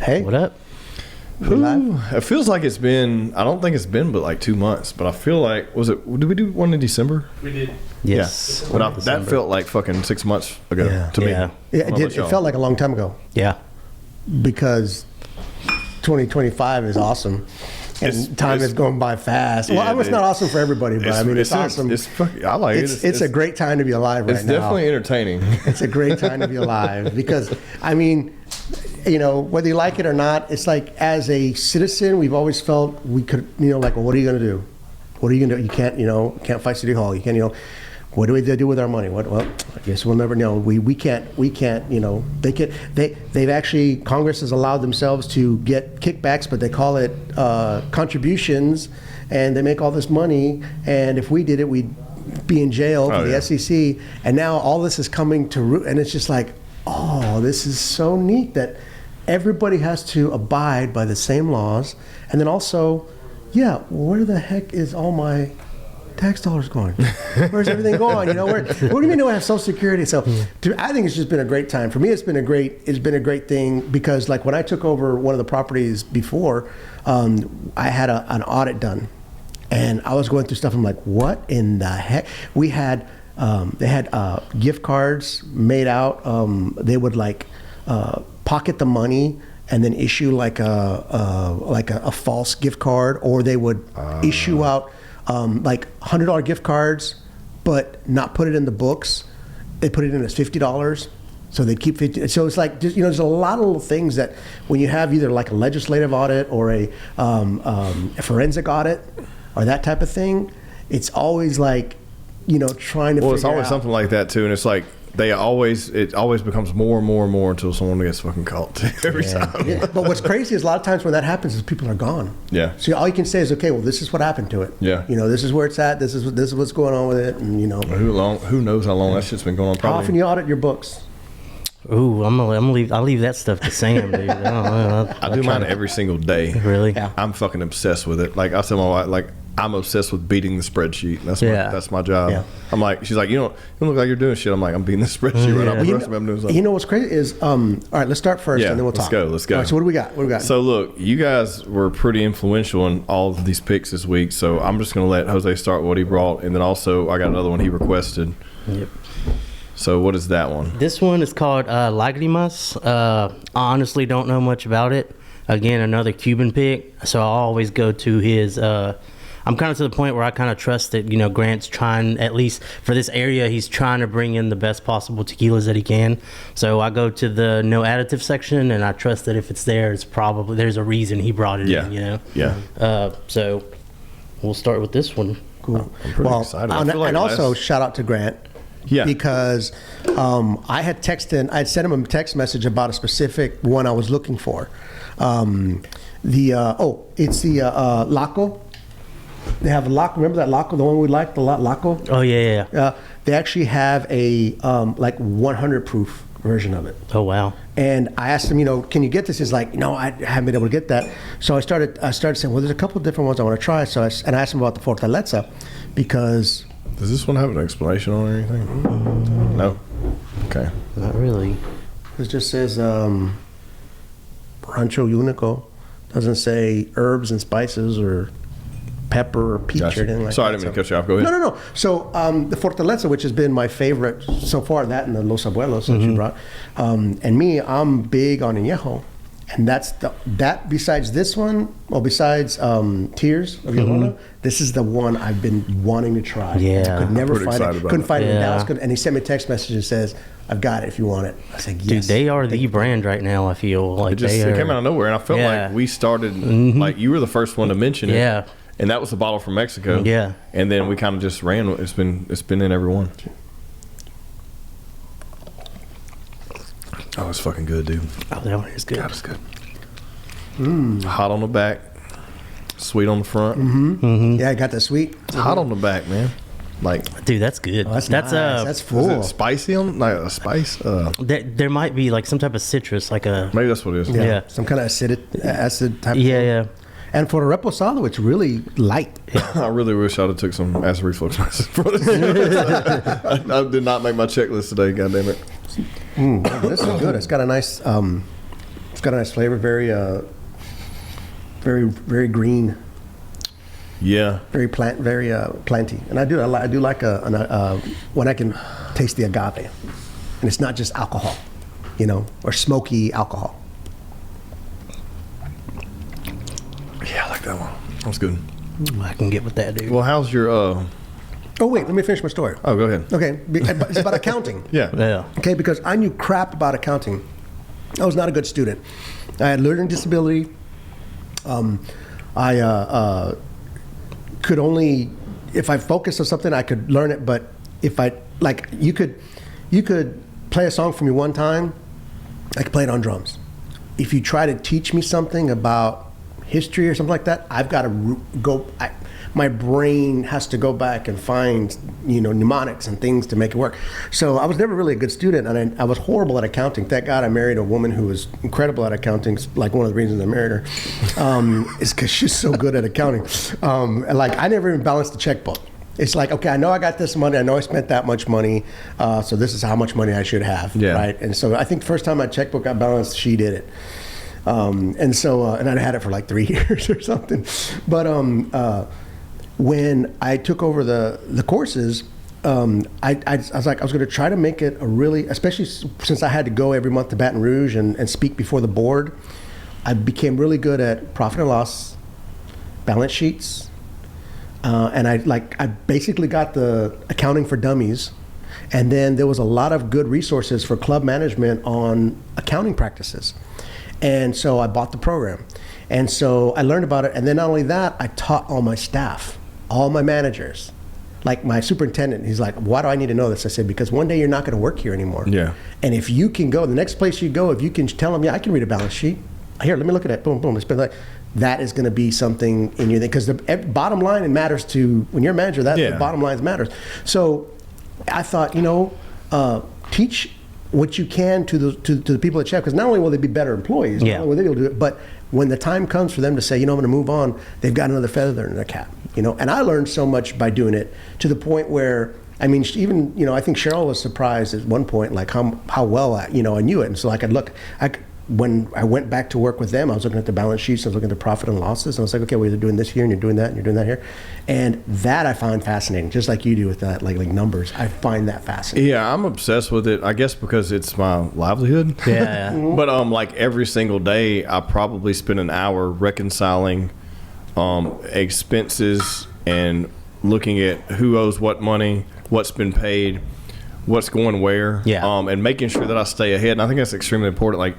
Hey, What up? It feels like it's been, I don't think it's been but like 2 months, but I feel like, did we do one in December? We did. Yes. Yeah. But that felt like fucking 6 months ago to me. Yeah. Yeah, it did. It felt like a long time ago Yeah. because 2025 is awesome. And time is going by fast. Yeah, Well, I mean, it's not awesome for everybody, but I mean, it's awesome. I like it. It's a great time to be alive right now. It's definitely entertaining. It's a great time to be alive because, I mean, you know, whether you like it or not, it's like as a citizen, we've always felt we could, you know, like, well, what are you going to do? What are you going to do? You can't fight City Hall. You can't, what do we do with our money? Well, I guess we'll never know. We can't, they've actually, Congress has allowed themselves to get kickbacks, but they call it contributions, and they make all this money, and if we did it, we'd be in jail for the SEC, and now all this is coming to root, and it's just like, oh, this is so neat that everybody has to abide by the same laws, and then also, where the heck is all my tax dollars going? Where's everything going? Where do you mean we have Social Security? So I think it's just been a great time. For me, it's been a great thing because like when I took over one of the properties before, I had an audit done, and I was going through stuff. I'm like, what in the heck? We had they had gift cards made out. They would like pocket the money and then issue like a false gift card, or they would issue out like $100 gift cards, but not put it in the books. They put it in as $50, so they keep 50. So it's like, there's a lot of little things that when you have either like a legislative audit or a forensic audit or that type of thing, it's always like, trying to. Well, figure it's always out. something like that too, and it's like it always becomes more and more and more until someone gets fucking caught every time. Yeah. But what's crazy is a lot of times when that happens is people are gone. Yeah. So all you can say is, okay, well, this is what happened to it. Yeah. This is where it's at. This is what's going on with it, and Who knows how long that shit's been going on? How often you audit your books? Ooh, I'll leave that stuff to Sam, dude. I don't know. I do mine every single day. Really? Yeah. I'm fucking obsessed with it. Like I tell my wife, like I'm obsessed with beating the spreadsheet. That's my job. Yeah. I'm like, she's like, you don't look like you're doing shit. I'm like, I'm beating the spreadsheet right now. But the rest of me, I'm doing something. What's crazy is, all right, let's start first, and then we'll talk. Let's go. All right, so what do we got? So look, you guys were pretty influential in all of these picks this week. So I'm just going to let Jose start what he brought, and then also I got another one he requested. Yep. So what is that one? This one is called Lágrimas. I honestly don't know much about it. Again, another Cuban pick. So I always go to his. I'm kind of to the point where I kind of trust that, Grant's trying, at least for this area, he's trying to bring in the best possible tequilas that he can. So I go to the no additive section, and I trust that if it's there, there's a reason he brought it in, Yeah. So we'll start with this one. Cool. I'm pretty excited. And also shout out to Grant. Yeah. Because I had sent him a text message about a specific one I was looking for. It's the Laco. They have a Laco. Remember that Laco, the one we liked, the Laco? Oh, yeah. They actually have a like 100 proof version of it. Oh, wow. And I asked him, can you get this? He's like, no, I haven't been able to get that. So I started saying, well, there's a couple of different ones I want to try. So I asked him about the Fortaleza because. Does this one have an explanation on it or anything? No. Okay. Not really. It just says Rancho Unico. Doesn't say herbs and spices or pepper or peach or anything like Sorry, that. I didn't mean to cut you off. Go ahead. No. So the Fortaleza, which has been my favorite so far, that and the Los Abuelos that you brought. And me, I'm big on Añejo. And that besides this one, besides Tears of Yolanda, this is the one I've been wanting to try. Yeah. Could never I'm pretty find it. excited about Couldn't it. find it in Yeah. Dallas. And he sent me a text message and says, I've got it if you want it. I said, yes. Dude, they are the brand right now, I feel. Like It came out of nowhere, and I felt like we started, like you were the first one to mention it. Yeah. And that was the bottle from Mexico. Yeah. And then we kind of just ran. It's been in every one. Oh, it's fucking good, dude. Oh, that one is good. God, it's good. Hot on the back, sweet on the front. Yeah, I got the sweet. It's hot on the back, man. Like, Dude, that's good. Oh, that's nice. That's is full. it spicy on like a spice? There might be like some type of citrus, like a. Maybe that's what it is. Yeah. Some kind of acid type. Yeah. And for the reposado, it's really light. I really wish I'd have took some acid reflux medicine for this. I did not make my checklist today. God damn it. This is good. It's got a nice It's got a nice flavor. Very green. Yeah. Very planty. And I do like when I can taste the agave, and it's not just alcohol, or smoky alcohol. Yeah, I like that one. That's good. I can get with that, dude. Well, how's your Oh wait, let me finish my story. Oh, go ahead. Okay, it's about accounting. Yeah. Okay, because I knew crap about accounting. I was not a good student. I had learning disability. I could only, if I focused on something, I could learn it. But if you could play a song for me one time, I could play it on drums. If you try to teach me something about history or something like that, I've got to go. My brain has to go back and find, mnemonics and things to make it work. So I was never really a good student, and I was horrible at accounting. Thank God I married a woman who was incredible at accounting. Like, one of the reasons I married her is because she's so good at accounting. I never even balanced the checkbook. It's like, okay, I know I got this money. I know I spent that much money. So this is how much money I should have, right? And so I think the first time my checkbook got balanced, she did it. And I'd had it for like 3 years or something. But when I took over the courses, I was like, I was going to try to make it a really, especially since I had to go every month to Baton Rouge and speak before the board, I became really good at profit and loss, balance sheets, and I basically got the accounting for dummies. And then there was a lot of good resources for club management on accounting practices. And so I bought the program. And so I learned about it. And then not only that, I taught all my staff, all my managers, like my superintendent. He's like, why do I need to know this? I said, because one day you're not going to work here anymore. Yeah. And if you can go, the next place you go, if you can tell them, yeah, I can read a balance sheet. Here, let me look at it. Boom, boom. It's been like, that is going to be something in your thing. Because the bottom line, it matters to, when you're a manager, the bottom line matters. So I thought, teach what you can to the people at Chef, because not only will they be better employees, not only will they be able to do it, but when the time comes for them to say, I'm going to move on, they've got another feather in their cap. And I learned so much by doing it, to the point where, I mean, even, I think Cheryl was surprised at one point, like how well I knew it. And so I could look, when I went back to work with them, I was looking at the balance sheets, I was looking at the profit and losses, and I was like, okay, well, you're doing this here, and you're doing that, and you're doing that here. And that I find fascinating, just like you do with that, like numbers. I find that fascinating. Yeah, I'm obsessed with it, I guess because it's my livelihood. Yeah. But like every single day, I probably spend an hour reconciling expenses and looking at who owes what money, what's been paid, what's going where, and making sure that I stay ahead. And I think that's extremely important. Like,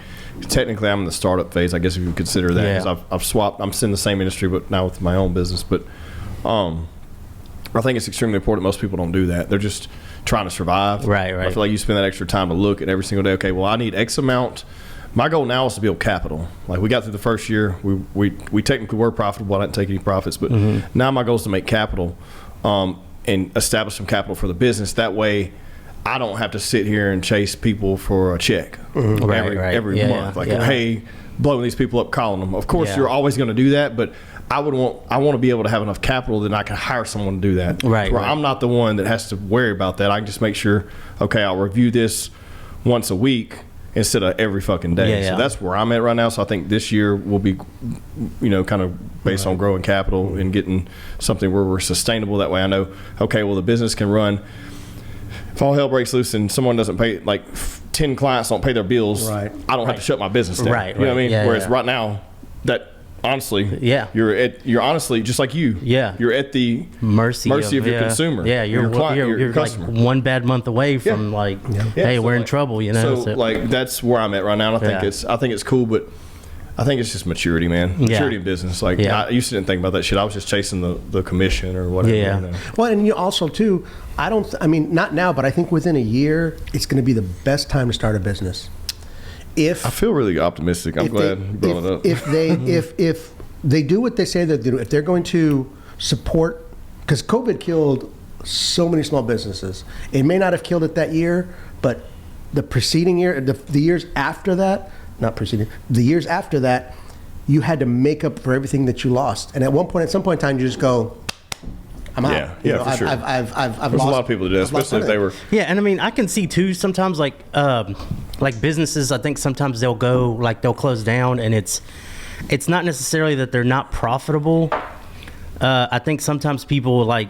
technically, I'm in the startup phase, I guess, if you consider that. Yeah. I've swapped. I'm still in the same industry, but now with my own business. But I think it's extremely important. Most people don't do that. They're just trying to survive. Right. I feel like you spend that extra time to look at every single day. Okay, well, I need X amount. My goal now is to build capital. Like, we got through the first year. We technically were profitable. I didn't take any profits. But now my goal is to make capital and establish some capital for the business. That way, I don't have to sit here and chase people for a check every month. Hey, blowing these people up, calling them. Of course, you're always going to do that, but I want to be able to have enough capital that I can hire someone to do that. Right. I'm not the one that has to worry about that. I can just make sure, okay, I'll review this once a week instead of every fucking day. So that's where I'm at right now. So I think this year will be, kind of based on growing capital and getting something where we're sustainable. That way I know, okay, well, the business can run. If all hell breaks loose and someone doesn't pay, like 10 clients don't pay their bills, I don't have to shut my business down. You know what I mean? Whereas right now, that honestly, you're honestly just like you. Yeah, you're at the mercy of your consumer. Yeah, you're customer. Like one bad month away from hey, so we're in trouble. So like that's where I'm at right now. And I think it's cool, but I think it's just maturity, man. Maturity in business. Like, I used to didn't think about that shit. I was just chasing the commission or whatever. Yeah. Well, and you also too, I mean, not now, but I think within a year, it's going to be the best time to start a business. I feel really optimistic. I'm glad you brought it up. If they do what they say they're doing, if they're going to support, because COVID killed so many small businesses. It may not have killed it that year, but the preceding year, the years after that, the years after that, you had to make up for everything that you lost. And at some point in time, you just go, I'm out. Yeah, You yeah, know, for sure. I've There's a lost, lot of people that do that, I've lost especially if they money. were. Yeah, and I mean, I can see too sometimes like businesses. I think sometimes they'll go like they'll close down, and it's not necessarily that they're not profitable. I think sometimes people like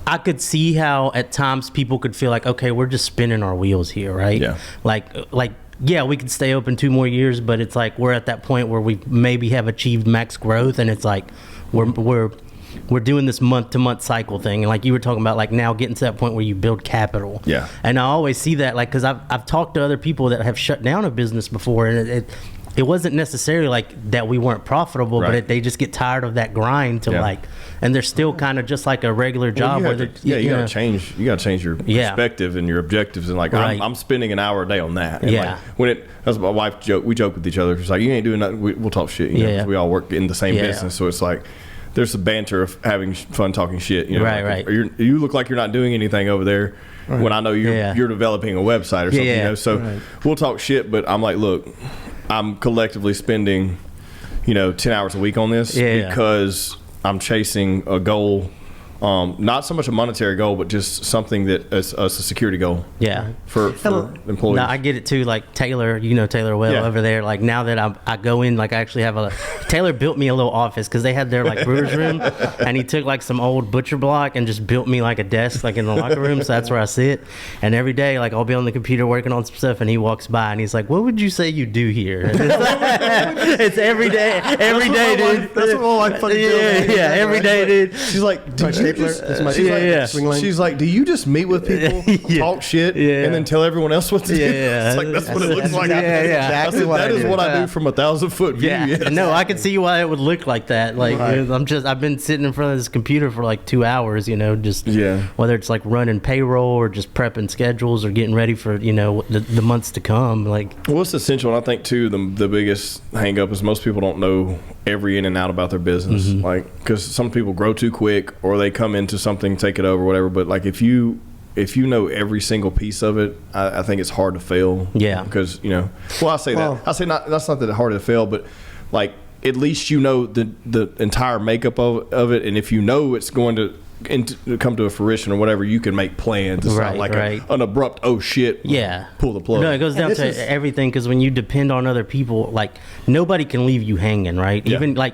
I could see how at times people could feel like, okay, we're just spinning our wheels here, right? Yeah. Like yeah, we could stay open 2 more years, but it's like we're at that point where we maybe have achieved max growth, and it's like we're doing this month-to-month cycle thing, and like you were talking about, like now getting to that point where you build capital. Yeah. And I always see that, like, because I've talked to other people that have shut down a business before, and it wasn't necessarily like that we weren't profitable, Right. but they just get tired of that grind to Yeah. like, and they're still kind of just like a regular job. Well, where you know. gotta change. You gotta change your Yeah. perspective and your objectives. And like, Right. I'm spending an hour a day on that. And Yeah. Like, that's what my wife joke. We joke with each other. She's like, you ain't doing nothing. We'll talk shit. You know, Yeah. 'cause we all work in the same Yeah. business, so it's like there's a banter of having fun talking shit. You know, Right, like, right. You look like you're not doing anything over there. When I know Yeah. you're developing a website or something. Yeah. You know, so we'll talk shit. But I'm like, look, I'm collectively spending, 10 hours a week on this Yeah. because I'm chasing a goal. Not so much a monetary goal, but just something that is a security goal Yeah. for employees. No, I get it too. Like Taylor, Taylor well Yeah. over there. Like now that I go in, like I actually have Taylor built me a little office because they had their like brewer's room, and he took like some old butcher block and just built me like a desk like in the locker room. So that's where I sit. And every day, like I'll be on the computer working on some stuff, and he walks by and he's like, "What would you say you do here?" And it's every day, dude. That's what my wife fucking tells me. Yeah, every day, dude. She's like, do you Stapler? just, That's my she's, Yeah, like, yeah. swing lane. she's like, do you just meet with people, Yeah. talk shit, Yeah. and then tell everyone else what to do? Yeah. It's like, that's what it looks That's like. exactly- yeah. exactly I said, what that I is do. what I do from 1,000-foot view. Yeah, yes. no, I can see why it would look like that. Like Right. I've been sitting in front of this computer for like 2 hours, just Yeah. whether it's like running payroll or just prepping schedules or getting ready for the months to come. Like Well, it's essential, and I think too the biggest hang up is most people don't know every in and out about their business. Mm-hmm. Like, because some people grow too quick, or they come into something, take it over, whatever. But like, if you know every single piece of it, I think it's hard to fail. Yeah. Because I say Well- that. I say not. That's not that it's hard to fail, but like at least the entire makeup of it, and if you know it's going to come to a fruition or whatever, you can make plans. It's Right, not like right. an abrupt oh shit. yeah, Pull the plug. No, it goes And down this to is- everything because when you depend on other people, like nobody can leave you hanging, right? Yeah. Even like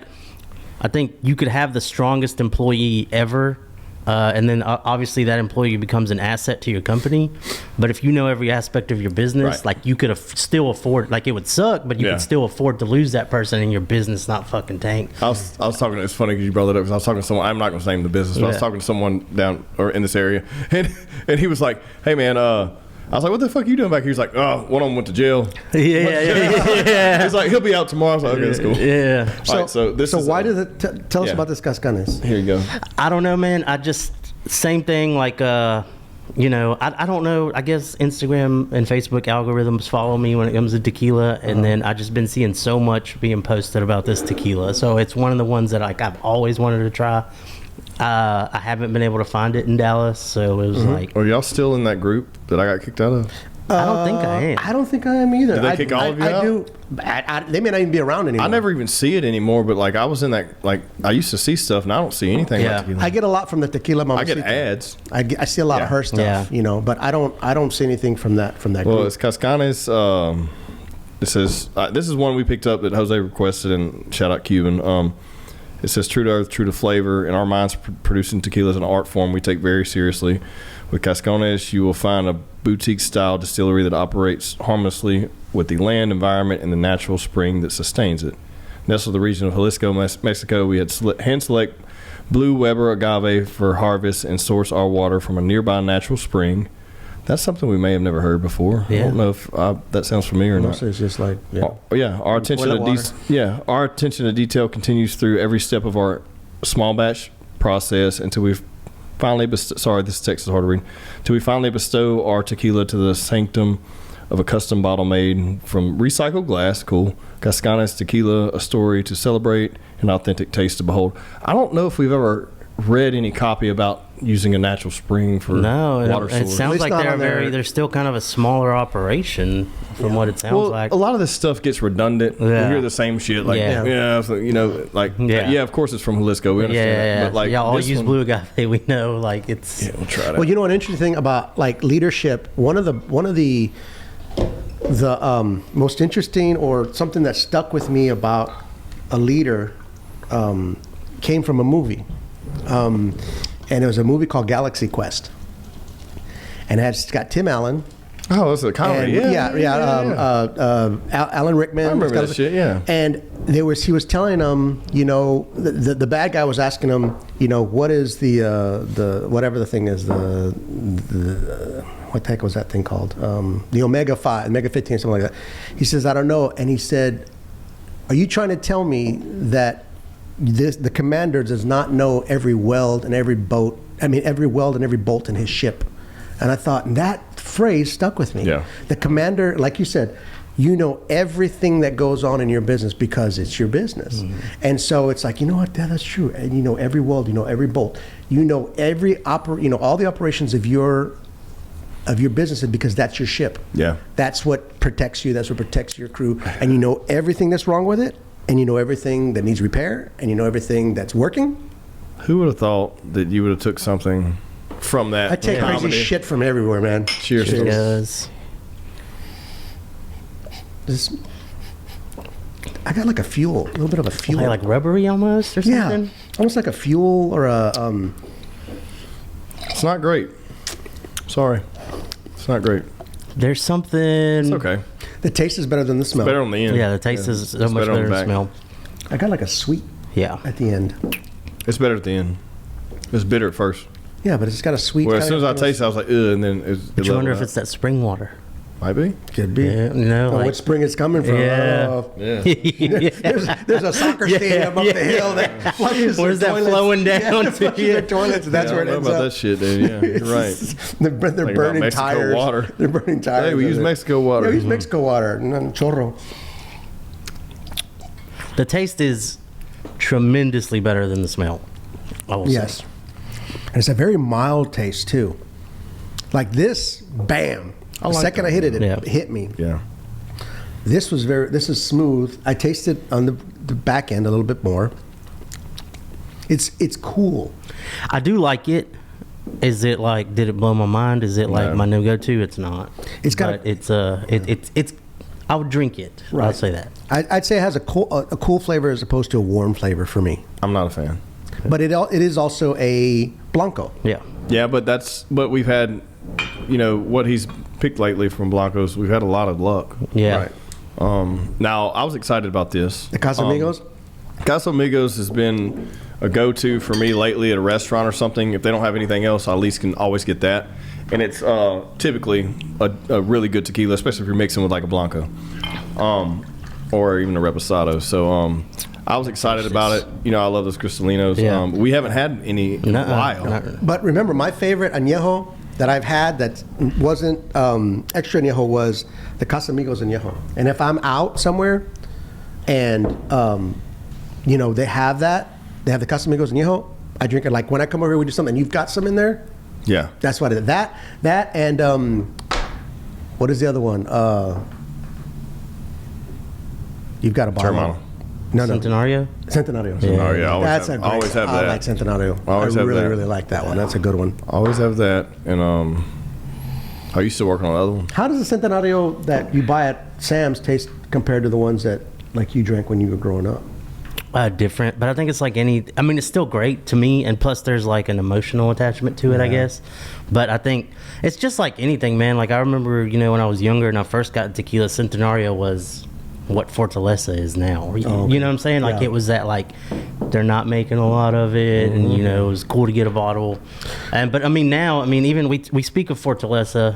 I think you could have the strongest employee ever. And then obviously that employee becomes an asset to your company. But if you know every aspect of your business, Right. like you could still afford, like it would suck, but you Yeah. could still afford to lose that person and your business not fucking tank. I was talking. It's funny because you brought that up. Because I was talking to someone. I'm not going to name the business, but I was Yeah. talking to someone down or in this area, and he was like, "Hey man, I was like, what the fuck are you doing back here?" He's like, "Oh, one of them went to jail." Yeah. He's like, he'll be out tomorrow. I was like, okay, that's cool. Yeah. All right, so this is why does tell us yeah. about this Cascanes? Here you go. I don't know, man. I just same thing. Like, I don't know. I guess Instagram and Facebook algorithms follow me when it comes to tequila, and then I just been seeing so much being posted about this tequila. So it's one of the ones that like I've always wanted to try. I haven't been able to find it in Dallas, so it was like Are y'all still in that group that I got kicked out of? I don't think I am. I don't think I am either. Did they I, kick all of you I out? do. They may not even be around anymore. I never even see it anymore. But like, I was in that. Like, I used to see stuff, and I don't see anything. Yeah. Like tequila. I get a lot from the Tequila Mamacita. I get ads. I see a lot of Yeah. her stuff, Yeah. but I don't see anything from that Well, group. it's Cascanes. It says this is one we picked up that Jose requested, and shout out Cuban. It says true to earth, true to flavor. In our minds, producing tequila is an art form we take very seriously. With Cascanes, you will find a boutique-style distillery that operates harmoniously with the land, environment, and the natural spring that sustains it. Nestled in the region of Jalisco, Mexico, we had hand-select blue Weber agave for harvest and source our water from a nearby natural spring. That's something we may have never heard before. I Yeah. don't know if that sounds familiar or not. Mostly it's just like Our attention Toilet to our attention to detail continues through every step of our small batch process until we finally this is Texas hard to read. Till we finally bestow our tequila to the sanctum of a custom bottle made from recycled glass. Cool. Cascanes tequila, a story to celebrate, an authentic taste to behold. I don't know if we've ever read any copy about using a natural spring for water it source. sounds like not on they're still kind of a smaller operation from what it sounds like. A lot of this stuff gets redundant. We Yeah. hear the same shit. Like, Yeah. so, of course it's from Jalisco. We understand Yeah, that. But like, y'all all this use one- blue agave. We know, like it's. Yeah, we'll try that. Well, you know, an interesting thing about like leadership. One of the most interesting, or something that stuck with me about a leader, came from a movie, and it was a movie called Galaxy Quest, and it's got Tim Allen. Oh, that's a comedy. And, Alan Rickman. I remember that shit. Yeah. And he was telling him, you know, the bad guy was asking him, you know, what is the whatever the thing is, the what the heck was that thing called? The Omega 15, something like that. He says, I don't know. And he said, are you trying to tell me that the commander does not know every weld and every bolt in his ship? And I thought, that phrase stuck with me. Yeah. The commander, like you said, you know everything that goes on in your business because it's your business. Mm-hmm. And so it's like, you know what, that's true. And you know every weld, you know every bolt, you know all the operations of your business, because that's your ship. Yeah. That's what protects you. That's what protects your crew. And you know everything that's wrong with it, and you know everything that needs repair, and you know everything that's working. Who would have thought that you would have took something from that? I take crazy shit from everywhere, man. Cheers. Cheers. I got like a little bit of a fuel. Like rubbery almost or something? Yeah, almost like a fuel or a... It's not great. Sorry. It's not great. There's something... It's okay. The taste is better than the smell. Better on the end. Yeah, the taste is so much better than the smell. I got like a sweet at the end. It's better at the end. It's bitter at first. Yeah, but it's got a sweet... Well, as soon as I taste it, I was like, ugh, and then But you wonder if it's that spring water. Might be. Could be. Yeah, no, what spring it's coming from. Yeah. There's a soccer stadium up the hill that flushes Where's their that toilets. flowing down to? Flushes their toilets. That's where it I don't ends know about up. that shit, dude. Yeah, you're right. They're Think burning about Mexico tires. water. They're burning tires. Hey, we use Mexico water. Yeah, we use Mexico water. Chorro. The taste is tremendously better than the smell. I will Yes. say. And it's a very mild taste, too. Like this, bam. The second I hit it, it hit me. Yeah. This is smooth. I tasted on the back end a little bit more. It's cool. I do like it. Is it like, did it blow my mind? Is it like my new go-to? It's not. It's got. But it's. I would drink it. Right. I'll say that. I'd say it has a cool flavor as opposed to a warm flavor for me. I'm not a fan. But it is also a Blanco. Yeah. Yeah, but we've had, what he's picked lately from Blancos, we've had a lot of luck. Yeah. Right. Now, I was excited about this. The Casamigos? Casamigos has been a go-to for me lately at a restaurant or something. If they don't have anything else, I at least can always get that. And it's typically a really good tequila, especially if you're mixing with like a Blanco or even a Reposado. So I was excited about it. I love those Cristalinos. Yeah. We haven't had any in a while. But remember, my favorite añejo that I've had that wasn't extra añejo was the Casamigos añejo. And if I'm out somewhere and, they have that, they have the Casamigos añejo, I drink it. Like when I come over here, we do something, and you've got some in there. Yeah. That's what it is. That and what is the other one? You've got a bottle. Termano. No. Centenario? Centenario. Oh, yeah. Always have that. I like Centenario. Always I have really, that. really like that one. That's a good one. Always have that. And are you still working on the other one? How does the Centenario that you buy at Sam's taste compared to the ones that like you drank when you were growing up? Different, but I think it's like it's still great to me, and plus there's like an emotional attachment to it, I guess. But I think it's just like anything, man. Like I remember, when I was younger and I first got tequila, Centenario was what Fortaleza is now. You know what I'm saying? Like it was that, like, they're not making a lot of it, and it was cool to get a bottle. But now, even we speak of Fortaleza,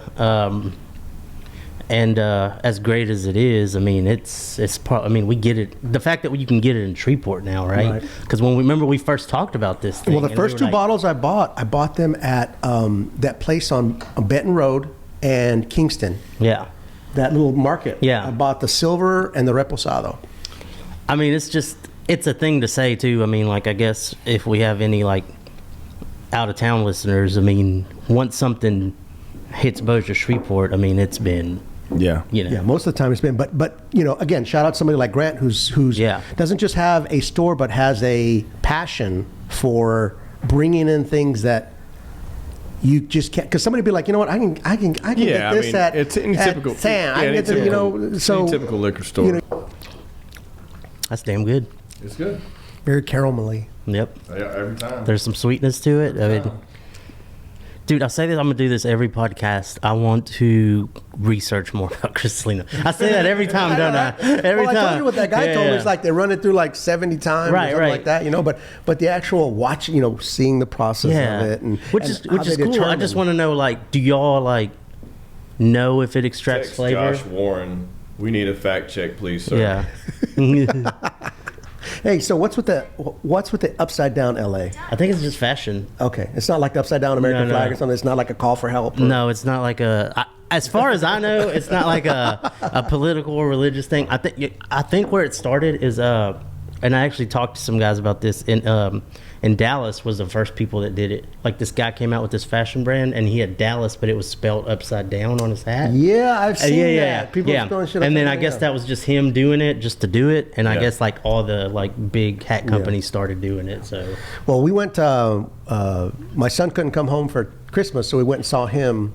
and as great as it is, it's part. We get it. The fact that you can get it in Shreveport now, right? Because when we first talked about this thing. Well, the first two bottles I bought them at that place on Benton Road and Kingston. Yeah. That little market. Yeah. I bought the silver and the reposado. It's a thing to say too. I guess if we have any like out of town listeners, I mean, once something hits Bossier Shreveport, I mean, it's been, Yeah. you know. Yeah, most of the time it's been, but again, shout out to somebody like Grant who's Yeah. doesn't just have a store but has a passion for bringing in things that you just can't. Because somebody be like, you know what, I can get this at it's any at typical Sam. I yeah, can get this, so any typical liquor store. you know, That's damn good. It's good. very caramelly. Yep. Yeah, every time. There's some sweetness to it. I mean, dude, I say this, I'm going to do this every podcast. I want to research more about Cristalino. I say that every time, don't I? Every well, time. I told you what that guy told me. It's like they run it through like 70 times, Right, or something right. like that, But the actual watching, seeing the process Yeah. of it, and which and is how they cool. I determine. just want to know, like, do y'all, like, know if it extracts Text flavor? Josh Warren. We need a fact check, please, sir. Yeah. Hey, so what's with the upside down LA? I think it's just fashion. Okay, it's not like the upside down American No, no. flag or something. It's not like a call for help. or- No, it's not like as far as I know, it's not like a political or religious thing. I think where it started is and I actually talked to some guys about this in Dallas was the first people that did it. Like this guy came out with this fashion brand and he had Dallas, but it was spelled upside down on his hat. Yeah, I've seen yeah. that. People throwing shit. And then upside I guess down. that was just him doing it just to do it, and I Yeah. guess like all the like big hat companies started doing it. So Well, we went. My son couldn't come home for Christmas, so we went and saw him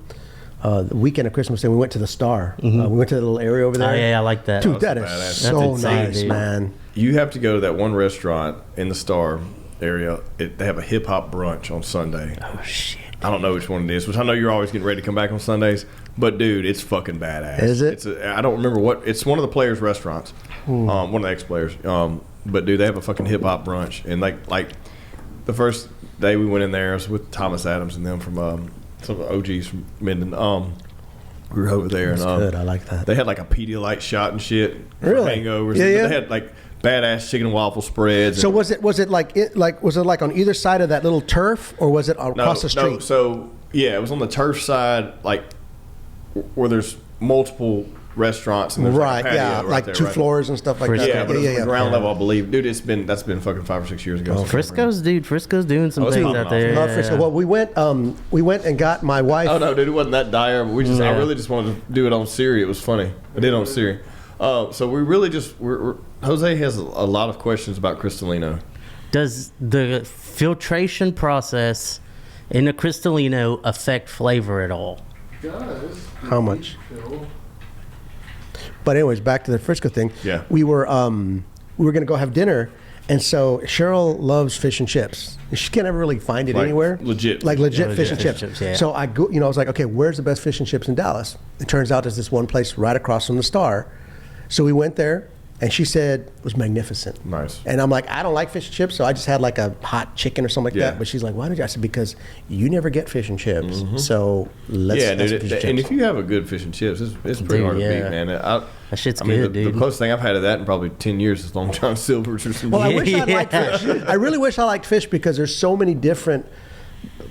the weekend of Christmas, and we went to the Star. We went to the little area over there. oh yeah, I like that. Dude, that is badass. so That's insane, nice, dude. man. You have to go to that one restaurant in the Star area. They have a hip hop brunch on Sunday. Oh shit. I don't know which one it is, which I know you're always getting ready to come back on Sundays. But dude, it's fucking badass. Is it? I don't remember what. It's one of the players' restaurants. One of the ex-players. But dude, they have a fucking hip hop brunch, and like the first day we went in there, I was with Thomas Adams and them from some of the OGs from Minden. We were over there, That's and good. I like that. they had like a Pedialyte shot and shit for Really? hangovers. Yeah, But yeah. They had like badass chicken and waffle spreads. So and- was it like on either side of that little turf, or was it across the street? No, so yeah, it was on the turf side, like where there's multiple restaurants and there's Right, like a patio yeah, right like there, two right? floors and stuff like that. Yeah, but it was yeah. ground level, I believe. Dude, that's been fucking 5 or 6 years ago. Frisco's doing some Oh, it's things popping out off. there. Love Frisco. yeah. Well, we went and got my wife. Oh no, dude, it wasn't that dire. But I Yeah. really just wanted to do it on Siri. It was funny. I did it on Siri. So we really just Jose has a lot of questions about Cristalino. Does the filtration process in a Cristalino affect flavor at all? How much? But anyways, back to the Frisco thing. Yeah. We were gonna go have dinner, and so Cheryl loves fish and chips. She can't ever really find it Like anywhere. legit. Like legit Yeah, fish legit and fish chips. and chips, yeah. So I go, I was like, okay, where's the best fish and chips in Dallas? It turns out there's this one place right across from the Star. So we went there, and she said it was magnificent. Nice. And I'm like, I don't like fish and chips, so I just had like a hot chicken or something like Yeah. that. But she's like, why did you? I said, because you never get fish and chips. So let's Yeah, have dude. some fish and And chips. if you have a good fish and chips, it's pretty Dude, hard to yeah. beat, man. That shit's I mean, good, the dude. closest thing I've had of that in probably 10 years is Long John Silver's or something. Well, I wish I Yeah. liked fish. I really wish I liked fish because there's so many different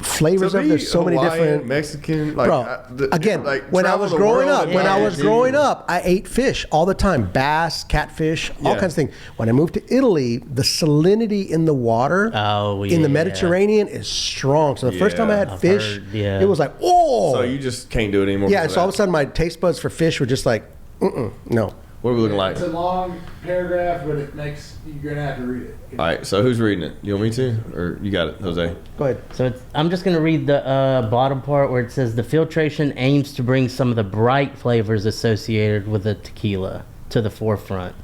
flavors of it. There's so many different. Mexican, like, Bro, again, like, when I travel was the growing world up, and when I like- was growing up, I ate fish all the time: bass, catfish, all Yeah. kinds of things. When I moved to Italy, the salinity in the water Oh, in the yeah. Mediterranean is strong. So the first time I had Yeah, I've fish, heard, yeah. it was like, oh, So you just can't do it anymore. yeah. because So all of of a sudden, my taste buds for fish were just like, no. What are we looking like? It's a long paragraph, but you're gonna have to read it. All right, so who's reading it? You want me to? Or you got it, Jose? Go ahead. So I'm just going to read the bottom part where it says the filtration aims to bring some of the bright flavors associated with the tequila to the forefront,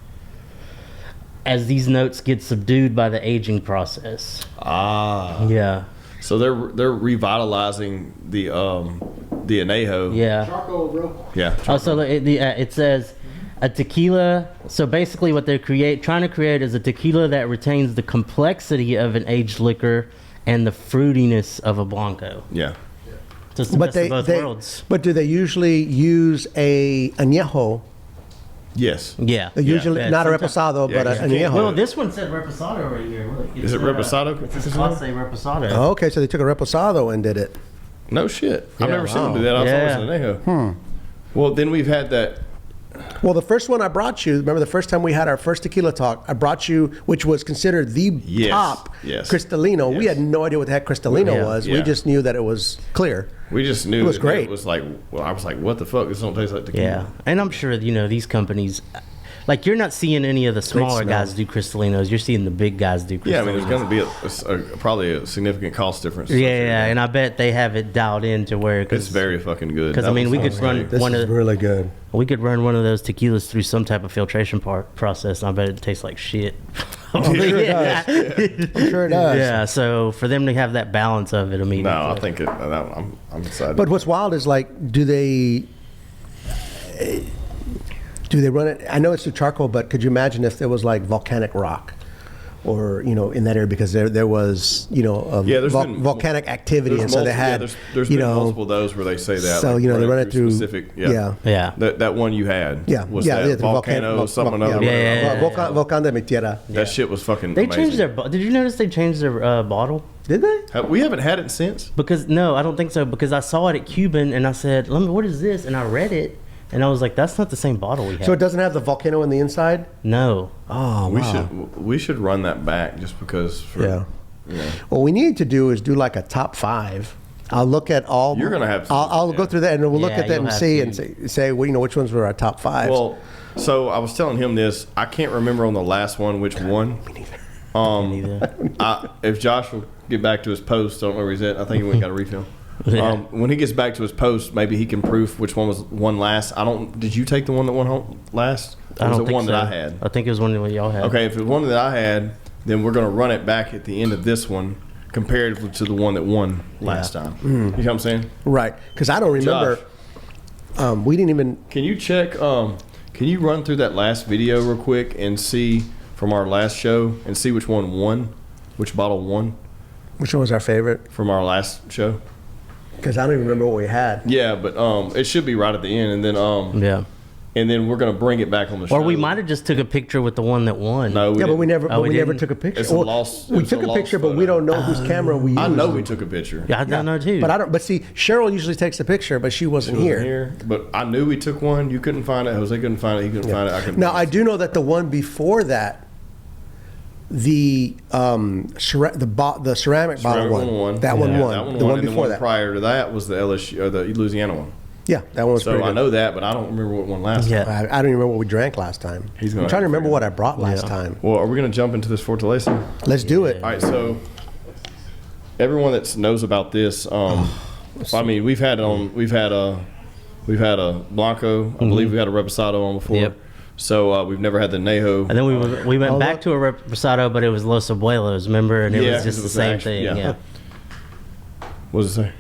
as these notes get subdued by the aging process. Ah. Yeah, So they're revitalizing the anejo. yeah. Charcoal real. Yeah. Oh, so it says a tequila. So basically, what they're trying to create is a tequila that retains the complexity of an aged liquor and the fruitiness of a blanco. Yeah. So it's the best of both worlds. But do they usually use a añejo? Yes. Yeah. They usually Yeah, not a sometimes- reposado, Yeah, but because an you can't añejo. Well, this one said reposado right here. Look, Is it reposado? It's a clase reposado. Oh, okay, so they took a reposado and did it. No shit. I've Yeah, never seen them wow. do that. I was Yeah. always an anejo. Well, then we've had that. Well, the first one I brought you, remember the first time we had our first tequila talk, I brought you, which was considered the top Cristalino. We Yes. had no idea what the heck Cristalino Yeah. was. Yeah. We just knew that it was clear. We just knew It was great. It was like, well, I was like, what the fuck? This don't taste like tequila. Yeah, and I'm sure these companies, like you're not seeing any of the smaller smell. guys do Cristalinos. You're seeing the big guys do Cristalinos. Yeah, I mean, there's going to be probably a significant cost difference. Yeah, and I bet they have it dialed in to where It's very fucking good. Because I mean, we could run one of really good. we could run one of those tequilas through some type of filtration process, and I bet it tastes like shit. I'm sure it does. I'm sure it does. Yeah, so for them to have that balance of it, I mean, No, I think I'm excited. But what's wild is like, do they run it? I know it's through charcoal, but could you imagine if there was like volcanic rock, or in that area, because there was there's been volcanic activity, and so they had there's been multiple of those where they say that. So like, they run it through specific. Yeah. That one you had. through that volcano something or other. Volcán de mi tierra. That shit was fucking. they amazing. changed their. Did you notice they changed their bottle? Did they? We haven't had it since. Because no, I don't think so. Because I saw it at Cuban, and I said, "What is this?" And I read it, and I was like, "That's not the same bottle we had." So it doesn't have the volcano on the inside? No. Oh, wow. We should run that back just because. Yeah. What we need to do is do like a top 5. I'll look at all. You're gonna have to. I'll go through that, and we'll look Yeah, at that you'll and have see to. and say which ones were our top 5s. Well, so I was telling him this. I can't remember on the last one which one. Neither. If Josh will get back to his post, I don't know where he's at. I think he went and got a refill. Yeah. When he gets back to his post, maybe he can proof which one was won last. Did you take the one that won home last? Or I was don't it think one so. that I had? I think it was one that y'all had. Okay, if it was one that I had, then we're going to run it back at the end of this one comparatively to the one that won last time. You know what I'm saying? right, because I don't remember. We didn't even. Can you check? Can you run through that last video real quick and see from our last show and see which one won, which bottle won Which one was our favorite? from our last show? Because I don't even remember what we had. Yeah, but it should be right at the end, and then Yeah. and then we're gonna bring it back on the show. Or we might have just took a picture with the one that won. No, Yeah, but we never. Oh, but we we never didn't? took a picture. It's a lost- We it's took a a lost picture, but we photo. don't know whose camera we used. I know we took a picture. Yeah, I know too. But I don't. But see, Cheryl usually takes the picture, but she wasn't It wasn't here. but I knew we took one. You couldn't find it. Jose couldn't find it. He couldn't find it. I couldn't. Now I do know that the one before that, the the ceramic bottle Ceramic one. won. That one Yeah, won. That one the won, one and before the that. prior to that was the LSU or the Louisiana one. Yeah, that one was So pretty I good. know that, but I don't remember what one last Yeah. time. I don't even remember what we drank last time. He's gonna I'm trying to have to remember figure what I brought last Yeah. time. Well, are we going to jump into this Fortaleza? Let's do it. All right, so everyone that knows about this, I mean, we've had a Blanco. I believe we had a Reposado on before. Yep. So we've never had the Nejo. And then we went Oh, back to a reposado, but it was Los Abuelos, remember? And it Yeah, was just it the was same actually- thing. yeah. Yeah. What does it say?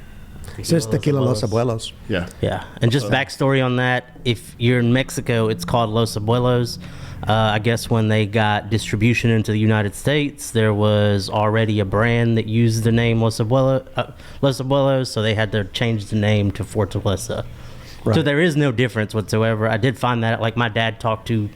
It says Tequila Los Abuelos. Yeah. Yeah. And just backstory on that, if you're in Mexico, it's called Los Abuelos. I guess when they got distribution into the United States, there was already a brand that used the name Los Abuelos, so they had to change the name to Fortaleza. So Right. there is no difference whatsoever. I did find that, like my dad talked to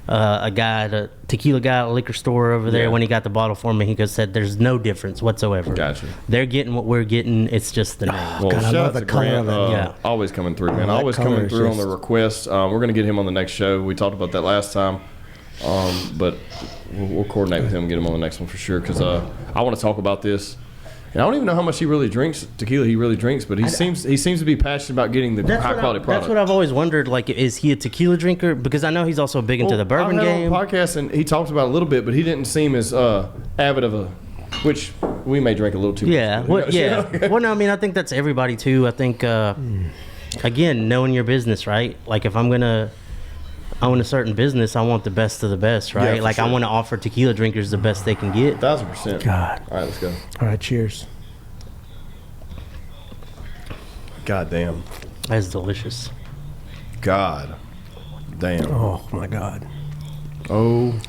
a guy, a tequila guy at a liquor store over there Yeah. when he got the bottle for me. He said there's no difference whatsoever. Gotcha. They're getting what we're getting. It's just the name. Well, God, I shout love out the to color Grant. of it. Yeah. Always coming through, man. that Always color coming is through on just- the request. We're going to get him on the next show. We talked about that last time. But we'll coordinate with him and get him on the next one for sure because I want to talk about this. And I don't even know how much he really drinks tequila. He really drinks, but he seems to be passionate about getting the high quality product. That's what I've always wondered. Like, is he a tequila drinker? Because I know he's also big into the bourbon I've had game. him on the podcast and he talked about it a little bit, but he didn't seem as avid of a. Which we may drink a little too Yeah, much. well, yeah. Well, no, I mean, I think that's everybody too. I think, again, knowing your business, right? Like, if I'm gonna own a certain business, I want the best of the best, right? for Like, I sure. want to offer tequila drinkers the best they can get. 1,000%. God. All right, let's go. All right, cheers. God damn. That's delicious. God damn. Oh my God, Oh,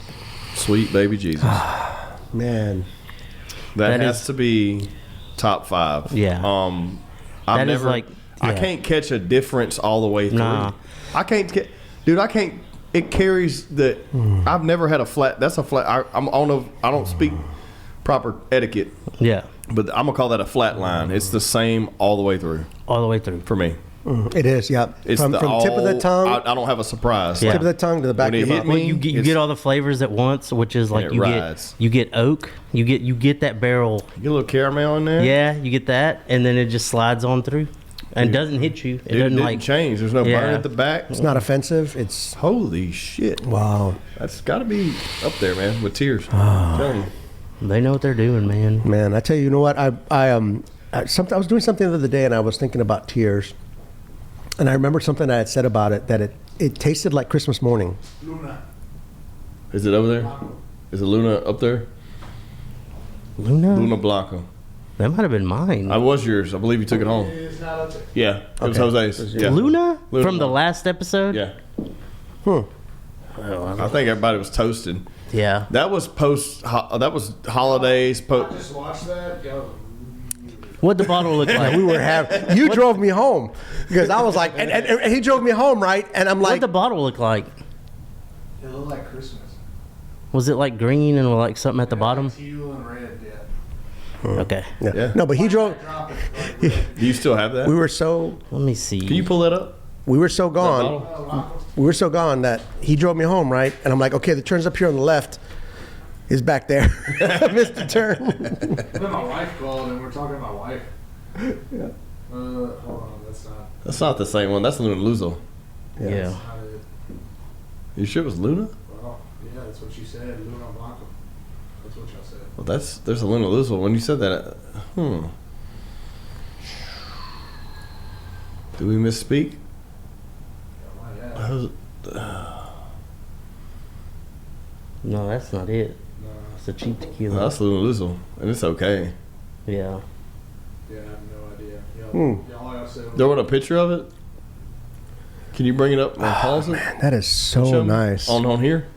sweet baby Jesus. man. That That has is- to be top 5. Yeah. I've That is never, like- I yeah. can't catch a difference all the way through. Nah. I can't get, dude. I can't. It carries the. I've never had a flat. That's a flat. I don't know. I don't speak proper etiquette, Yeah, but I'm gonna call that a flat line. It's the same all the way through all the way through. for me. It is, yeah. It's From the tip of the all- tongue, I don't have a surprise. Yeah. tip of the tongue to the back When of it your hit mouth. me, You it's- get all the flavors at once, which is like it you rides. get oak, you get that barrel. You get a little caramel in there. Yeah, you get that, and then it just slides on through, and doesn't hit you. It It doesn't didn't like change. There's no Yeah. burn at the back. It's not offensive. It's Holy shit. wow, That's got to be up there, man, with tears. I'm telling you. they know what they're doing, man. man. I tell you, you know what? I was doing something the other day, and I was thinking about tears, and I remember something I had said about it that it tasted like Christmas morning. Luna. Is it over there? Is it Luna up there? Luna, Luna Blanco. that might have been mine. I was yours. I believe you took it home. It's not up there. Yeah. It was Okay. Jose's. Yeah. Luna? Luna From the Blanco. last episode. Yeah. Hmm. I think everybody was toasted. Yeah. That was that was holidays. I just watched that. Yo, What the bottle look like? We were having. You drove me home because I was like, and he drove me home, right? And I'm What like, the bottle look like? it looked like Christmas. Was it like green and like something at the bottom? Teal and red, yeah. Okay. yeah. Yeah. No, but he drove. Drop it. Like, Do you still have that? We were so Let me see. Can you pull that up? gone. bottle? We were so gone that he drove me home, right? And I'm like, okay, the turn's up here on the left. Is back there. Missed the turn. then my wife called and we're talking to my wife. Yeah. Hold on, that's not. That's not the same one. That's Luna Luzo. Yeah. That's not it. You sure it was Luna? Well, yeah, that's what she said. Luna Blanco. That's what y'all said. Well, there's a Luna Luzo. When you said that, Do we misspeak? Yeah, might have. That was- No, that's not it. No, It's a cheap tequila. That's Luna Luzo, and it's okay. Yeah. yeah, I have no idea. Hmm. Y'all have said. There was a picture of it. Can you bring it up and pause it? Man, that is Show so me. nice. On here?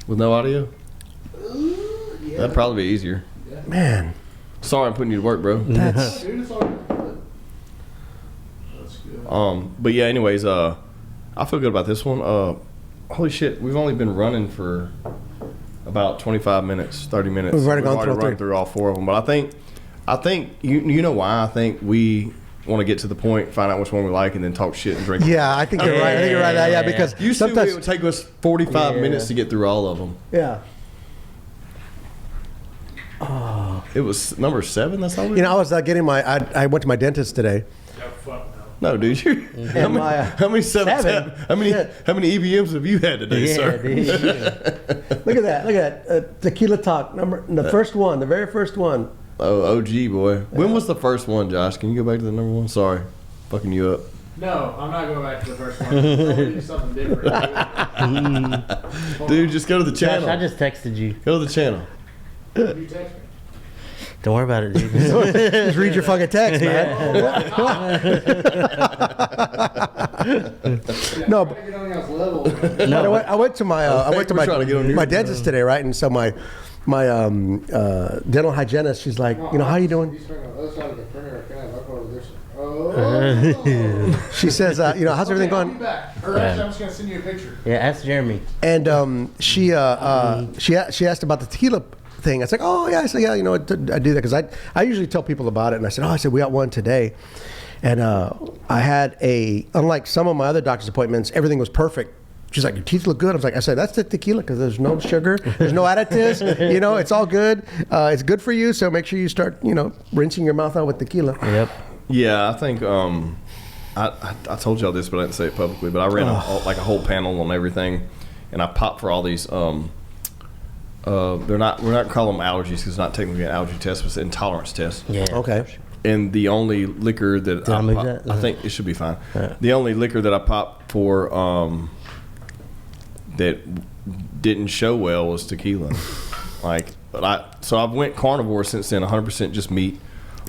With no audio? Yeah. That'd probably be easier. Man, Sorry I'm putting you to work, bro. that's Dude, it's all good. That's good. But yeah, anyways, I feel good about this one. Holy shit, we've only been running for about 25 minutes, 30 minutes. We've already gone through all run three. through all four of them. But I think you know why I think we want to get to the point, find out which one we like, and then talk shit and drink. yeah. I think you're right. I think you're right. Yeah, Yeah. because Used to, sometimes it would take us 45 Yeah. minutes to get through all of them. yeah. It was number 7. That's all. You know, I was getting my. I went to my dentist today. Yeah, fuck no. No, dude. You, And my, how many seven. how many EVMs have you had today, Yeah, sir? dude. Look at that. Look at that. Tequila Talk the first one, the very first one. Oh, OG boy. When was the first one, Josh? Can you go back to the number 1? Sorry, fucking you up. No, I'm not going back to the first one. I'll do something different. Dude, just go to the Josh, channel. I just texted you. Go to the channel. You text me. Don't worry about it, dude. Just read your fucking text, man. No, Trying to get on y'all's level. But I went to my we're trying to get on your- my dentist today, right? And so my dental hygienist, she's like, you know, how you doing? He's trying on the other side of the printer. I can't. I'll go over this. Oh. She says, you know, how's everything Okay, I'll be going? back. Or actually, I'm just gonna send you a picture. Yeah, ask Jeremy. And she asked about the tequila thing. I was like, oh yeah. I said, yeah, you know, I do that because I usually tell people about it. And I said, we got one today. And I had unlike some of my other doctor's appointments, everything was perfect. She's like, your teeth look good. I said, that's the tequila because there's no sugar, there's no additives. You know, it's all good. It's good for you. So make sure you start, you know, rinsing your mouth out with tequila. Yep. Yeah, I think I told y'all this, but I didn't say it publicly. But I ran a whole panel on everything, and I popped for all these. We're not calling them allergies because it's not technically an allergy test, but it's an intolerance test. Yeah. Okay. And the only liquor that I move pop- that? I think it should be fine. Yeah. The only liquor that I popped for that didn't show well was tequila. So I've went carnivore since then, 100% just meat.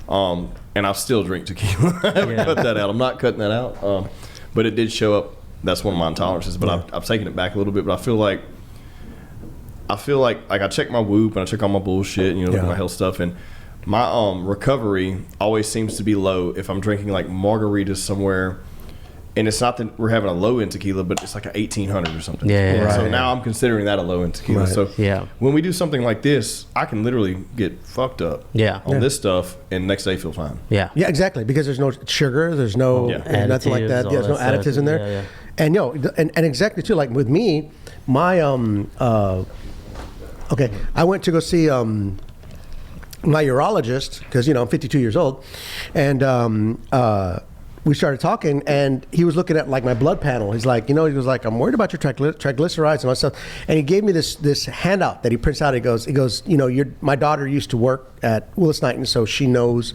And I still drink tequila. I haven't cut that out. I'm not cutting that out. But it did show up. That's one of my intolerances. But I've taken it back a little bit. But I feel like I check my Whoop and I check all my bullshit and look at my health stuff, and my recovery always seems to be low if I'm drinking like margaritas somewhere And it's not that we're having a low end tequila, but it's like an 1800 or something. Yeah. So Right. now I'm considering that a low end tequila. Right. So Yeah. when we do something like this, I can literally get fucked up Yeah. on this stuff, and next day feel fine. Yeah. Yeah, exactly. Because there's no sugar, there's no Yeah. nothing like that. Additives, There's no all that additives stuff. in there. Yeah, yeah. And and exactly too. Like with me, my okay, I went to go see my urologist because I'm 52 years old, and we started talking, and he was looking at like my blood panel. He's like, he was like, I'm worried about your triglycerides and all that stuff. And he gave me this handout that he prints out. He goes, my daughter used to work at Willis Knighton, so he knows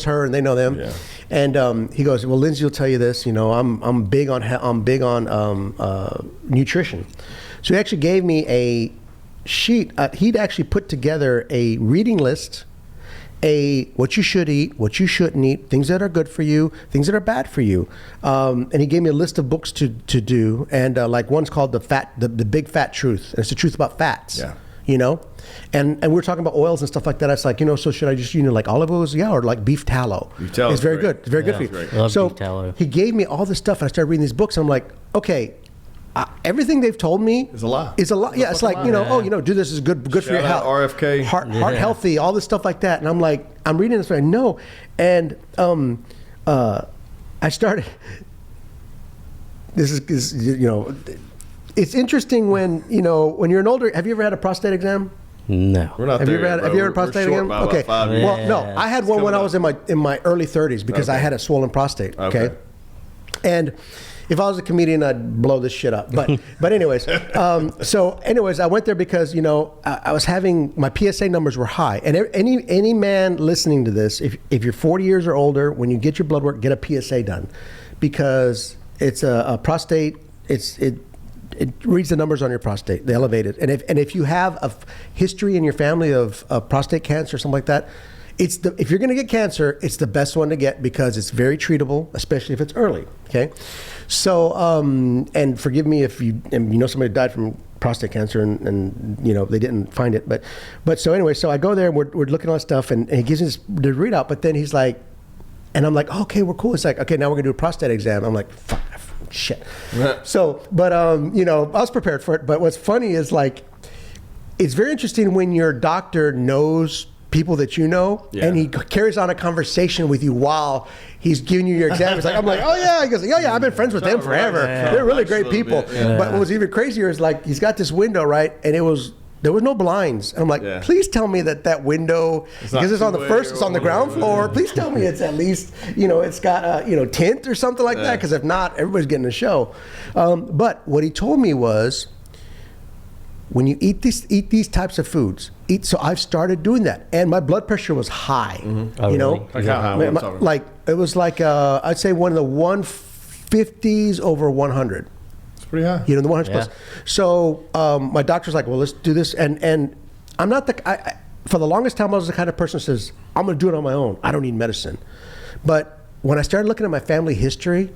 her, and they know them. Yeah. And he goes, well, Lindsay will tell you this. I'm big on nutrition. So he actually gave me a sheet. He'd actually put together a reading list. What you should eat, what you shouldn't eat, things that are good for you, things that are bad for you, and he gave me a list of books to do, and like one's called the Big Fat Truth, and it's the truth about fats. Yeah. And we were talking about oils and stuff like that. It's like, so should I just like olive oils, or like beef tallow? Beef tallow it's is very great. good. It's very good for you. Great. I love So beef tallow. he gave me all this stuff, and I started reading these books. And I'm like, okay. Everything they've told me Is a lie. Is a lie. Yeah, it's like do this is good for your Shout out health. RFK. Heart healthy, all this stuff like that. And I'm like, I'm reading this, I know, and I started. This is it's interesting when when you're an older. Have you ever had a prostate exam? No. We're not Have you there ever had, yet, have bro. you ever had a We're prostate short exam? by about Okay. 5 years. Well, no, Yeah. I had one when I was in my early 30s because I Okay. had a swollen prostate. Okay. Okay. And if I was a comedian, I'd blow this shit up. But anyways, I went there because I was having my PSA numbers were high, and any man listening to this, if you're 40 years or older, when you get your blood work, get a PSA done, because it's a prostate. It reads the numbers on your prostate, they elevate it, and if you have a history in your family of prostate cancer or something like that. If you're going to get cancer, it's the best one to get because it's very treatable, especially if it's early. Okay, so and forgive me if somebody died from prostate cancer and they didn't find it, but so anyway, so I go there and we're looking at all this stuff and he gives me the readout, but then he's like, and I'm like, okay, we're cool. It's like, okay, now we're gonna do a prostate exam. I'm like, fuck, shit. So, but I was prepared for it. But what's funny is like, it's very interesting when your doctor knows people that and he carries on a conversation with you while he's giving you your exam. It's like, I'm like, oh yeah, he goes, yeah, I've been friends with them forever. Yeah. They're really great people. Yeah. But what was even crazier is like, he's got this window, right? And there was no blinds. And I'm like, Yeah. please tell me that window, because it's on the two-way first, or it's on the ground floor. Please tell me it's at least, it's got tint or something like that. Because if not, everybody's getting a show. But what he told me was, when you eat these types of foods, so I've started doing that, and my blood pressure was high. Oh, really? Like how high? What are we talking? Like it was like I'd say one of the 150s over 100. It's pretty high. The 100 Yeah. plus. So my doctor's like, well, let's do this, and I'm not for the longest time I was the kind of person who says I'm going to do it on my own. I don't need medicine. But when I started looking at my family history,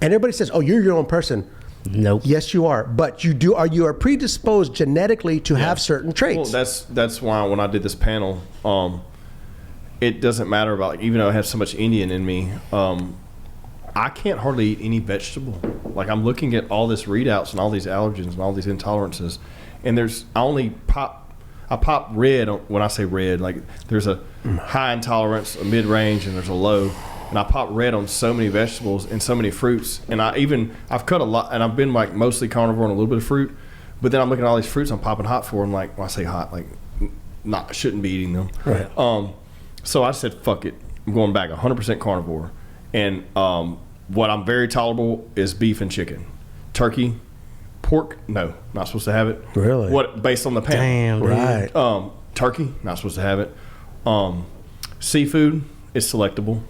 and everybody says, oh, you're your own person. Nope. Yes, you are, but you are predisposed genetically to have certain traits. Well, that's why when I did this panel, it doesn't matter about even though I have so much Indian in me, I can't hardly eat any vegetable. Like I'm looking at all this readouts and all these allergens and all these intolerances, and I pop red when I say red. Like there's a high intolerance, a mid range, and there's a low. And I pop red on so many vegetables and so many fruits. And I've cut a lot, and I've been like mostly carnivore and a little bit of fruit. But then I'm looking at all these fruits I'm popping hot for. I'm like, when I say hot, like shouldn't be eating them. Right. So I said, fuck it. I'm going back 100% carnivore. And what I'm very tolerable is beef and chicken. Turkey, pork, no, not supposed to have it. Really? What based on the panel. Damn, dude. Right. Turkey, not supposed to have it. Seafood is selectable.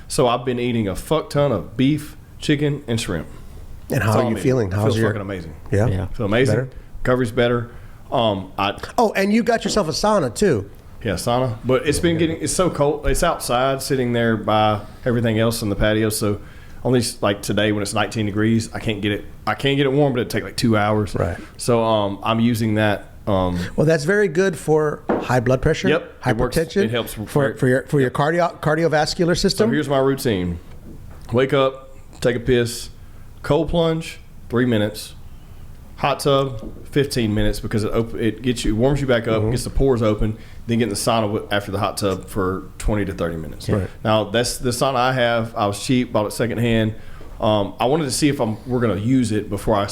So I've been eating a fuck ton of beef, chicken, and shrimp. And how That's all are you I'm feeling? eating. How's Feels your fucking amazing. Yeah. Yeah. Feel amazing. Better? Recovery's better. And you got yourself a sauna too. Yeah, sauna. But it's been it's so cold. It's outside, sitting there by everything else in the patio. So only like today when it's 19 degrees, I can't get it warm, but it'd take like 2 hours. Right. So I'm using that. Well, that's very good for high blood pressure. Yep, it works. Hypertension. It helps for your cardiovascular So system. here's my routine. Wake up, take a piss, cold plunge, 3 minutes, hot tub, 15 minutes because it warms you back up, gets the pores open, then get in the sauna after the hot tub for 20 to 30 minutes. Right. Now, that's the sauna I have. I was cheap, bought it secondhand. I wanted to see if we're going to use it before I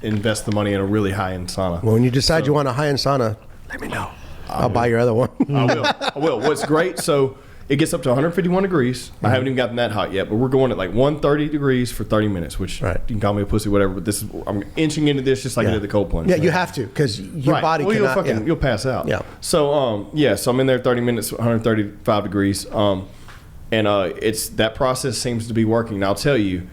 invest the money in a really high-end sauna. Well, when you decide you want a high-end sauna, let me know. I'll buy your other one. I will. What's great, so it gets up to 151 degrees. I haven't even gotten that hot yet, but we're going at like 130 degrees for 30 minutes, which you can call me a pussy, whatever, but I'm inching into this just like I did the cold plunge. Yeah, you have to because your body cannot. You'll pass out. Yeah. So, so I'm in there 30 minutes, 135 degrees. And that process seems to be working. Now, I'll tell you,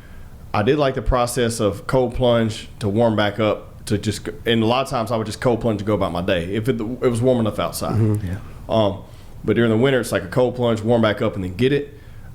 I did like the process of cold plunge to warm back up to just, and a lot of times I would just cold plunge to go about my day if it was warm enough outside. But during the winter, it's like a cold plunge, warm back up, and then get it.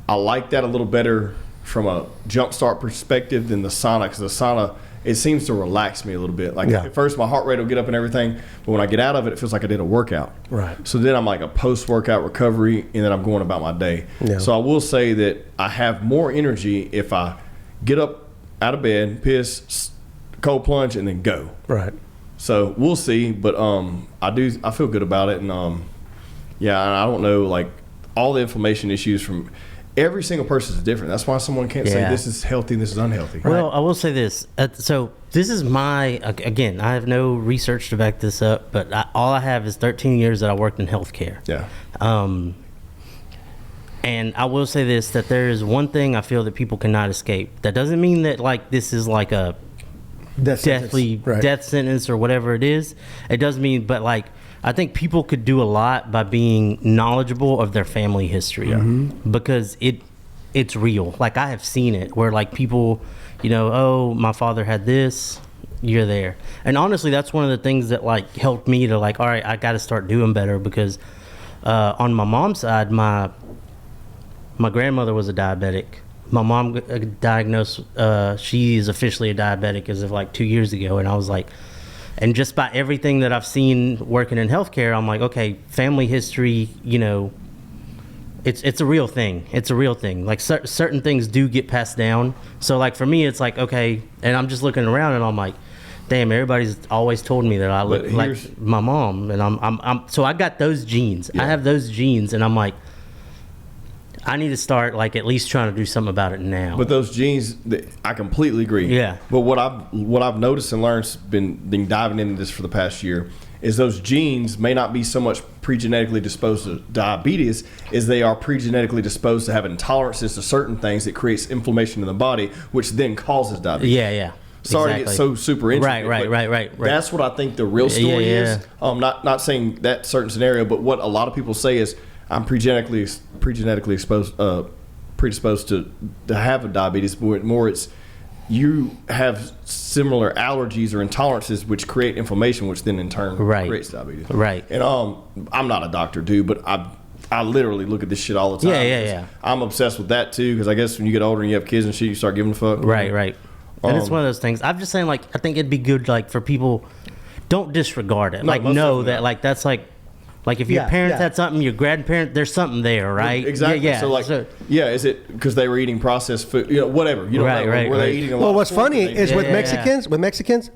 I like that a little better from a jump start perspective than the sauna, because the sauna, it seems to relax me a little bit. Like at first, my heart rate will get up and everything, but when I get out of it, it feels like I did a workout. Right. So then I'm like a post-workout recovery, and then I'm going about my day. Yeah. So I will say that I have more energy if I get up out of bed, piss, cold plunge, and then go. Right. So we'll see, but I feel good about it, and I don't know, like all the inflammation issues from every single person is different. That's why someone can't say this is healthy and this is unhealthy. Well, I will say this. So this is again, I have no research to back this up, but all I have is 13 years that I worked in healthcare. Yeah. And I will say this, that there is one thing I feel that people cannot escape. That doesn't mean that like this is like a death sentence or whatever it is. It does mean, but like, I think people could do a lot by being knowledgeable of their family history, because it's real. Like I have seen it where like people, oh, my father had this, you're there. And honestly, that's one of the things that like helped me to like, all right, I got to start doing better, because on my mom's side, my grandmother was a diabetic. My mom diagnosed, she is officially a diabetic as of like 2 years ago. And I was like, and just by everything that I've seen working in healthcare, I'm like, okay, family history, it's a real thing. It's a real thing. Like certain things do get passed down. So like for me, it's like, okay, and I'm just looking around and I'm like, damn, everybody's always told me that I look like my mom, and I'm so I got those genes. I have those genes, and I'm like, I need to start like at least trying to do something about it now. But those genes, I completely agree. Yeah. But what I've noticed and learned, been diving into this for the past year, is those genes may not be so much pre-genetically disposed to diabetes as they are pre-genetically disposed to have intolerances to certain things that creates inflammation in the body, which then causes diabetes. Yeah. Sorry to get so super interesting. Right. That's what I think the real story is. Not saying that certain scenario, but what a lot of people say is, I'm pre-genetically predisposed to have a diabetes, but more it's you have similar allergies or intolerances which create inflammation, which then in turn creates diabetes. Right. And I'm not a doctor, dude, but I literally look at this shit all the time. Yeah. I'm obsessed with that too, because I guess when you get older and you have kids and shit, you start giving a fuck. Right. And it's one of those things. I'm just saying, like, I think it'd be good, like, for people, don't disregard it. Like, know that, like, that's like if your parents had something, your grandparents, there's something there, right? Exactly. Yeah. So like, is it because they were eating processed food? Whatever. You don't know. Were they eating a lot? Well, what's funny is with Mexicans,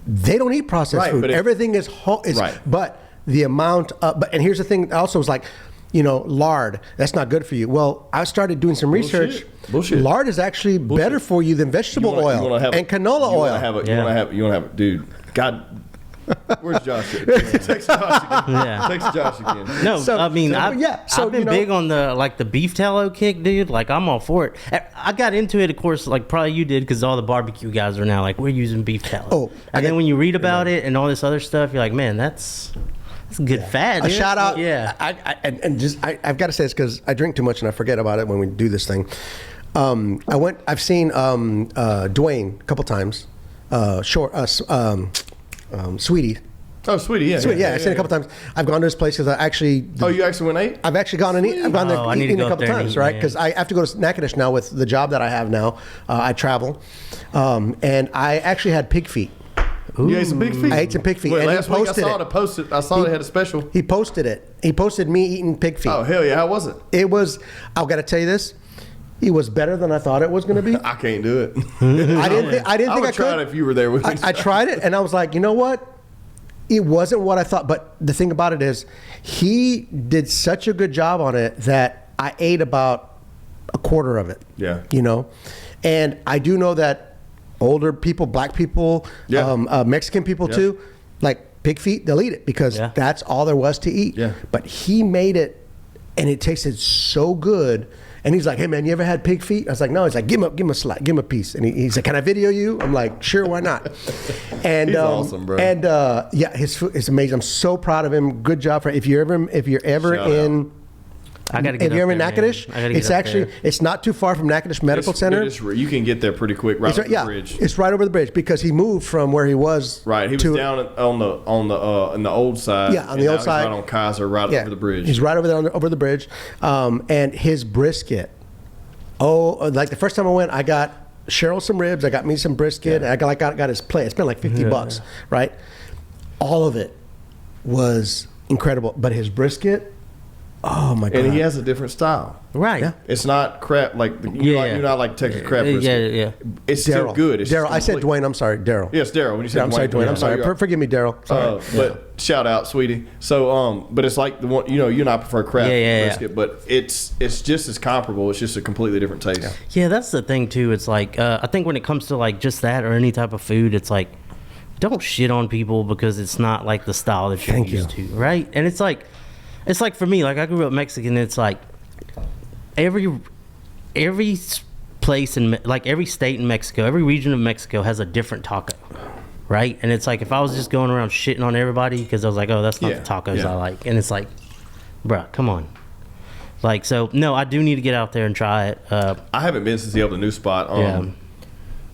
they don't eat processed food. Everything is whole. But the amount of, and here's the thing also is like, lard, that's not good for you. Well, I started doing some research. Bullshit. Lard is actually better for you than vegetable oil and canola oil. You want to have it, dude. God. Where's Josh? Text Josh again. Text Josh again. No, I mean, I've been big on the beef tallow kick, dude. Like, I'm all for it. I got into it, of course, like probably you did, because all the barbecue guys are now like, we're using beef tallow. And then when you read about it and all this other stuff, you're like, man, that's good fat. A shout out. Yeah. I've got to say this because I drink too much and I forget about it when we do this thing. I've seen Dwayne a couple times. Sweetie. Oh, Sweetie, yeah. Sweetie, I've seen it a couple times. I've gone to his place because I actually... you actually went and ate? I've actually gone and eat. I've gone there eating a couple times, right? Yeah. Because I have to go to Natchitoches now with the job that I have now. I travel. And I actually had pig feet. You ate some pig feet? I ate some pig feet. Wait, and last week I saw they had a special. He posted it. He posted me eating pig feet. Oh, hell yeah. How was it? It was... I've got to tell you this. It was better than I thought it was going to be. I can't do it. I didn't think I would try could. it if you were there with me. I tried it, and I was like, you know what? It wasn't what I thought. But the thing about it is, he did such a good job on it that I ate about a quarter of it. Yeah. You know, and I do know that older people, black people, Mexican people too, like pig feet, they'll eat it because that's all there was to eat. Yeah. But he made it, and it tasted so good. And he's like, hey, man, you ever had pig feet? I was like, no. He's like, give him a slide, give him a piece. And he's like, can I video you? I'm like, sure, why not? And he's awesome, bro. And yeah, his food is amazing. I'm so proud of him. Good job for if you're ever Shout in. out. I gotta get If you're up in there, Natchitoches, man. I gotta get it's up actually there. it's not too far from Natchitoches Medical Center. You can get there pretty quick, right It's over right, the bridge. it's right over the bridge because he moved from where he was. Right, he was down on the old side. Yeah, on the old side. Right on Kaiser, right over the bridge. He's right over there over the bridge, and his brisket. Oh, like the first time I went, I got Cheryl some ribs. I got me some brisket. And I got his plate. I spent like $50, right? All of it was incredible, but his brisket. Oh my god! And he has a different style. Right. Yeah. It's not crap like you're not like Texas crab brisket. Yeah. It's still good. It's Daryl, just I said complete. Dwayne. I'm sorry, Daryl. Yes, Daryl. When you said I'm sorry, Dwayne. I'm sorry. Forgive me, Daryl. Sorry. But shout out, sweetie. So, but it's like the one you and I prefer crab brisket, but it's just as comparable. It's just a completely different taste. Yeah, that's the thing too. It's like I think when it comes to like just that or any type of food, it's like don't shit on people because it's not like the style that you're used to, right? And it's like for me, like I grew up Mexican. It's like every place in like every state in Mexico, every region of Mexico has a different taco, right? And it's like if I was just going around shitting on everybody because I was like, oh, that's not the tacos I like, and it's like, bruh, come on. Like, so no, I do need to get out there and try it. I haven't been since he opened a new spot.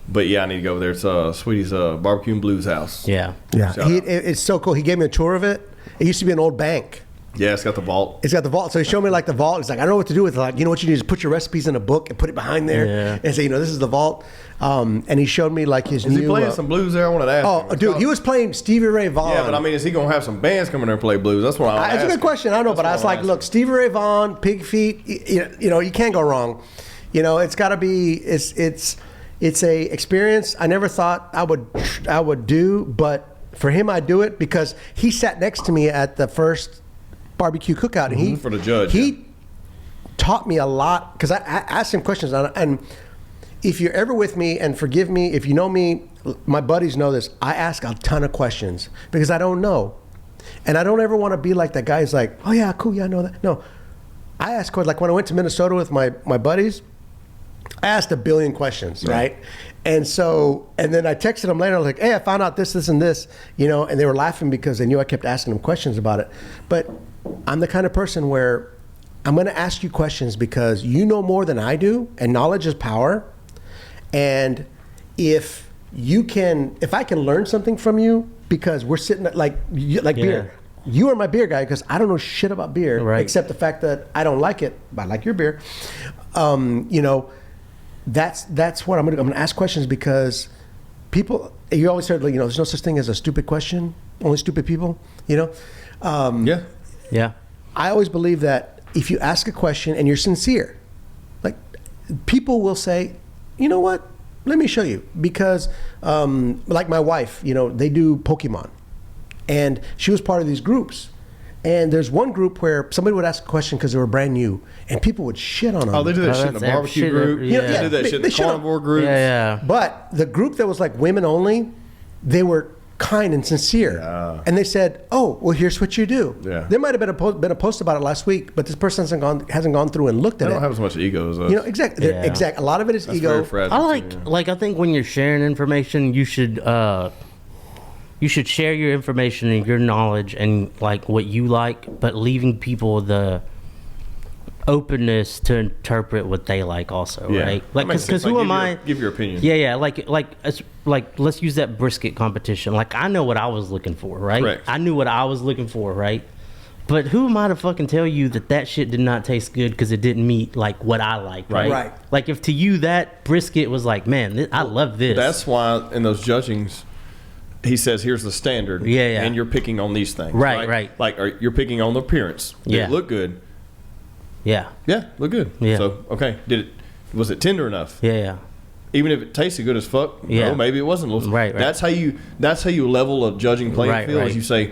But yeah, I need to go over there. It's Sweetie's Barbecue and Blues House. Yeah. It's so cool. He gave me a tour of it. It used to be an old bank. Yeah, it's got the vault. It's got the vault. So he showed me like the vault. He's like, I don't know what to do with it. Like, you know what you need is put your recipes in a book and put it behind there and say, this is the vault. And he showed me like his new. Is he playing some blues there? I wanted to ask. Oh, dude, he was playing Stevie Ray Vaughan. Yeah, but I mean, is he gonna have some bands coming there and play blues? That's what I was That's a good question. I don't know, but I was like, look, Stevie Ray Vaughan, Pig Feet. You can't go wrong. It's got to be. It's a experience I never thought I would do, but for him, I do it because he sat next to me at the first barbecue cookout, and he for the judge. He taught me a lot because I asked him questions, and if you're ever with me, and forgive me if you know me, my buddies know this. I ask a ton of questions because I don't know, and I don't ever want to be like that guy who's like, oh yeah, cool, yeah, I know that. No, I ask questions. Like when I went to Minnesota with my buddies, I asked a billion questions, right? And then I texted them later. I was like, hey, I found out this, and this, and they were laughing because they knew I kept asking them questions about it. But I'm the kind of person where I'm going to ask you questions because you know more than I do, and knowledge is power. And if I can learn something from you because we're sitting at like beer. You are my beer guy because I don't know shit about beer except the fact that I don't like it, but I like your beer. That's what I'm gonna do. I'm gonna ask questions because people. You always heard, there's no such thing as a stupid question. Only stupid people. Yeah. I always believe that if you ask a question and you're sincere, like people will say, you know what? Let me show you because, like my wife, they do Pokemon, and she was part of these groups. And there's one group where somebody would ask a question because they were brand new, and people would shit on them. Oh, they do that shit in the barbecue group. Yeah. They do that shit in the carnivore groups. Yeah. But the group that was like women only, they were kind and sincere. Yeah. And they said, oh, well, here's what you do. Yeah. There might have been a post about it last week, but this person hasn't gone through and looked at They it. don't have as much ego as us. Exactly. Yeah. Exactly. A lot of it is That's ego. very fragile. I think when you're sharing information, you should share your information and your knowledge and like what you like, but leaving people the openness to interpret what they like also, right? Like, because who am I? Give your opinion. Yeah. Like let's use that brisket competition. Like I know what I was looking for, right? Correct. I knew what I was looking for, right? But who am I to fucking tell you that shit did not taste good because it didn't meet like what I like, right? Right. Like if to you that brisket was like, man, I love this. That's why in those judgings, he says, here's the standard. Yeah. And you're picking on these things. Right. Like, you're picking on the appearance. Did it look good? Yeah. Yeah, look good. Yeah. So, okay. Did was it tender enough? Yeah. Even if it tasted good as fuck, Yeah. no, maybe it wasn't. Right. That's how you level a judging playing field. Is you say,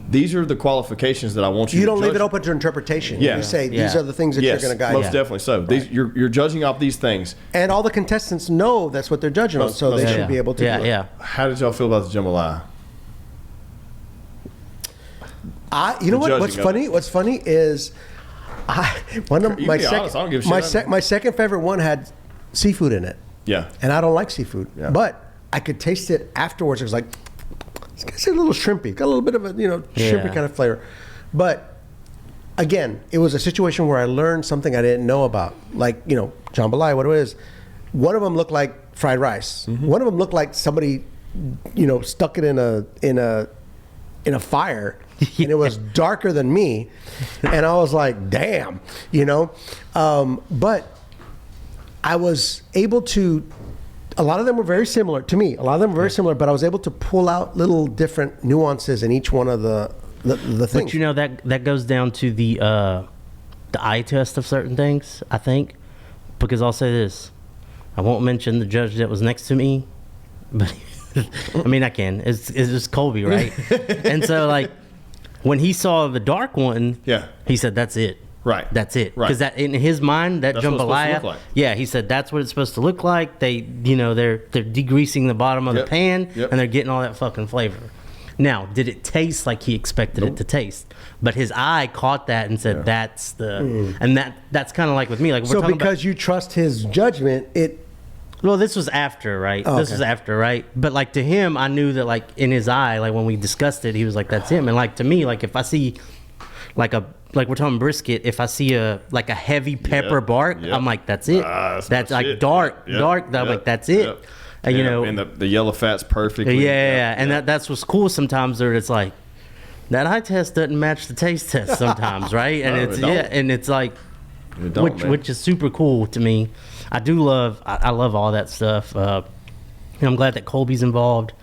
these are the qualifications that I want you. You to don't judge. leave it open to interpretation. Yeah. You say these are the things that Yes, you're going to guide. most definitely so. These, you're judging off these things. And all the contestants know that's what they're judging on, so they should be able to. do it. Yeah. How did y'all feel about the jambalaya? You know what? judging What's of funny? What's funny is, one of You my be honest, I don't give a second shit. my second favorite one had seafood in it, Yeah. and I don't like seafood, Yeah. but I could taste it afterwards. It was like, it's a little shrimpy, got a little bit of a shrimpy kind of flavor, but again, it was a situation where I learned something I didn't know about, like jambalaya. What it is, one of them looked like fried rice. Mm-hmm. One of them looked like somebody, stuck it in a fire. And it was darker than me, and I was like, "Damn," But I was able to. A lot of them were very similar to me. A lot of them were very similar, but I was able to pull out little different nuances in each one of the things. But that goes down to the eye test of certain things, I think, because I'll say this: I won't mention the judge that was next to me, but I mean I can. It's just Colby, right? And so like. When he saw the dark one, he said, "That's it. Right. That's it." Right. Because that in his mind, that That's what it's supposed to jambalaya, look like. yeah, he said that's what it's supposed to look like. They, they're degreasing the bottom of the pan, and they're getting all that fucking flavor. Now, did it taste like he expected it to taste? But his eye caught that and said, "That's the," and that's kind of like with me. Like so because you trust his judgment, Well, this was after, right? Oh, this okay. was after, right? But like to him, I knew that like in his eye, like when we discussed it, he was like, "That's him." And like to me, like if I see like we're talking brisket, if I see a heavy pepper bark, I'm like, "That's it." That's like shit. dark. I'm like, "That's it." And the yellow fat's perfectly. Yeah. And that's what's cool sometimes. There, it's like that eye test doesn't match the taste test sometimes, right? And No, it's it don't. and it's like. It don't, man. Which is super cool to me. I love all that stuff. And I'm glad that Colby's involved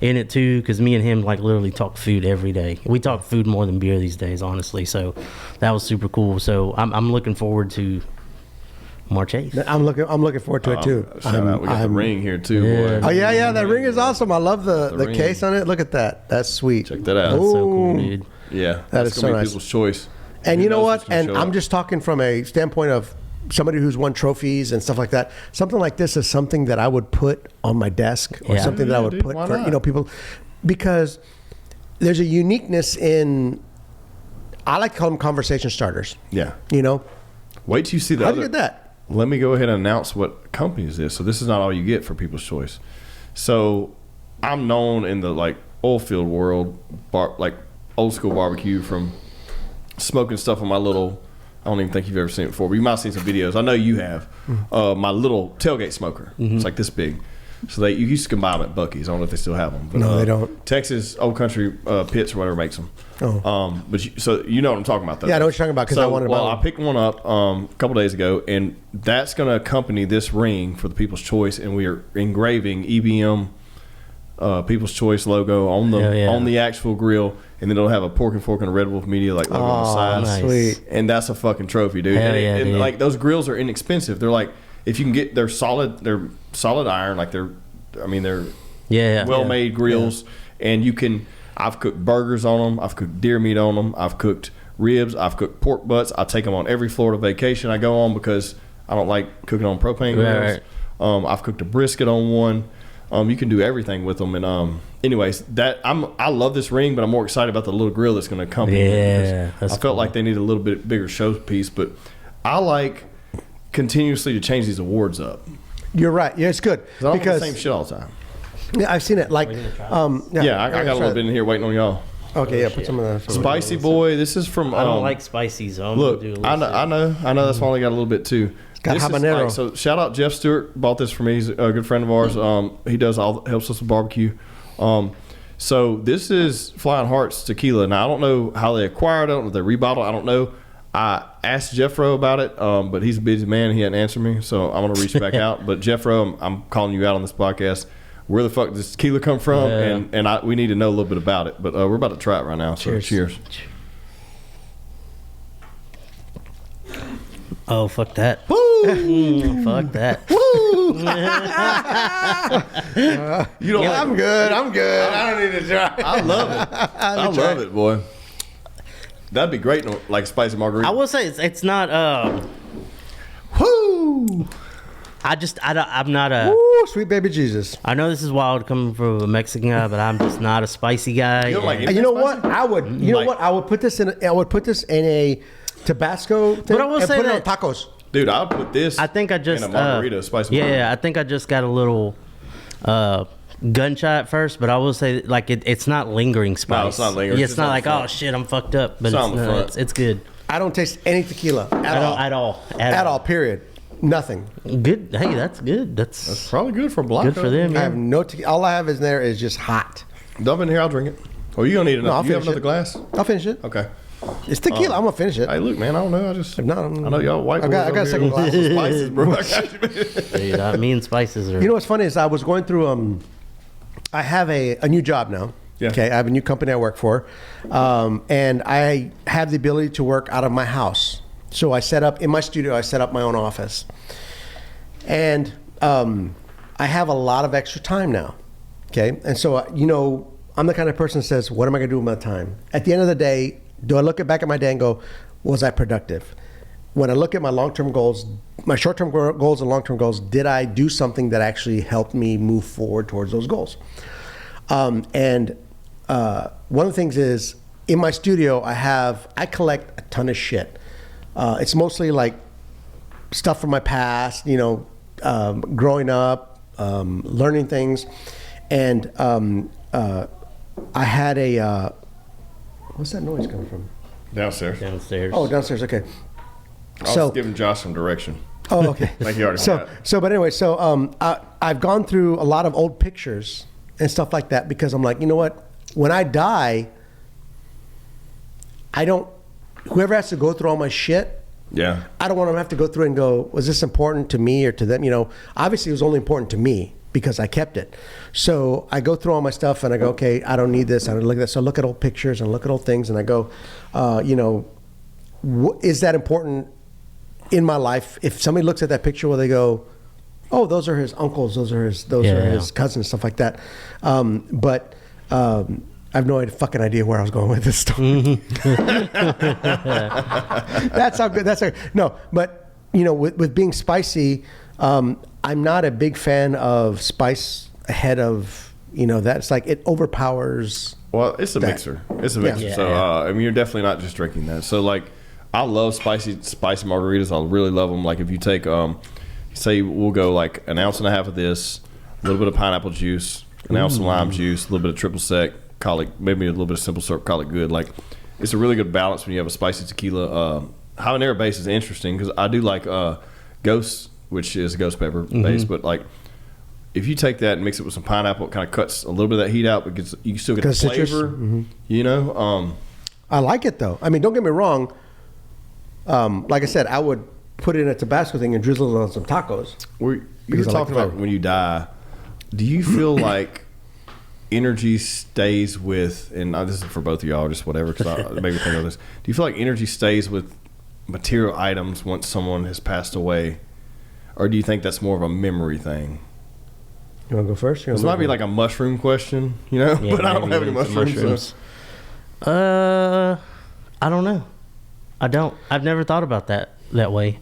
in it too, because me and him like literally talk food every day. We talk food more than beer these days, honestly. So that was super cool. So I'm looking forward to March 8th. I'm looking forward to it too. Shout out. We got the ring here too. Yeah. Boy. Oh yeah, that ring is awesome. I love the ring. case on it. Look at that. That's sweet. Check that out. That's so Ooh. cool, dude. Yeah, That that's is gonna so be nice. people's choice. And Who you know knows what? what's gonna And show I'm up. just talking from a standpoint of somebody who's won trophies and stuff like that. Something like this is something that I would put on my desk, or Yeah. something that I would dude, put why for not? people, because there's a uniqueness in. I like to call them conversation starters. Yeah. Wait till you see the How'd other. you get that? Let me go ahead and announce what company is this. So this is not all you get for People's Choice. So I'm known in the like oil field world, like old school barbecue, from smoking stuff on my little. I don't even think you've ever seen it before, but you might have seen some videos. I know you have. My little tailgate smoker. It's like this big. So you used to combine them at Buc-ee's. I don't know if they still have them. But, No, they don't. Texas Old Country Pits or whatever makes them. Oh. But so you know what I'm talking about, though. Yeah, I know what you're talking about, 'cause I wanted to buy one. I picked one up a couple days ago, and that's going to accompany this ring for the People's Choice, and we are engraving EBM People's Choice logo on the Hell yeah. on the actual grill, and then it'll have a Pork and Fork and a Red Wolf Media logo on the side. nice. Sweet. And that's a fucking trophy, dude. Hell and yeah, dude. like those grills are inexpensive. They're like, if you can get, they're solid iron, like they're Yeah. well-made grills, and you can. I've cooked burgers on them. I've cooked deer meat on them. I've cooked ribs. I've cooked pork butts. I take them on every Florida vacation I go on because I don't like cooking on propane grills. Right. I've cooked a brisket on one. You can do everything with them. And anyways, I love this ring, but I'm more excited about the little grill that's going to accompany it. Yeah, because that's I felt cool. like they need a little bit bigger showpiece, but I like continuously to change these awards up. You're right. Yeah, it's good 'Cause I don't want because the same shit all the time. yeah, I've seen it. Like, Yeah, I got a little bit in here waiting on y'all. Okay, yeah, put some of that. Spicy boy, this is from. I don't like spicy, so I'm Look, gonna do a I little know. That's why I only got a little bit too. got This is habanero. like- so shout out Jeff Stewart, bought this for me. He's a good friend of ours. He does helps us with barbecue. So this is Flying Hearts Tequila. Now I don't know how they acquired it. I don't know if they rebottled. I don't know. I asked Jeffro about it, but he's a busy man. He hadn't answered me, so I'm gonna reach back out. But Jeffro, I'm calling you out on this podcast. Where the fuck does tequila come from? Yeah. And we need to know a little bit about it. But we're about to try it right now. So cheers. Oh, fuck that. Fuck that. You don't. I'm good. I don't need to try. I love it. I love it, boy. That'd be great, like spicy margarita. I will say it's not. Woo! I'm not a. Woo, sweet baby Jesus. I know this is wild coming from a Mexican guy, but I'm just not a spicy guy. You don't like And you know what? spicy? I would. You know what? I would put this in. I would put this in a Tabasco thing But I will and say put it on that- tacos. Dude, I'll put this. I think I just in a margarita, spicy margarita. Yeah, I think I just got a little gunshot at first, but I will say like it's not lingering spice. No, it's not lingering. Yeah, It's it's just not on like the front. oh shit, I'm fucked up. But It's on the front. it's good. I don't taste any tequila At all. At all. Period. Nothing. Good. Hey, that's good. That's Probably good for black. good for them. I Yeah. have no tequila. All I have is there is just hot. Dump in here. I'll drink it. Oh, you don't need I'll enough. You have finish another it. glass? I'll finish it. Okay. It's tequila. I'm gonna finish it. Hey, look, man. I don't know. I just. No, I know y'all white I boys. got a over second here glass. with some spices, bro. I got you, man. Dude, me and spices are. You know what's funny is I was going through. I have a new job now. Yeah. Okay, I have a new company I work for, and I have the ability to work out of my house. So I set up in my studio. I set up my own office, and I have a lot of extra time now. Okay, and so I'm the kind of person that says, "What am I going to do with my time?" At the end of the day, do I look back at my day and go, "Was I productive?" When I look at my long-term goals, my short-term goals and long-term goals, did I do something that actually helped me move forward towards those goals? One of the things is in my studio, I collect a ton of shit. It's mostly like stuff from my past, growing up, learning things, and I had a what's that noise coming from? Downstairs. downstairs. Oh, downstairs. Okay. I was giving Josh some direction. Oh, okay. Like you already So, got. but anyway, I've gone through a lot of old pictures and stuff like that because I'm like, you know what? When I die, whoever has to go through all my shit, Yeah. I don't want them to have to go through and go, was this important to me or to them? Obviously it was only important to me because I kept it. So I go through all my stuff and I go, okay, I don't need this. I don't look at that. So I look at old pictures and look at old things and I go, is that important in my life? If somebody looks at that picture, will they go, oh, those are his uncles, those are his cousins, stuff like that. But I have no fucking idea where I was going with this story. That's how good. No, but with being spicy, I'm not a big fan of spice ahead of that. It's like it overpowers. Well, it's a that. mixer. It's a mixer. Yeah. So you're definitely not just drinking that. So like, I love spicy margaritas. I really love them. Like if you take, say we'll go like an ounce and a half of this, a little bit of pineapple juice, an ounce of lime juice, a little bit of triple sec, call it maybe a little bit of simple syrup, call it good. Like it's a really good balance when you have a spicy tequila. Habanero base is interesting because I do like Ghost, which is ghost pepper base, but like if you take that and mix it with some pineapple, it kind of cuts a little bit of that heat out, but you still get the citrus. flavor. I like it though. I mean, don't get me wrong. Like I said, I would put it in a Tabasco thing and drizzle it on some tacos. You were Because I like talking the about flavor. when you die. Do you feel like energy stays with? And this is for both of y'all, just whatever. Because I maybe think of this. Do you feel like energy stays with material items once someone has passed away, or do you think that's more of a memory thing? You want to go first? This might be like a mushroom question, but I don't maybe have any with some mushrooms. I don't know. I don't. I've never thought about that way.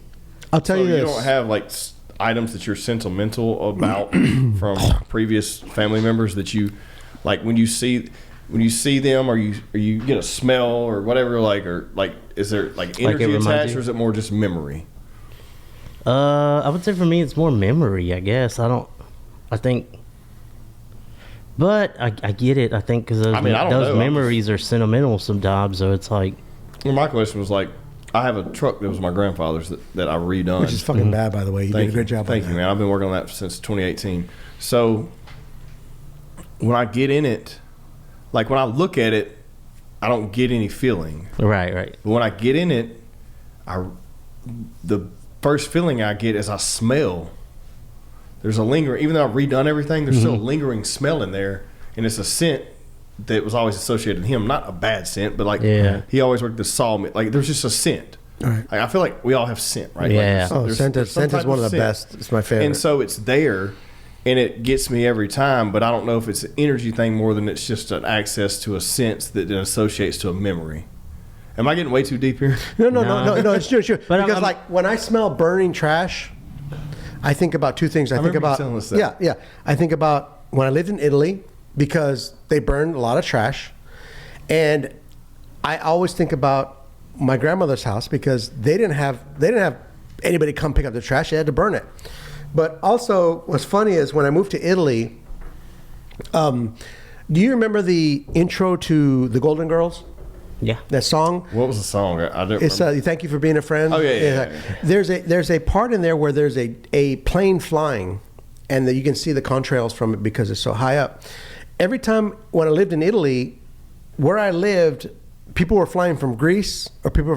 I'll tell So you you this. don't have like items that you're sentimental about from previous family members that you like when you see them, or you get a smell or whatever, or is there like energy reminds attached, you? or is it more just memory? I would say for me it's more memory. I guess I think. But I get it. I think because I don't know. those I'm memories are sentimental sometimes. So it's like, Well, my question was like, I have a truck that was my grandfather's that I redone. Which is fucking bad, by the way. You did a great job. Thank you, man. I've been working on that since 2018. So when I get in it, like when I look at it, I don't get any feeling. right. But when I get in it, the first feeling I get is I smell. There's a lingering, even though I've redone everything, there's still a lingering smell in there, and it's a scent that was always associated with him. Not a bad scent, but like Yeah. he always worked the sawmill. Like there's just a scent. Right. Like, I feel like we all have scent, right? Yeah. Like Scent is some type one of the scent. best. It's my favorite. And so it's there, and it gets me every time. But I don't know if it's an energy thing more than it's just an access to a sense that then associates to a memory. Am I getting way too deep here? No, it's true. But Because I'm- like when I smell burning trash, I think about two things. I think remember you about telling us that. yeah. I think about when I lived in Italy because they burned a lot of trash, and I always think about my grandmother's house because they didn't have anybody come pick up the trash. They had to burn it. But also, what's funny is when I moved to Italy. Do you remember the intro to the Golden Girls? Yeah. That song. What was the song? I don't It's remember. Thank You for Being a Friend. Oh, yeah. There's a part in there where there's a plane flying, and that you can see the contrails from it because it's so high up. Every time when I lived in Italy, where I lived, people were flying from Greece or people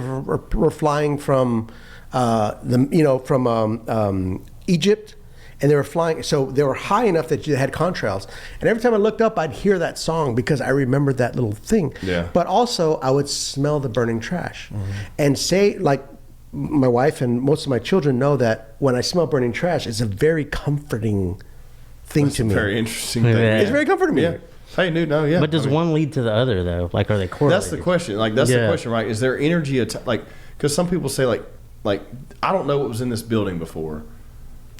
were flying from Egypt. And they were flying, so they were high enough that you had contrails. And every time I looked up, I'd hear that song because I remembered that little thing. Yeah. But also, I would smell the burning trash. And say, like, my wife and most of my children know that when I smell burning trash, it's a very comforting thing That's to a me. very interesting thing. Yeah. It's very comforting to me. Yeah. Hey, dude, no, yeah. But does I mean, one lead to the other though? Like, are they correlated? that's the question. Like, that's the Yeah. question, right? Is there energy, like, because some people say, like, I don't know what was in this building before.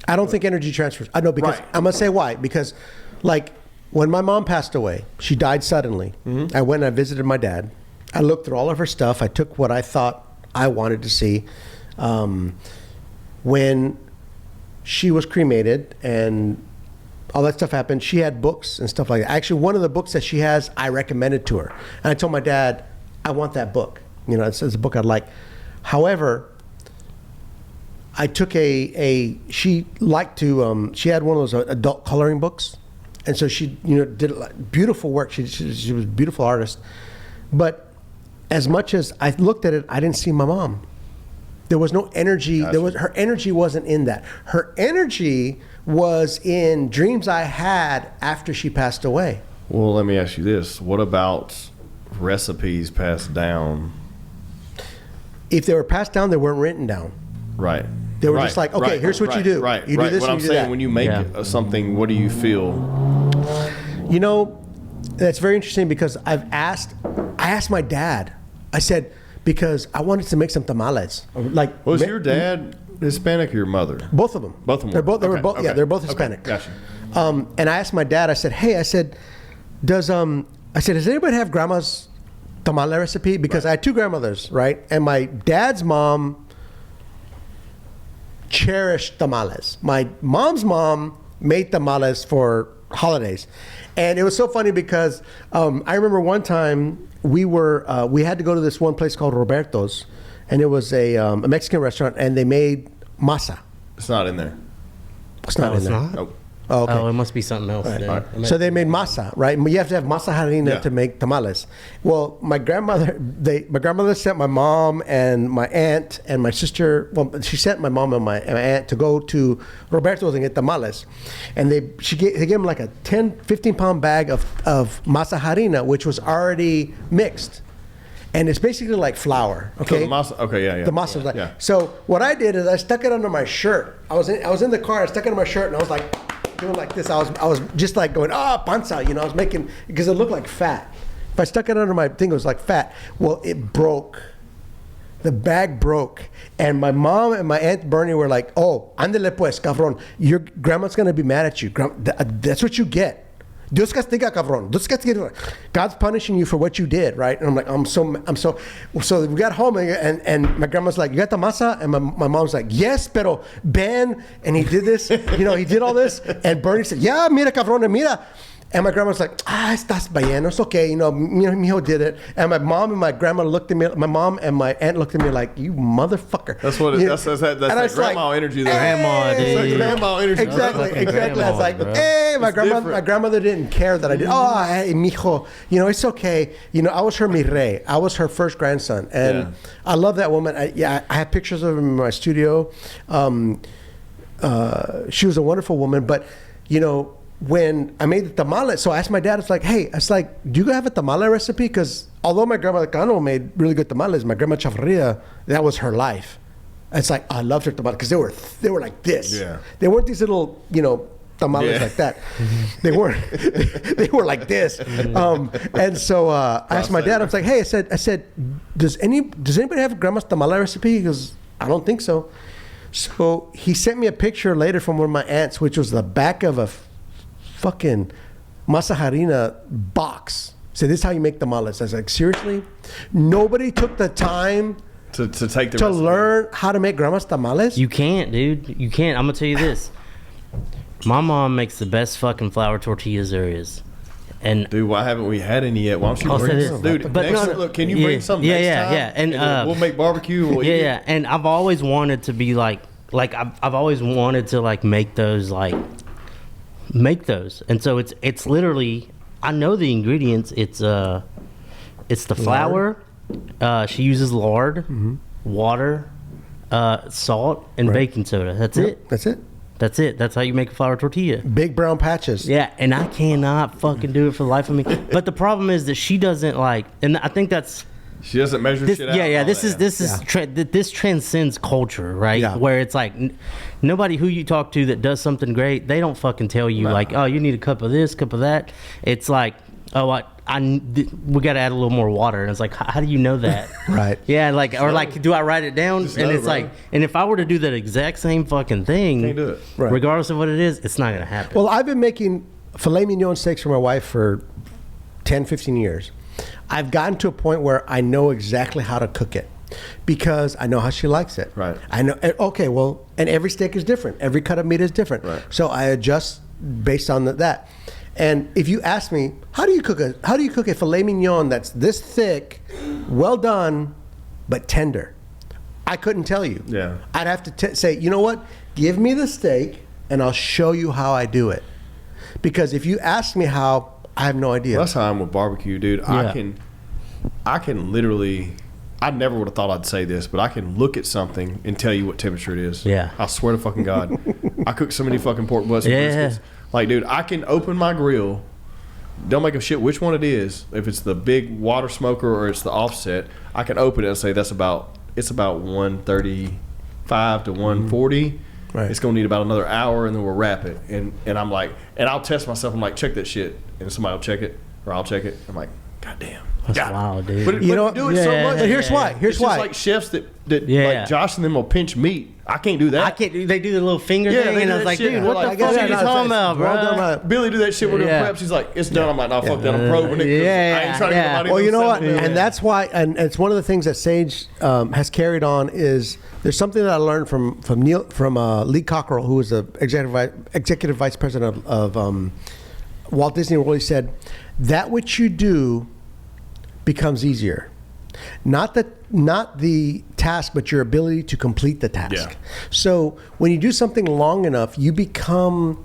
I don't think energy transfers. I know because Right. I'm gonna say why. Because, like, when my mom passed away, she died suddenly. I went and I visited my dad. I looked through all of her stuff. I took what I thought I wanted to see. When she was cremated and all that stuff happened, she had books and stuff like that. Actually, one of the books that she has, I recommended to her, and I told my dad, I want that book. You know, it's a book I'd like. However, I took she liked to, she had one of those adult coloring books. And so she, did beautiful work. She was a beautiful artist. But as much as I looked at it, I didn't see my mom. There was no energy. Gotcha. Her energy wasn't in that. Her energy was in dreams I had after she passed away. Well, let me ask you this. What about recipes passed down? If they were passed down, they weren't written down. Right. They were just like, okay, here's what you do. Right. You do this What and I'm you do saying, that. when you make Yeah. something, what do you feel? That's very interesting because I asked my dad. I said, because I wanted to make some tamales. Like, Was your dad Hispanic or your mother? both of them. Both of them. They're both. They were Okay, both. Yeah, okay, they're both okay, Hispanic. gotcha. And I asked my dad. I said, hey, does anybody have grandma's tamale recipe? Because I had two grandmothers, right? And my dad's mom cherished tamales. My mom's mom made tamales for holidays, and it was so funny because I remember one time we had to go to this one place called Roberto's, and it was a Mexican restaurant, and they made masa. It's not in there. It's not Oh, in it's there. not? Nope. Oh, okay. Oh, it must be something else. then. So they made masa, right? You have to have masa harina Yeah. to make tamales. Well, my grandmother sent my mom and my aunt and my sister. Well, she sent my mom and my aunt to go to Roberto's and get tamales, and they gave them like a 15 pound bag of masa harina, which was already mixed, and it's basically like flour. So Okay. the masa, okay, yeah. The masa was like, Yeah. so what I did is I stuck it under my shirt. I was in the car, I stuck it under my shirt, and I was like doing like this. I was just like going, panza, I was making, because it looked like fat. If I stuck it under my thing, it was like fat. Well, it broke. The bag broke. And my mom and my Aunt Bernie were like, oh, ándale pues, cabrón. Your grandma's going to be mad at you. That's what you get. Dios castiga, cabrón. Dios castiga. God's punishing you for what you did, right? And I'm like, so we got home and my grandma's like, you got the masa? And my mom's like, yes, pero Ben, and he did this, he did all this. And Bernie said, yeah, mira, cabrón, mira. And my grandma's like, estás bien, it's okay, mijo did it. And my mom and my grandma looked at me, my mom and my aunt looked at me like, you motherfucker. That's what it, that's And I that was grandma like, energy there. Grandma, It's like dude. grandma energy. Exactly. Fucking I was grandma, like, bro. hey, my different. grandmother didn't care that I did. Oh, hey, mijo, it's okay. I was her mi rey. I was her first grandson, and Yeah. I love that woman. I have pictures of her in my studio. She was a wonderful woman, but when I made the tamale, so I asked my dad, it's like, hey, it's like, do you have a tamale recipe? Because although my grandma Cano made really good tamales, my grandma Chavarria, that was her life. It's like, I loved her tamales because they were like this. Yeah. They weren't these little, tamales like that. They weren't. They were like this. And so I asked my dad. I was like, "Hey," I said, does anybody have grandma's tamale recipe?" He goes, "I don't think so." So he sent me a picture later from one of my aunts, which was the back of a fucking masa harina box. So this is how you make tamales. I was like, seriously? Nobody took the time to take the to recipe. learn how to make grandma's tamales. You can't, dude. You can't. I'm gonna tell you this. My mom makes the best fucking flour tortillas there is. And Dude, why haven't we had any yet? Why don't you I'll bring say some? this. Dude, But next, no, look, can you yeah, bring some yeah, next yeah, time? yeah. And, then we'll make barbecue. We'll eat yeah. it. And I've always wanted to be like I've always wanted to like make those. And so it's literally, I know the ingredients. It's the flour. She uses lard, water, salt, and baking soda. That's it. That's it. That's it. That's how you make a flour tortilla. Big brown patches. Yeah, and I cannot fucking do it for the life of me. But the problem is that she doesn't like, and I think that's She doesn't measure this. shit out. Yeah, and yeah. all This that. is this transcends culture, right? Yeah. Where it's like nobody who you talk to that does something great, they don't fucking tell you like, oh, you need a cup of this, cup of that. It's like, oh, we got to add a little more water, and it's like, how do you know that? Right. Yeah, like or like, do I write it down? Just And know, it's bro. like, and if I were to do that exact same fucking thing, Can't do it. Right. regardless of what it is, it's not gonna happen. Well, I've been making filet mignon steaks for my wife for 10, 15 years. I've gotten to a point where I know exactly how to cook it because I know how she likes it. Right. I know. Okay. Well, and every steak is different. Every cut of meat is different. Right. So I adjust based on that. And if you ask me, how do you cook a filet mignon that's this thick, well done, but tender? I couldn't tell you. Yeah. I'd have to say, you know what? Give me the steak, and I'll show you how I do it. Because if you ask me how, I have no idea. That's how I'm with barbecue, dude. Yeah. I can literally. I never would have thought I'd say this, but I can look at something and tell you what temperature it is. Yeah. I swear to fucking God. I cook so many fucking pork butts and Yeah. briskets. Like, dude, I can open my grill. Don't make a shit which one it is. If it's the big water smoker or it's the offset, I can open it and say it's about 135 to 140. Right. It's gonna need about another hour, and then we'll wrap it. And I'm like, and I'll test myself. I'm like, check that shit, and somebody will check it, or I'll check it. I'm like, God damn. That's God. wild, dude. But You know you do it yeah, so yeah, much. But here's yeah, why. yeah. Here's It's why. just like chefs that Yeah. like Josh and them will pinch meat. I can't do that. I can't. They do the little finger Yeah, thing, they and do I was that like, shit. dude, We're what like, the fuck yeah, are you no, talking it's about, well done, bro? Billy do that shit. We're doing Yeah. prep. She's like, it's done. I'm like, no, fuck that. I'm probing it. 'cause Yeah, I ain't trying to yeah. get nobody. Well, you know what? Yeah. And that's why, and it's one of the things that Sage has carried on is there's something that I learned from Lee Cockrell, who was the executive vice president of Walt Disney World. He said, that which you do becomes easier. Not the task, but your ability to complete the task. Yeah. So when you do something long enough, you become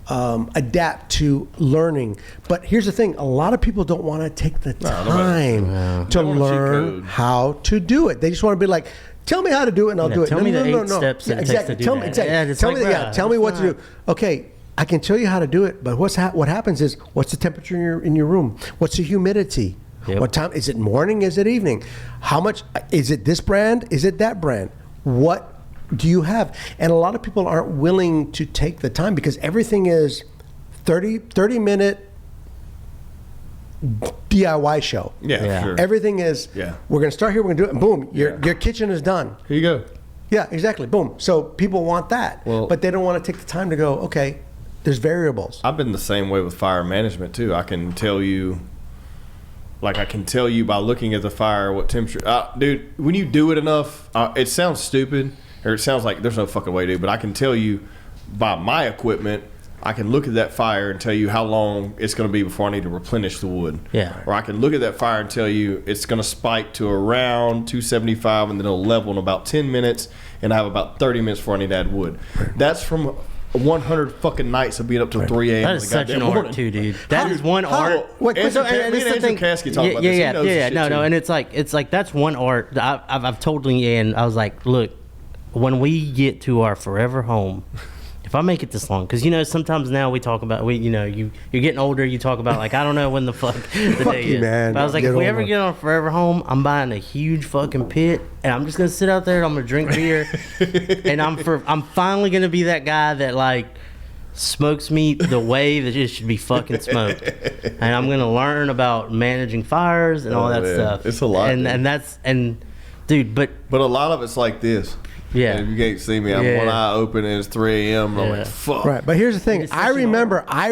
adapt to learning. But here's the thing: a lot of people don't want to take the time to They want a cheat learn code. how to do it. They just want to be like, "Tell me how to do it, and I'll Yeah, do it." tell me the 8 steps that it takes exactly. to do Tell me that. exactly. Yeah, it's tell like, me, bruh, tell me it's what to not- do. Okay. I can tell you how to do it, but what happens is, what's the temperature in your room? What's the humidity? Yep. What time is it? Morning? Is it evening? How much is it? This brand? Is it that brand? What do you have? And a lot of people aren't willing to take the time because everything is 30-minute DIY show. Yeah, Yeah. sure. Everything is. Yeah. We're gonna start here. We're gonna do it. And boom, your kitchen is done. Here you go. Yeah, exactly. Boom. So people want that, Well- but they don't want to take the time to go. Okay, there's variables. I've been the same way with fire management too. I can tell you by looking at the fire what temperature. Dude, when you do it enough, it sounds stupid or it sounds like there's no fucking way to do it, but I can tell you by my equipment, I can look at that fire and tell you how long it's going to be before I need to replenish the wood. Yeah. Or I can look at that fire and tell you it's going to spike to around 275 and then it'll level in about 10 minutes and I have about 30 minutes before I need to add wood. That's from 100 fucking nights of being up till 3 a.m. That in is the such an goddamn art morning. too, dude. That is one how- art. Wait, Andrew, quick, me it's and the Andrew thing- Kasky talk about this. He Yeah, knows this yeah, shit no, too. and it's like that's one art. that I've told Leanne, I was like, look, when we get to our forever home, if I make it this long, because, you know, sometimes now we talk about, you're getting older, you talk about, like, I don't know when the fuck the Fuck day you, is. man. But I was like, Get if we older. ever get on a forever home, I'm buying a huge fucking pit, and I'm just going to sit out there, and I'm going to drink beer, and I'm finally going to be that guy that, like, smokes meat the way that it should be fucking smoked. And I'm going to learn about managing fires and all that man. stuff. It's a lot, And dude, but But a lot of it's like this. yeah. And if you can't see me, I'm Yeah. one eye open and it's 3 a.m. and I'm Yeah. like, fuck. Right, but here's the thing. It's I such an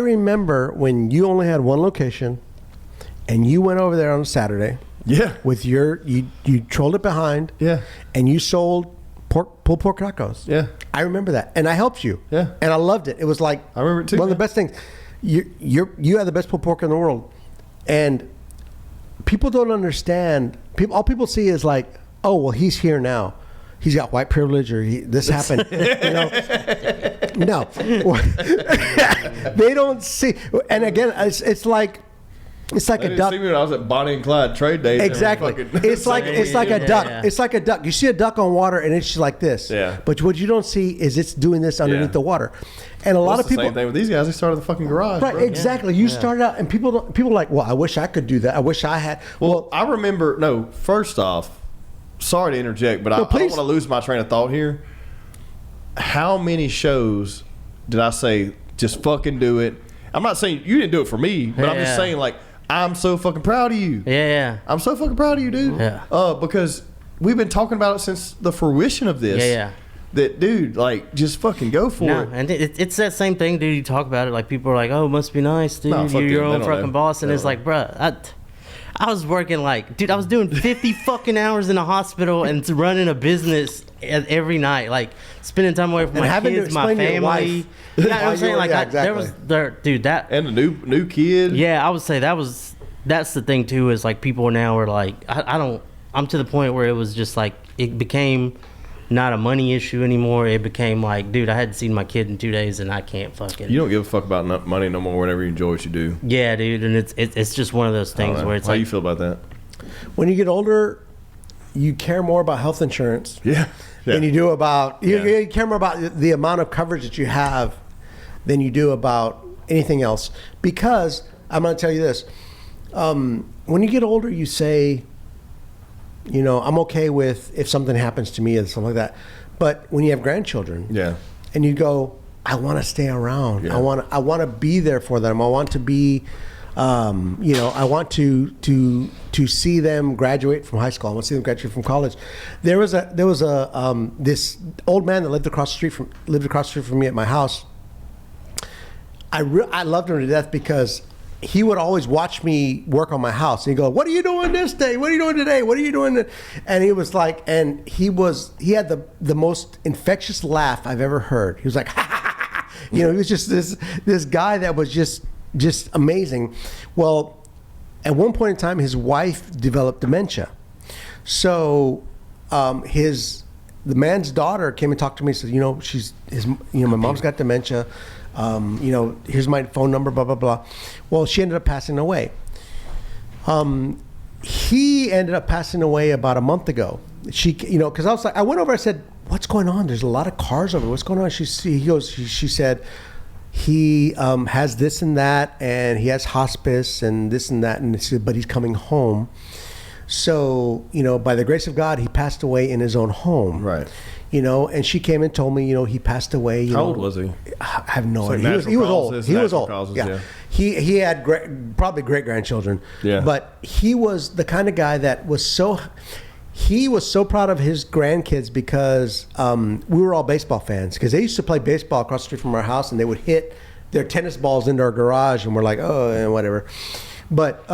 remember when you only had one location, and you went over there on a Saturday Yeah. with you trolled it behind, Yeah. and you sold pulled pork tacos. Yeah. I remember that, and I helped you. Yeah. and I loved it. It was like I remember it too, One of the man. best things. You had the best pulled pork in the world, and people don't understand. All people see is like, oh well, he's here now. He's got white privilege, or this happened. No, they don't see. And again, it's like They a didn't duck. see me when I was at Bonnie and Clyde trade days. Exactly. It's like a duck. Yeah. It's like a duck. You see a duck on water, and it's just like this. Yeah. But what you don't see is it's doing this underneath Yeah. the water, and a lot of people. Same thing with these guys. They started the fucking garage. Right, bro. exactly. You started out, and people are like, "Well, I wish I could do that. I wish I had." Well, I remember. No, first off, sorry to interject, but I don't please. want to lose my train of thought here. How many shows did I say just fucking do it? I'm not saying you didn't do it for me, but I'm just Yeah. saying like I'm so fucking proud of you. Yeah. I'm so fucking proud of you, dude. Yeah. Because we've been talking about it since the fruition of this. Yeah. That dude, like, just fucking go for No, it. and it's that same thing, dude. You talk about it like people are like, "Oh, it must be nice, dude. No, fuck You're your them. They own don't fucking know. boss." And They it's don't like, bruh, I was working like, dude, I was doing 50 fucking hours in a hospital and running a business every night, like spending time away from And my having to kids, my explain to your family. wife You know what why I'm saying? you were- Like, yeah, there exactly. dude, that. And a new kid. Yeah, I would say that's the thing too. Is like people now are like, I'm to the point where it was just like it became not a money issue anymore. It became like, dude, I hadn't seen my kid in 2 days and I can't fucking. You don't give a fuck about money no more. Whenever you enjoy what you do. Yeah, dude, and it's just one of those I don't things know. where it's How like, you feel about that? When you get older, you care more about health insurance Yeah. than you do about Yeah. you care more about the amount of coverage that you have than you do about anything else. Because I'm going to tell you this: when you get older, you say, I'm okay with if something happens to me and something like that. But when you have grandchildren, Yeah. and you go, I want to stay around. Yeah. I want to be there for them. I want to be, I want to see them graduate from high school. I want to see them graduate from college. There was this old man that lived across the street from me at my house. I loved him to death because he would always watch me work on my house. And he'd go, "What are you doing this day? What are you doing today? What are you doing?" And he was like, he had the most infectious laugh I've ever heard. He was like, ha, ha, ha, ha. He was just this guy that was just amazing. Well, at one point in time, his wife developed dementia. So the man's daughter came and talked to me and said, my mom's got dementia. Here's my phone number, blah, blah, blah. Well, she ended up passing away. He ended up passing away about a month ago. Because I was like, I went over, I said, what's going on? There's a lot of cars over. What's going on? She said, he has this and that, and he has hospice and this and that. And she said, but he's coming home. So, by the grace of God, he passed away in his own home. Right. And she came and told me, he passed away. How old was he? I have no So idea. He was natural old. causes, He was natural old. causes, Yeah. yeah. He had probably great grandchildren. Yeah. But he was the kind of guy that was so proud of his grandkids because we were all baseball fans, because they used to play baseball across the street from our house, and they would hit their tennis balls into our garage, and we're like, oh, whatever. But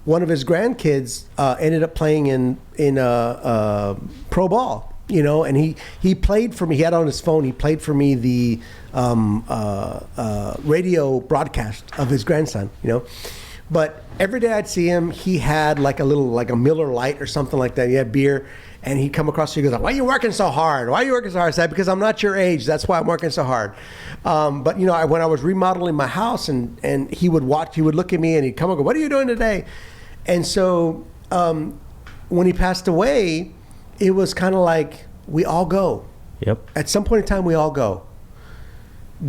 one of his grandkids ended up playing in pro ball. And he played for me. He had on his phone. He played for me the radio broadcast of his grandson. But every day I'd see him, he had like a Miller Lite or something like that. He had beer, and he'd come across to you and goes, "Why are you working so hard? Why are you working so hard?" I said, "Because I'm not your age. That's why I'm working so hard." But when I was remodeling my house, and he would look at me and he'd come and go, "What are you doing today?" And so when he passed away, it was kind of like we all go. yep. At some point in time, we all go.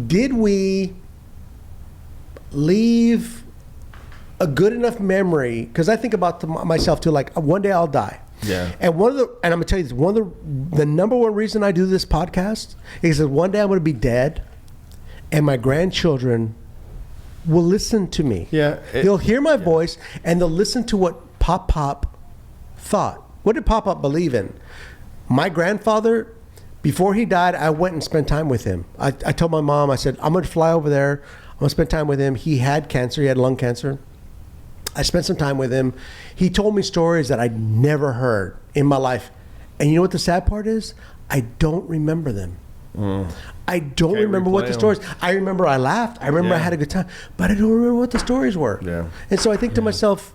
did we leave a good enough memory? Because I think about myself too, like one day I'll die. Yeah. And I'm gonna tell you this, the number one reason I do this podcast is that one day I'm gonna be dead, and my grandchildren will listen to me. Yeah. They'll hear my voice, and they'll listen to what Pop thought. What did Pop believe in? My grandfather, before he died, I went and spent time with him. I told my mom, I said, I'm going to fly over there. I'm going to spend time with him. He had cancer. He had lung cancer. I spent some time with him. He told me stories that I'd never heard in my life. And you know what the sad part is? I don't remember them. I don't remember what the stories. I remember I laughed. I remember I had a good time. But I don't remember what the stories were. Yeah. And so I think to myself,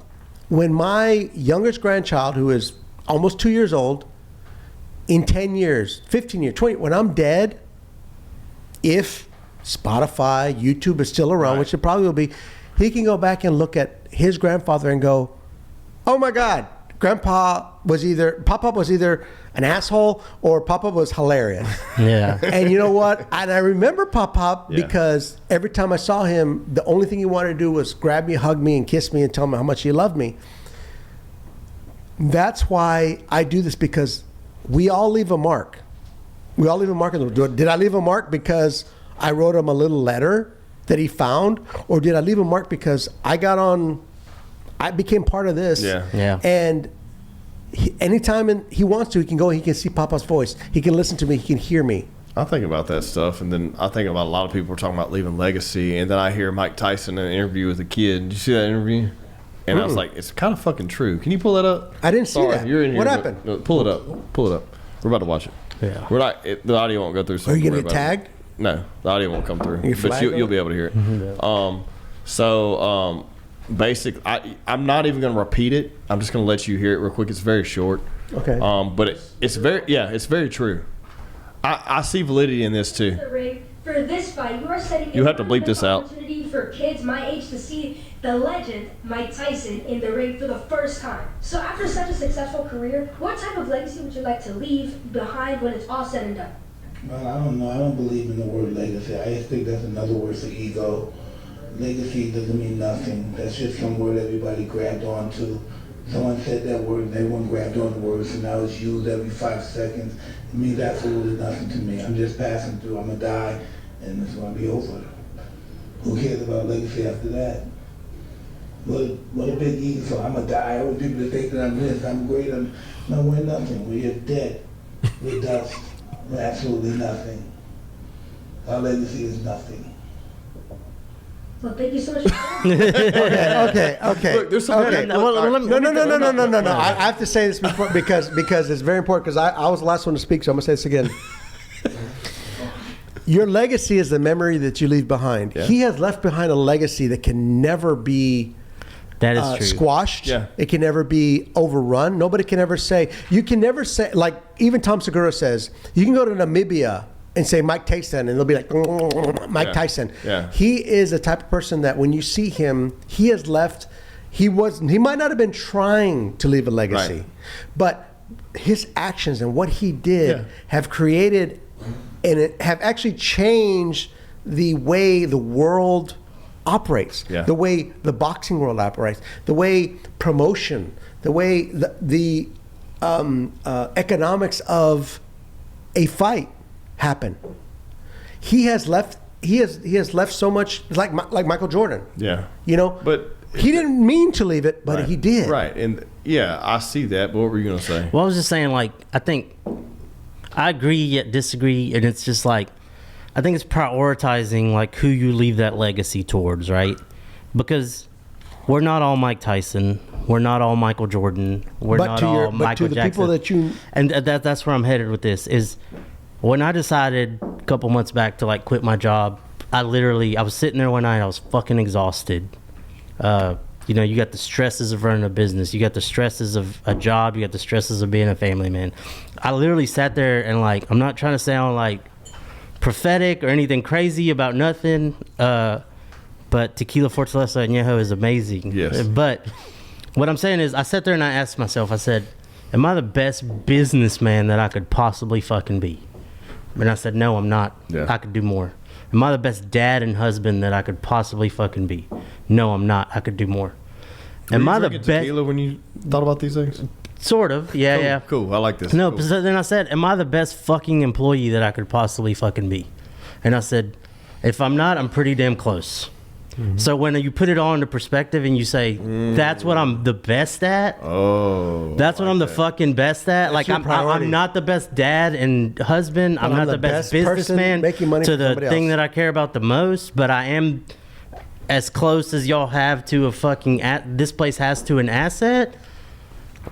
when my youngest grandchild, who is almost 2 years old, in 10 years, 15 years, 20, when I'm dead, if Spotify, YouTube is still around, which it probably will be, he can go back and look at his grandfather and go, oh my God, Papa was either an asshole or Papa was hilarious. Yeah. And you know what? And I remember Papa because every time I saw him, the only thing he wanted to do was grab me, hug me, and kiss me and tell me how much he loved me. That's why I do this, because we all leave a mark. We all leave a mark in the world. Did I leave a mark because I wrote him a little letter that he found? Or did I leave a mark because I became part of this? Yeah. And anytime he wants to, he can go, he can see Papa's voice. He can listen to me. He can hear me. I think about that stuff, and then I think about a lot of people are talking about leaving legacy, and then I hear Mike Tyson in an interview with a kid. Did you see that interview? And I was like, it's kind of fucking true. Can you pull that up? I didn't see that. You're in here. What happened? No, pull it up. Pull it up. We're about to watch it. Yeah. We're not. The audio won't go through. So Are you don't going worry to about get it. tagged? No, the audio won't come through. You But flag you'll it? be able to hear it. Basic. I'm not even going to repeat it. I'm just going to let you hear it real quick. It's very short. Okay. But it's very true. I see validity in this too. For this fight, you are setting You have to bleep this out. opportunity for kids my age to see the legend Mike Tyson in the ring for the first time. So after such a successful career, what type of legacy would you like to leave behind when it's all said and done? Well, I don't know. I don't believe in the word legacy. I just think that's another word for ego. Legacy doesn't mean nothing. That's just some word everybody grabbed onto. Someone said that word and everyone grabbed on the word, so now it's used every 5 seconds. It means absolutely nothing to me. I'm just passing through. I'm going to die, and it's going to be over. Who cares about legacy after that? What a big ego. So I'm going to die. I want people to think that I'm this, I'm great. No, we're nothing. We're dead. We're dust. We're absolutely nothing. Our legacy is nothing. Well, thank you so much. Okay. Look, there's some. Okay. Look, No. I have to say this before because it's very important, because I was the last one to speak, so I'm going to say this again. Your legacy is the memory that you leave behind. Yeah. He has left behind a legacy that can never be That is true. squashed. Yeah. It can never be overrun. Nobody can ever say, you can never say, like even Tom Segura says, you can go to Namibia and say Mike Tyson, and they'll be like, Mike Tyson. Yeah. He is the type of person that when you see him, he has left, he might not have been trying to leave a legacy, Right. but his actions and what he did have created and it have actually changed the way the world operates, the way the boxing world operates, the way promotion, the way the economics of a fight happen. He has left so much, like Michael Jordan. Yeah. You know, But he didn't mean to leave it, but he did. Right. And I see that. But what were you going to say? Well, I was just saying, like, I think I agree yet disagree, and it's just like, I think it's prioritizing like who you leave that legacy towards, right? Because we're not all Mike Tyson, we're not all Michael Jordan, we're not all Michael Jackson. People that you and that's where I'm headed with this. Is when I decided a couple months back to like quit my job, I was sitting there one night, I was fucking exhausted. You know, you got the stresses of running a business, you got the stresses of a job, you got the stresses of being a family man. I literally sat there and, like, I'm not trying to sound like prophetic or anything crazy about nothing, but Tequila, Fortaleza, Añejo is amazing. Yes. But what I'm saying is, I sat there and I asked myself, I said, am I the best businessman that I could possibly fucking be? And I said, no, I'm not. Yeah. I could do more. Am I the best dad and husband that I could possibly fucking be? No, I'm not. I could do more. Am I the best? Tequila when you thought about these things? Sort of. Yeah, Cool, yeah. Cool. I like this. No, Cool. so then I said, am I the best fucking employee that I could possibly fucking be? And I said, if I'm not, I'm pretty damn close. So when you put it all into perspective and you say, that's what I'm the best at. Oh. That's what I'm the fucking best at. Like your I'm priority. not the best dad and husband. I'm not the best person businessman making money to for the somebody thing else. that I care about the most. But I am as close as y'all have to a fucking this place has to an asset.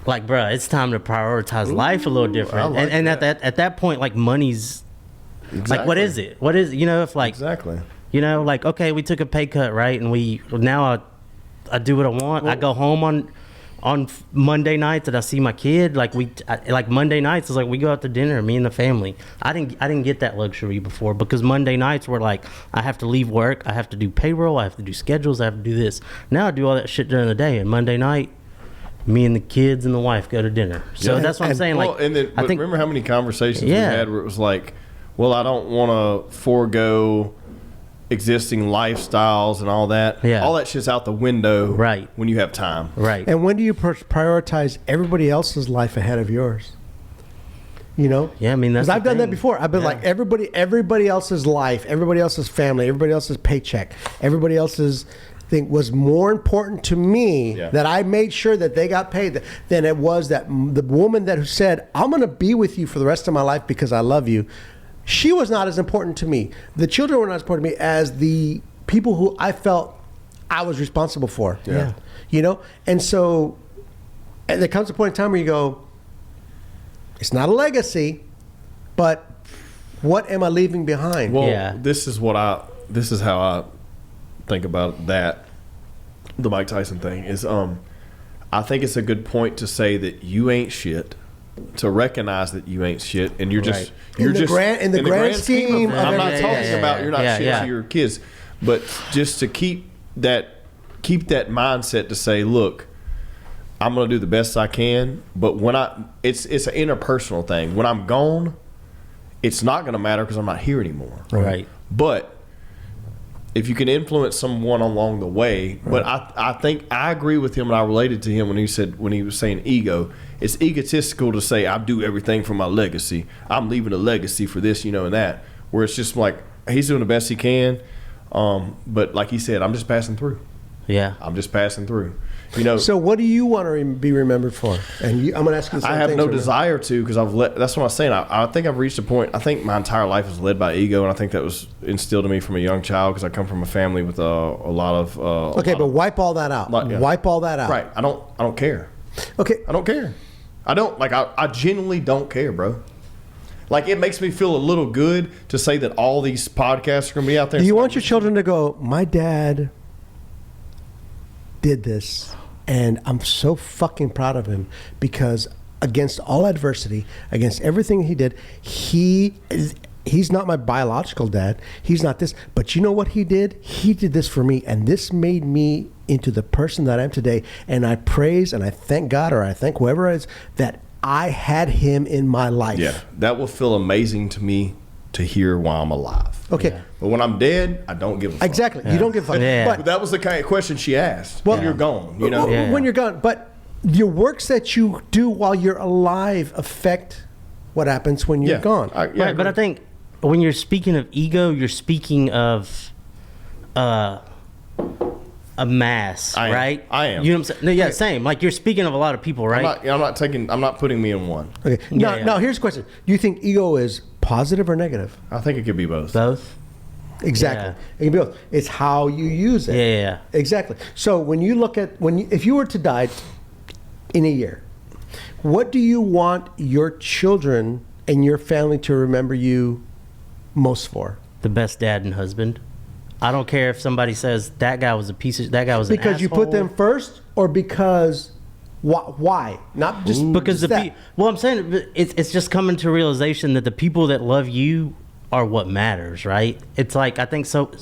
Like, bruh, it's time to prioritize life a little different. I like and that. at that point, like money's like, what is it? What is, you know, if like, Exactly. you know, like, okay, we took a pay cut, right? And now I do what I want. I go home on Monday nights and I see my kid. Like like Monday nights is like we go out to dinner, me and the family. I didn't get that luxury before because Monday nights were like I have to leave work, I have to do payroll, I have to do schedules, I have to do this. Now I do all that shit during the day, and Monday night, me and the kids and the wife go to dinner. So Yeah. that's what I'm saying. Well, Like, and then, I think remember how many conversations we Yeah. had where it was like, well, I don't want to forego existing lifestyles and all that. Yeah. All that shit's out the window. Right. When you have time. right. And when do you prioritize everybody else's life ahead of yours? You know? Yeah, I mean, that's Because I've the done that thing. before. I've been like everybody else's life, everybody else's family, everybody else's paycheck, everybody else's thing was more important to me Yeah. that I made sure that they got paid than it was that the woman that who said, I'm going to be with you for the rest of my life because I love you. She was not as important to me. The children were not as important to me as the people who I felt I was responsible for. Yeah. You know? And so and there comes a point in time where you go, it's not a legacy, but what am I leaving behind? Well, Yeah. this is how I think about that. The Mike Tyson thing is, I think it's a good point to say that you ain't shit, to recognize that you ain't shit, and you're just In you're the just grand- in the grand scheme of I'm not everything. talking about you're not Yeah, shit yeah. to your kids, but just to keep that mindset to say, look, I'm going to do the best I can, but when it's an interpersonal thing. When I'm gone, it's not going to matter because I'm not here anymore. Right. But if you can influence someone along the way, but I think I agree with him, and I related to him when he was saying ego. It's egotistical to say I do everything for my legacy. I'm leaving a legacy for this, and that. Where it's just like he's doing the best he can, but like he said, I'm just passing through. Yeah. I'm just passing through. So what do you want to be remembered for? And I'm going to ask you the same I have thing, no sir. desire to, because that's what I was saying. I think I've reached a point. I think my entire life is led by ego, and I think that was instilled in me from a young child because I come from a family with a lot of. Okay, but wipe all that out. Yeah. Wipe all that out. Right. I don't care. Okay. I don't care. I don't like. I genuinely don't care, bro. Like, it makes me feel a little good to say that all these podcasts are going to be out there. Do you want your children to go, my dad did this, and I'm so fucking proud of him because against all adversity, against everything he did, he's not my biological dad. He's not this. But you know what he did? He did this for me, and this made me into the person that I am today. And I praise and I thank God, or I thank whoever it is, that I had him in my life. Yeah, that will feel amazing to me to hear while I'm alive. Okay. But when I'm dead, I don't give a fuck. Exactly. You don't give a fuck. Yeah. But But that was the kind of question she asked. Well- When you're gone, Yeah. when you're gone, but your works that you do while you're alive affect what happens when you're Yeah. gone. Right, but I think when you're speaking of ego, you're speaking of a mass, I am. right? I am. You know what I'm saying? No, yeah, same. Like, you're speaking of a lot of people, right? I'm not putting me in one. Okay. Yeah. Now here's the question: do you think ego is positive or negative? I think it could be both. Both. Exactly. Yeah. It can be both. It's how you use it. Yeah. Exactly. So when you look at if you were to die in a year, what do you want your children and your family to remember you most for? The best dad and husband. I don't care if somebody says that guy was a piece of, that guy was Because an you put asshole. them first, or because why? Not just Because just that. well, I'm saying it's just coming to realization that the people that love you are what matters, right? It's like, I think so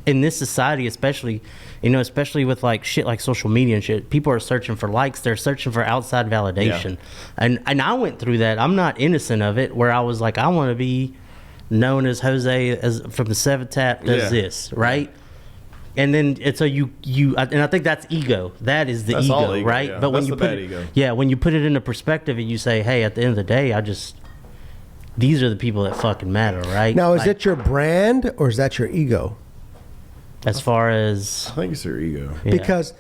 in this society, especially with like shit like social media and shit, people are searching for likes, they're searching for outside validation. Yeah. And I went through that. I'm not innocent of it, where I was like, I want to be known as Jose as from the Seventh Tap does this, right? And then it's and I think that's ego. That is the That's ego, all ego, right? yeah. But when That's you the put bad it, ego. yeah, when you put it into perspective and you say, hey, at the end of the day, these are the people that fucking matter, right? Now, is it your brand or is that your ego? as far as I think it's your ego. yeah. Because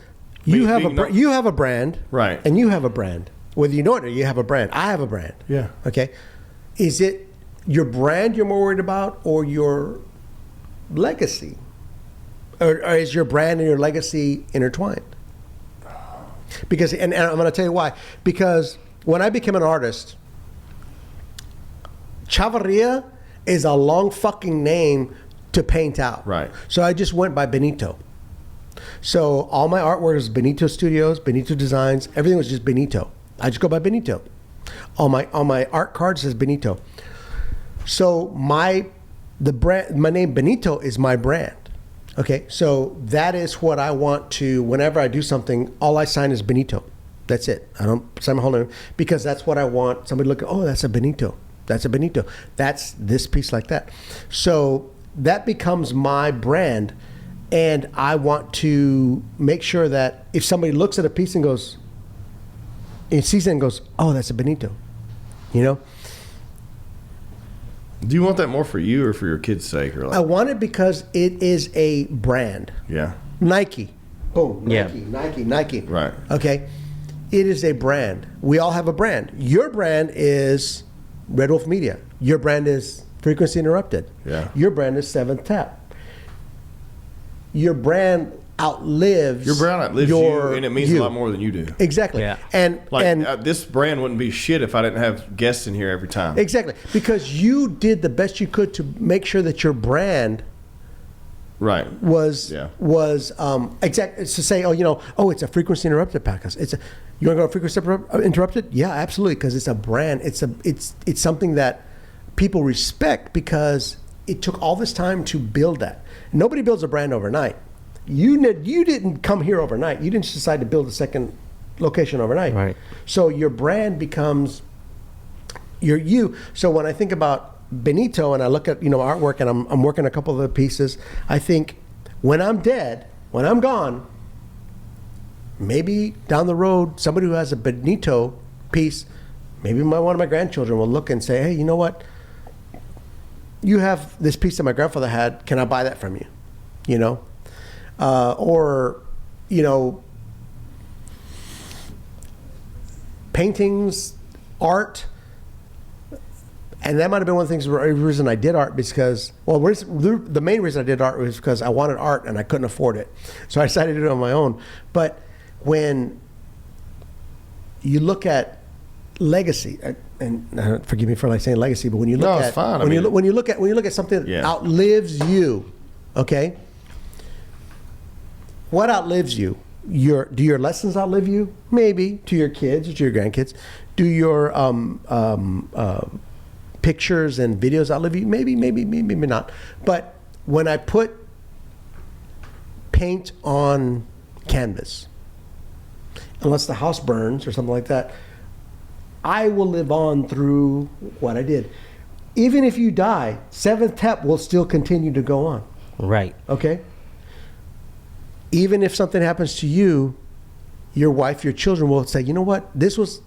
you have you have a brand, Right. And you have a brand. Whether you know it or you have a brand. I have a brand. Yeah. Okay. Is it your brand you're more worried about, or your legacy, or is your brand and your legacy intertwined? Because and I'm going to tell you why. Because when I became an artist, Chavarria is a long fucking name to paint out. Right. So I just went by Benito. So all my artwork is Benito Studios, Benito Designs. Everything was just Benito. I just go by Benito. On my art card says Benito. So my name Benito is my brand. Okay, so that is what I want to. Whenever I do something, all I sign is Benito. That's it. I don't sign my whole name because that's what I want. Somebody look. Oh, that's a Benito. That's a Benito. That's this piece like that. So that becomes my brand, and I want to make sure that if somebody looks at a piece and goes, and sees it and goes, oh, that's a Benito, you know. Do you want that more for you or for your kids' sake? Or I want it because it is a brand. Yeah. Nike. Boom. Yeah. Nike. Right. Okay. It is a brand. We all have a brand. Your brand is Red Wolf Media. Your brand is Frequency Interrupted. Yeah. Your brand is Seventh Tap. Your brand outlives you, and it means a lot more than you do. Exactly. Yeah. And this brand wouldn't be shit if I didn't have guests in here every time. exactly, because you did the best you could to make sure that your brand Right. was Yeah. exact. It's to say, it's a Frequency Interrupted podcast. You want to go to Frequency Interrupted? Yeah, absolutely, because it's a brand. It's something that people respect because it took all this time to build that. Nobody builds a brand overnight. You didn't come here overnight. You didn't just decide to build a second location overnight. Right. So your brand becomes you. So when I think about Benito and I look at artwork and I'm working a couple of the pieces, I think when I'm dead, when I'm gone, maybe down the road somebody who has a Benito piece, maybe one of my grandchildren will look and say, hey, you know what? You have this piece that my grandfather had. Can I buy that from you? Paintings, art, and that might have been one of the things. The reason I did art because, the main reason I did art was because I wanted art and I couldn't afford it, so I decided to do it on my own. But when you look at legacy, and forgive me for saying legacy, but when you look it's at fine. when you look at something that outlives you, okay. What outlives you? Do your lessons outlive you? Maybe to your kids or to your grandkids. Do your pictures and videos outlive you? Maybe not. But when I put paint on canvas, unless the house burns or something like that, I will live on through what I did. Even if you die, Seventh Tap will still continue to go on. right. Okay? Even if something happens to you, your wife, your children will say, you know what? This was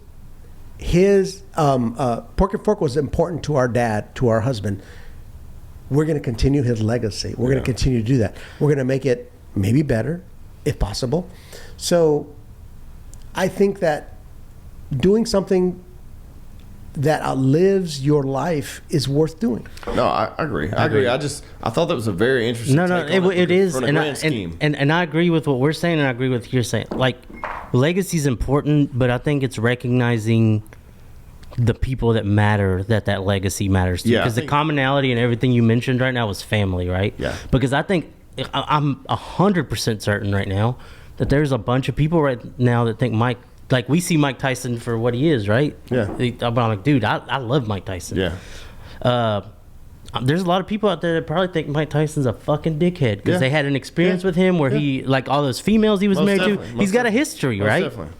his, Pork and Fork was important to our dad, to our husband. We're going to continue his legacy. We're going to continue to do that. We're going to make it maybe better, if possible. So I think that doing something that outlives your life is worth doing. No, I agree. I agree. I thought that was a very interesting. No, take on it is, from a grand scheme. and I agree with what we're saying, and I agree with what you're saying. Like, legacy is important, but I think it's recognizing the people that matter, that legacy matters to. Yeah, Because the commonality and everything you mentioned right now was family, right? Yeah. Because I think I'm 100% certain right now that there's a bunch of people right now that think like we see Mike Tyson for what he is, right? Yeah. I'm like, dude, I love Mike Tyson. Yeah. There's a lot of people out there that probably think Mike Tyson's a fucking dickhead because they had an experience with him where he, like all those females he was married to, he's got a history, right? Definitely.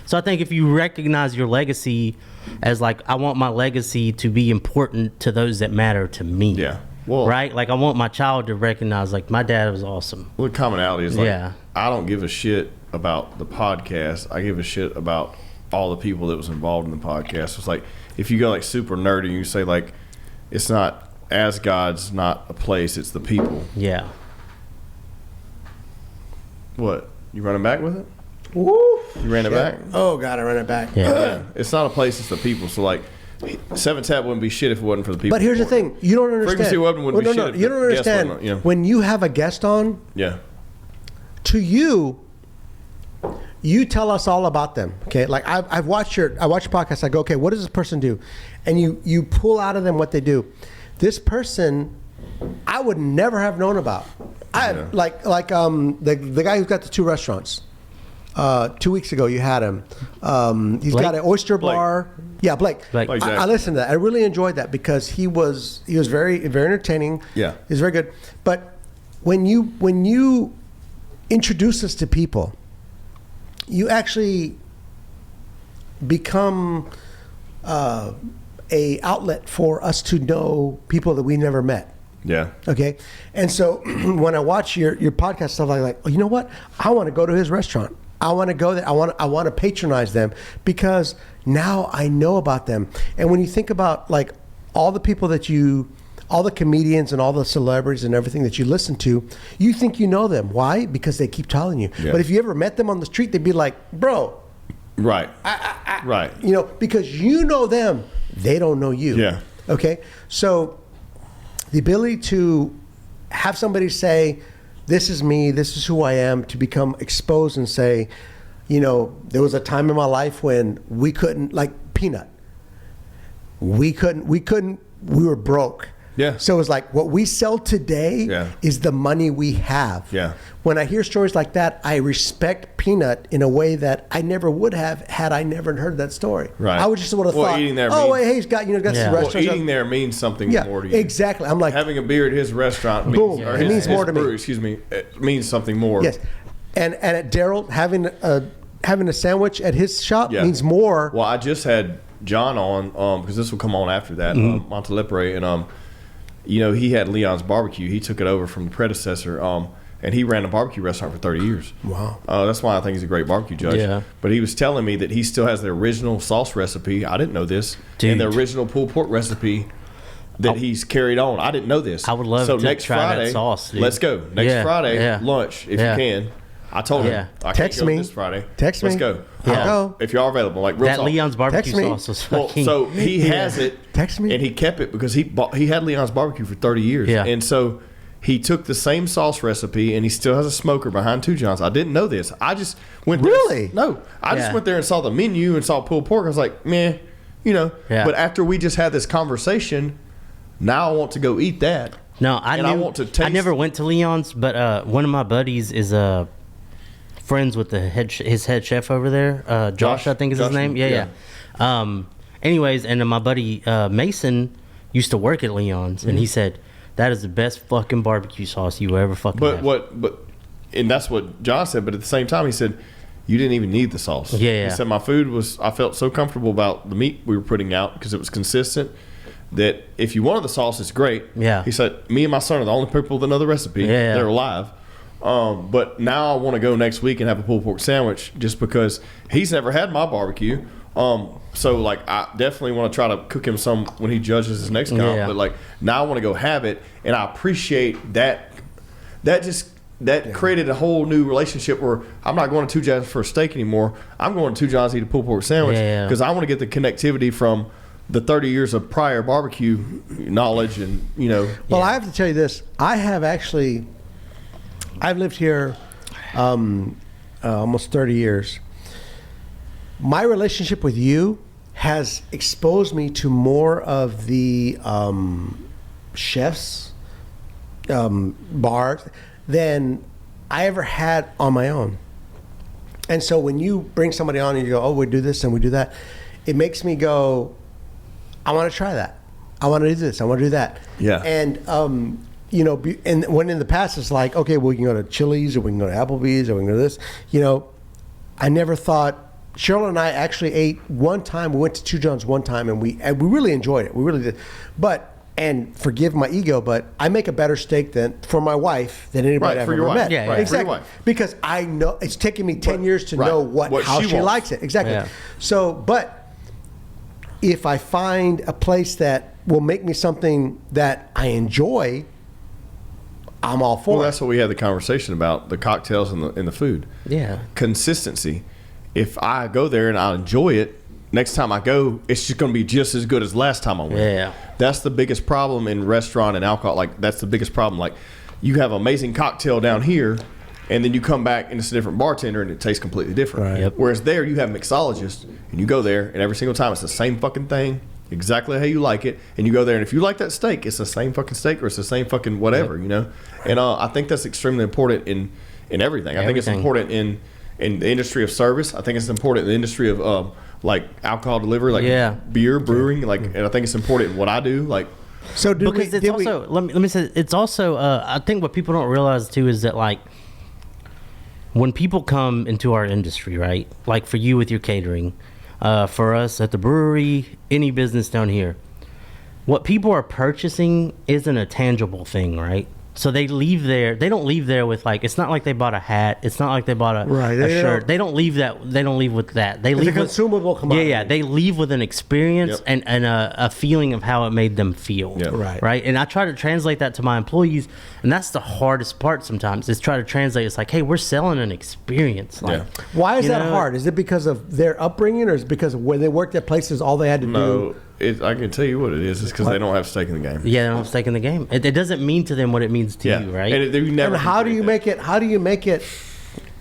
So I think if you recognize your legacy as like I want my legacy to be important to those that matter to me. Yeah. Well, right? Like I want my child to recognize like my dad was awesome. Well, the commonality is like, Yeah. I don't give a shit about the podcast. I give a shit about all the people that was involved in the podcast. It's like, if you go like super nerdy, you say like, it's not Asgod's not a place, it's the people. Yeah. What? You running back with it? Woo! You ran it back? Oh, God, I ran it back. Yeah. It's not a place, it's the people. So like, 7 Tap wouldn't be shit if it wasn't for the people. But here's the thing. You don't understand. Frequency Weapon wouldn't be shit if You don't the guest understand. wasn't, you know. When you have a guest on, Yeah. to you, you tell us all about them. Okay, like I watch your podcast. I go, okay, what does this person do? And you pull out of them what they do. This person, I would never have known about. Like the guy who's got the 2 restaurants. 2 weeks ago, you had him. He's Blake? got an oyster bar. Yeah, Blake. Blake I listened to that. I really enjoyed that because he was very very entertaining. Yeah. He was very good. But when you introduce us to people, you actually become a outlet for us to know people that we never met. Yeah. Okay, and so when I watch your podcast stuff, I'm like, oh, you know what? I want to go to his restaurant. I want to go there. I want to patronize them because now I know about them. And when you think about like all the people all the comedians and all the celebrities and everything that you listen to, you think you know them. Why? Because they keep telling you. Yeah. But if you ever met them on the street, they'd be like, bro, Right. Right. you know, because you know them, they don't know you. Yeah. Okay. So the ability to have somebody say, this is me, this is who I am, to become exposed and say, you know, there was a time in my life when we couldn't, like Peanut, we were broke. Yeah. So it's like what we sell today Yeah. is the money we have. Yeah. When I hear stories like that, I respect Peanut in a way that I never would have had I never heard that story. Right. I would just would have Well, thought, eating there oh, means- wait, hey, he's got, got Yeah. some Well, restaurants. Eating there means something Yeah, more to you. exactly. I'm like, Having a beer at his restaurant means, Boom. or It his, means more his to me. brewery, excuse me, it means something more. yes. And at Daryl, having a sandwich at his shop Yeah. means more. Well, I just had John on because this will come on after that, Montelepre, and you know, he had Leon's Barbecue. He took it over from the predecessor, and he ran a barbecue restaurant for 30 years. Wow. That's why I think he's a great barbecue judge. Yeah. But he was telling me that he still has the original sauce recipe. I didn't know this. Dude. And the original pulled pork recipe that he's carried on. I didn't know this. I would love so to next try that Friday, sauce, dude. let's go. Next Yeah, Friday, yeah. lunch, if Yeah. you can. I told Yeah. him. I Text can't go me. this Friday. Text Let's me. go. Yeah. Go. If y'all are available. Like real That talk. Leon's barbecue Text me. sauce was Well, fucking. so he has it. Text me. And he kept it because he had Leon's Barbecue for 30 years. Yeah. And so he took the same sauce recipe and he still has a smoker behind Two Johns. I didn't know this. I just went there. Really? No. I just Yeah. went there and saw the menu and saw pulled pork. I was like, meh, you know. Yeah. But after we just had this conversation, now I want to go eat that. No, And I want to I taste- never went to Leon's, but one of my buddies is friends with his head chef over there. Josh, I think is his Josh, name. Yeah. Anyways, and then my buddy Mason used to work at Leon's, and he said that is the best fucking barbecue sauce you ever fucking But have. and that's what John said. But at the same time, he said you didn't even need the sauce. Yeah. He said my food I felt so comfortable about the meat we were putting out because it was consistent. That if you wanted the sauce, it's great. Yeah. He said me and my son are the only people that know the recipe. Yeah. They're alive. But now I want to go next week and have a pulled pork sandwich just because he's never had my barbecue. So like I definitely want to try to cook him some when he judges his next comp. Yeah. But like now I want to go have it, and I appreciate that. That created a whole new relationship where I'm not going to Two Johns for a steak anymore. I'm going to Two Johns to eat a pulled pork sandwich Yeah. because I want to get the connectivity from the 30 years of prior barbecue knowledge and Well, I have to tell you this. I've lived here almost 30 years. My relationship with you has exposed me to more of the chefs, bars, than I ever had on my own. And so when you bring somebody on and you go, oh, we do this and we do that, it makes me go, I want to try that. I want to do this. I want to do that. Yeah. And, and when in the past it's like, okay, well, we can go to Chili's or we can go to Applebee's or we can go to this, I never thought Cheryl and I actually ate one time. We went to Two John's one time, and we really enjoyed it. We really did. But and forgive my ego, but I make a better steak for my wife than anybody Right, I've for ever your wife. met. Yeah, yeah. Right, for your Exactly. wife. Because I know it's taken me 10 years to Right. know What how she she wants. likes it. Exactly. Yeah. So, but if I find a place that will make me something that I enjoy, I'm all for Well, it. that's what we had the conversation about, the cocktails and the food. Yeah. Consistency. If I go there and I enjoy it, next time I go, it's just going to be just as good as last time I went. Yeah. That's the biggest problem in restaurant and alcohol. Like, that's the biggest problem. Like, you have amazing cocktail down here, and then you come back and it's a different bartender and it tastes completely different. Right. Yep. Whereas there, you have mixologists, and you go there, and every single time it's the same fucking thing, exactly how you like it. And you go there, and if you like that steak, it's the same fucking steak or it's the same fucking whatever, you know? And I think that's extremely important in everything. I think it's Everything. important in the industry of service. I think it's important in the industry of like alcohol delivery, like Yeah. beer brewing, like, and I think it's important in what I do. Like, So did Because we, it's did we- also let me say it's also I think what people don't realize too is that like when people come into our industry, right? Like for you with your catering, for us at the brewery, any business down here, what people are purchasing isn't a tangible thing, right? So they leave there. They don't leave there with like. It's not like they bought a hat. It's not like they bought a Right, a they shirt. don't- They don't leave that. They don't leave with that. They It's a leave with consumable commodity. Yeah, yeah. They leave with an experience Yep. and a feeling of how it made them feel. Yep. Right. Right. And I try to translate that to my employees, and that's the hardest part sometimes. Is try to translate. It's like, hey, we're selling an experience. Like, Yeah. Why is you that know, hard? Is it because of their upbringing, or is it because when they worked at places, all they had to no, do? I can tell you what it is. It's because they don't have stake in the game. Yeah, they don't have stake in the game. It doesn't mean to them what it means to you, right? And you never And how do you that. make it? How do you make it?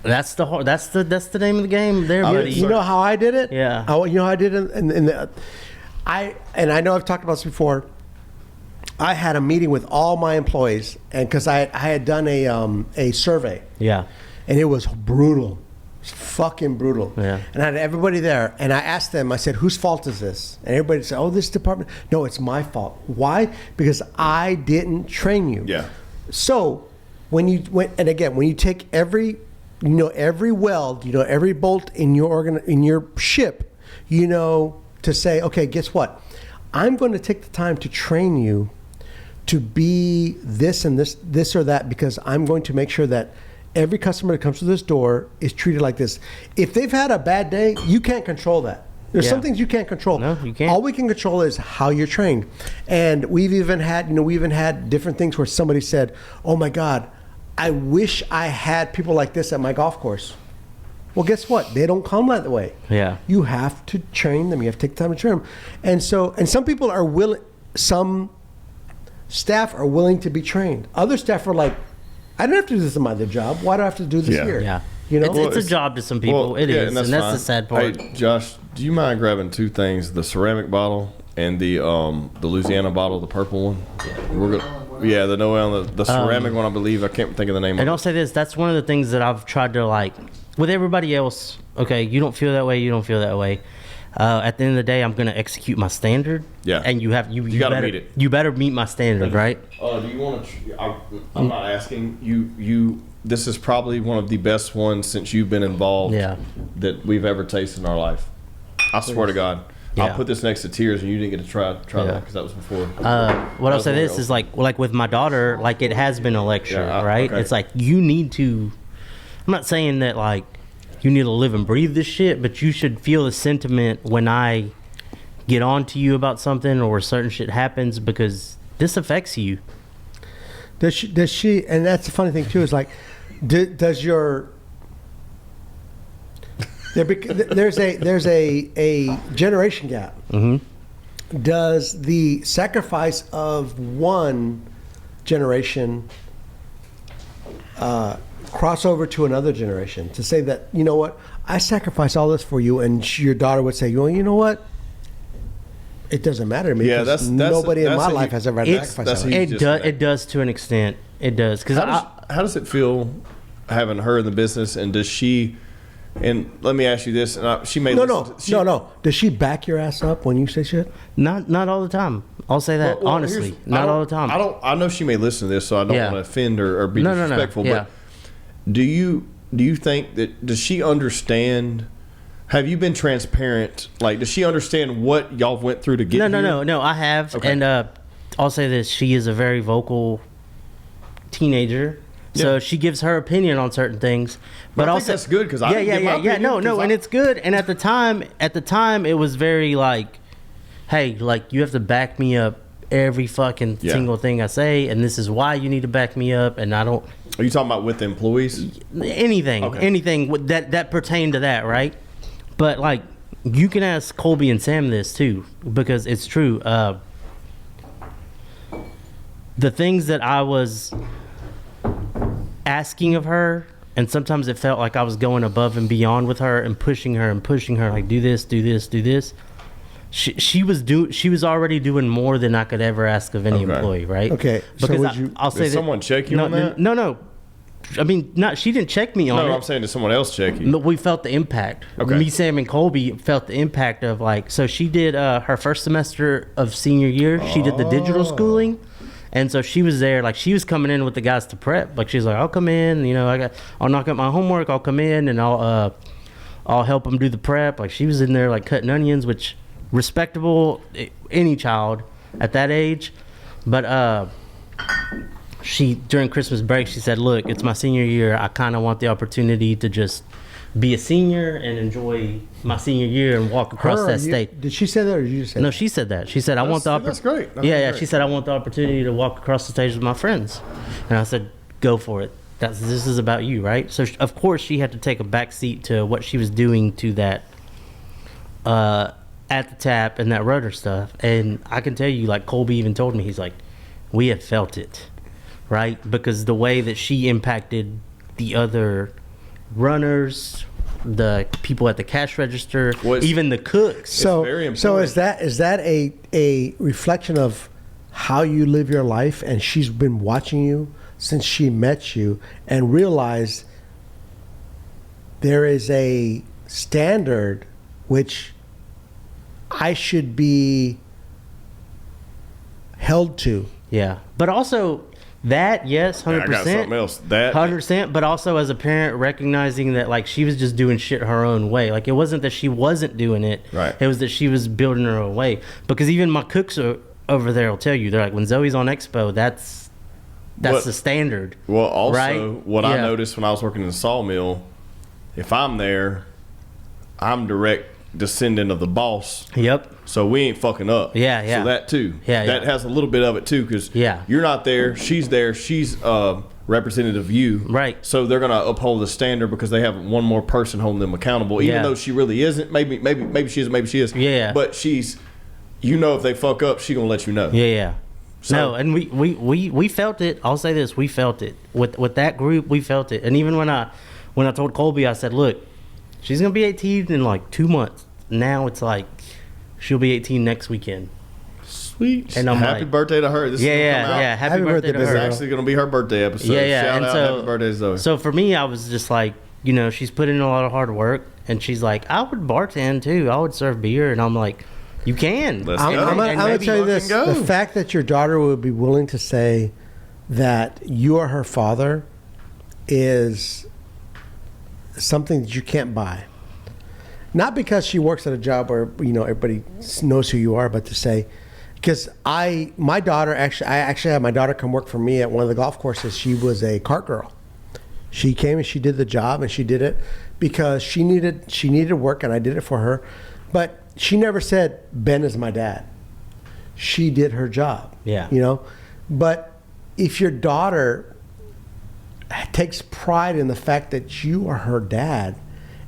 That's the hard, that's the name of the game, there, buddy. You know how I did it? Yeah. You know how I did it in the. I know I've talked about this before. I had a meeting with all my employees, and because I had done a survey, Yeah. and it was brutal. It's fucking brutal. Yeah. And I had everybody there, and I asked them, I said, whose fault is this? And everybody said, oh, this department. No, it's my fault. Why? Because I didn't train you. Yeah. So when you take every weld, every bolt in your ship, to say, okay, guess what? I'm going to take the time to train you to be this and this or that, because I'm going to make sure that every customer that comes to this door is treated like this. If they've had a bad day, you can't control that. There's Yeah. some things you can't control. No, you can't. All we can control is how you're trained. And we've even had different things where somebody said, oh my God, I wish I had people like this at my golf course. Well, guess what? They don't come that way. Yeah. You have to train them. You have to take the time to train them. And some people are willing, some staff are willing to be trained. Other staff are like, I don't have to do this in my other job. Why do I have to do this Yeah. here? Yeah. You know? It's a job to some people. It is, and that's fine. the sad part. Hey, Josh, do you mind grabbing two things: the ceramic bottle and the Louisiana bottle, the purple one? We're gonna, the Noel, the ceramic one. I believe I can't think of the name. And of I'll it. say this: that's one of the things that I've tried to like with everybody else. Okay, you don't feel that way. You don't feel that way. At the end of the day, I'm going to execute my standard. Yeah. And you gotta better meet it. You better meet my standard, right? Do you want to? I'm not asking you. This is probably one of the best ones since you've been involved. Yeah. That we've ever tasted in our life. I swear to God. Yeah. I'll put this next to Tears, and you didn't get to try that because that was before. What I'll say this is like with my daughter, like it has been a lecture, Yeah, right? okay. It's like you need to. I'm not saying that like you need to live and breathe this shit, but you should feel the sentiment when I get on to you about something or certain shit happens, because this affects you. Does she? And that's the funny thing too. Is like, does your there's a generation gap. Mm-hmm. Does the sacrifice of one generation cross over to another generation to say that, you know what, I sacrifice all this for you, and your daughter would say, well, you know what, it doesn't matter to me. Yeah, because that's nobody in that's my a- life has ever had to it's- sacrifice that's all a- that. just that. It does to an extent. It does, because How does it feel having her in the business, and does she? And let me ask you this: and she may No. Does she back your ass up when you say shit? not all the time. I'll say that Well, honestly, here's- not all the time. I know she may listen to this, so I don't Yeah. want to offend or be No, disrespectful. yeah. But do you think that does she understand Have you been transparent? Like, does she understand what y'all went through to get here? No. I have, Okay. and I'll say this: she is a very vocal teenager, so Yeah. she gives her opinion on certain things. But I think also, that's good, 'cause I didn't give my opinion, No, 'cause and it's good. And at the time, it was very like, hey, like you have to back me up every fucking single thing I say, and this is why you need to back me up. And I don't. Are you talking about with the employees? Anything that pertained to that, right? But like, you can ask Colby and Sam this too, because it's true. The things that I was asking of her, and sometimes it felt like I was going above and beyond with her and pushing her, like do this. She was already doing more than I could ever ask of any employee, right? Okay, so Because would I'll say Did someone check you on that? No. I mean, she didn't check me on it. No, I'm saying, did someone else check you? But we felt the impact. Okay. Me, Sam, and Colby felt the impact of like. So she did her first semester of senior year. She did the digital schooling, and so she was there. Like she was coming in with the guys to prep. Like she's like, I'll come in. I'll knock out my homework. I'll come in and I'll help them do the prep. Like she was in there like cutting onions, which respectable any child at that age, but she during Christmas break she said, look, it's my senior year, I kind of want the opportunity to just be a senior and enjoy my senior year and walk across that stage. Did she say that or did you say No, that? she said that. She said, I want the That's great. That's yeah, great. she said, I want the opportunity to walk across the stage with my friends. And I said, go for it. This is about you, right? So of course she had to take a back seat to what she was doing to that at the tap and that rudder stuff. And I can tell you, like Colby even told me, he's like, we have felt it, right? Because the way that she impacted the other runners, the people at the cash register, even the cooks. So, very so important. is that a reflection of how you live your life, and she's been watching you since she met you and realized there is a standard which I should be held to? Yeah, but also that, yes, 100%. I got something else. That 100%, but also as a parent recognizing that like she was just doing shit her own way. Like it wasn't that she wasn't doing it. Right. It was that she was building her own way. Because even my cooks over there will tell you, they're like, when Zoe's on Expo, that's the standard. Well, also, right? what I noticed when I was working in the sawmill, if I'm there, I'm direct descendant of the boss. Yep. So we ain't fucking up. Yeah, yeah. So that too. Yeah, that has a little bit of it too, because you're not there, she's there, she's representative of you. Right. So they're gonna uphold the standard because they have one more person holding them accountable, even though she really isn't. Maybe she is, maybe she is. Yeah. But she's, if they fuck up, she gonna let you know. Yeah. So, no, and we felt it. I'll say this, we felt it with that group. We felt it, and even when I told Colby, I said, look, she's gonna be 18 in like 2 months. Now it's like she'll be 18 next weekend. Sweet. And I'm happy like, birthday to her. This is gonna come out. Happy birthday to This her. is actually gonna be her birthday episode. Yeah. Shout And out, so, happy birthday, Zoe. So for me, I was just like, she's put in a lot of hard work, and she's like, I would bartend too. I would serve beer, and I'm like, you can. Let's I'm go. going to tell you this. Go. The fact that your daughter would be willing to say that you are her father is something that you can't buy. Not because she works at a job where, everybody knows who you are, but to say, because I actually had my daughter come work for me at one of the golf courses. She was a cart girl. She came and she did the job, and she did it because she needed work, and I did it for her. But she never said, Ben is my dad. She did her job. Yeah. But if your daughter takes pride in the fact that you are her dad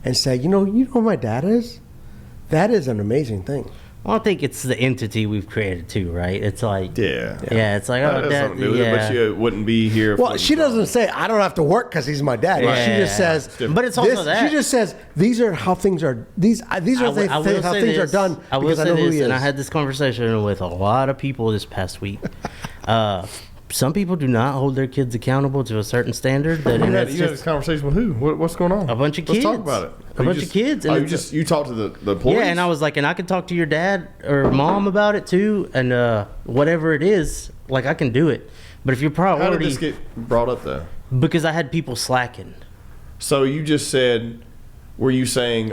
and say, you know who my dad is? That is an amazing thing. Well, I think it's the entity we've created too, right? It's like, it's like, That oh, has dad, something to do with it, but she wouldn't be here. Well, she doesn't say, I don't have to work because he's my dad. Right. She just says, but it's also that. She just says, these are how things are. These are how things are done. I will because say I know who this, he is. and I had this conversation with a lot of people this past week. Some people do not hold their kids accountable to a certain standard. You had this conversation with who? What's going on? A bunch of kids. Let's talk about it. A bunch of kids. And you talked to the employees? Yeah, and I was like, and I can talk to your dad or mom about it too, and whatever it is, like I can do it. But if your priority, how did this get brought up though? Because I had people slacking. So you just said, were you saying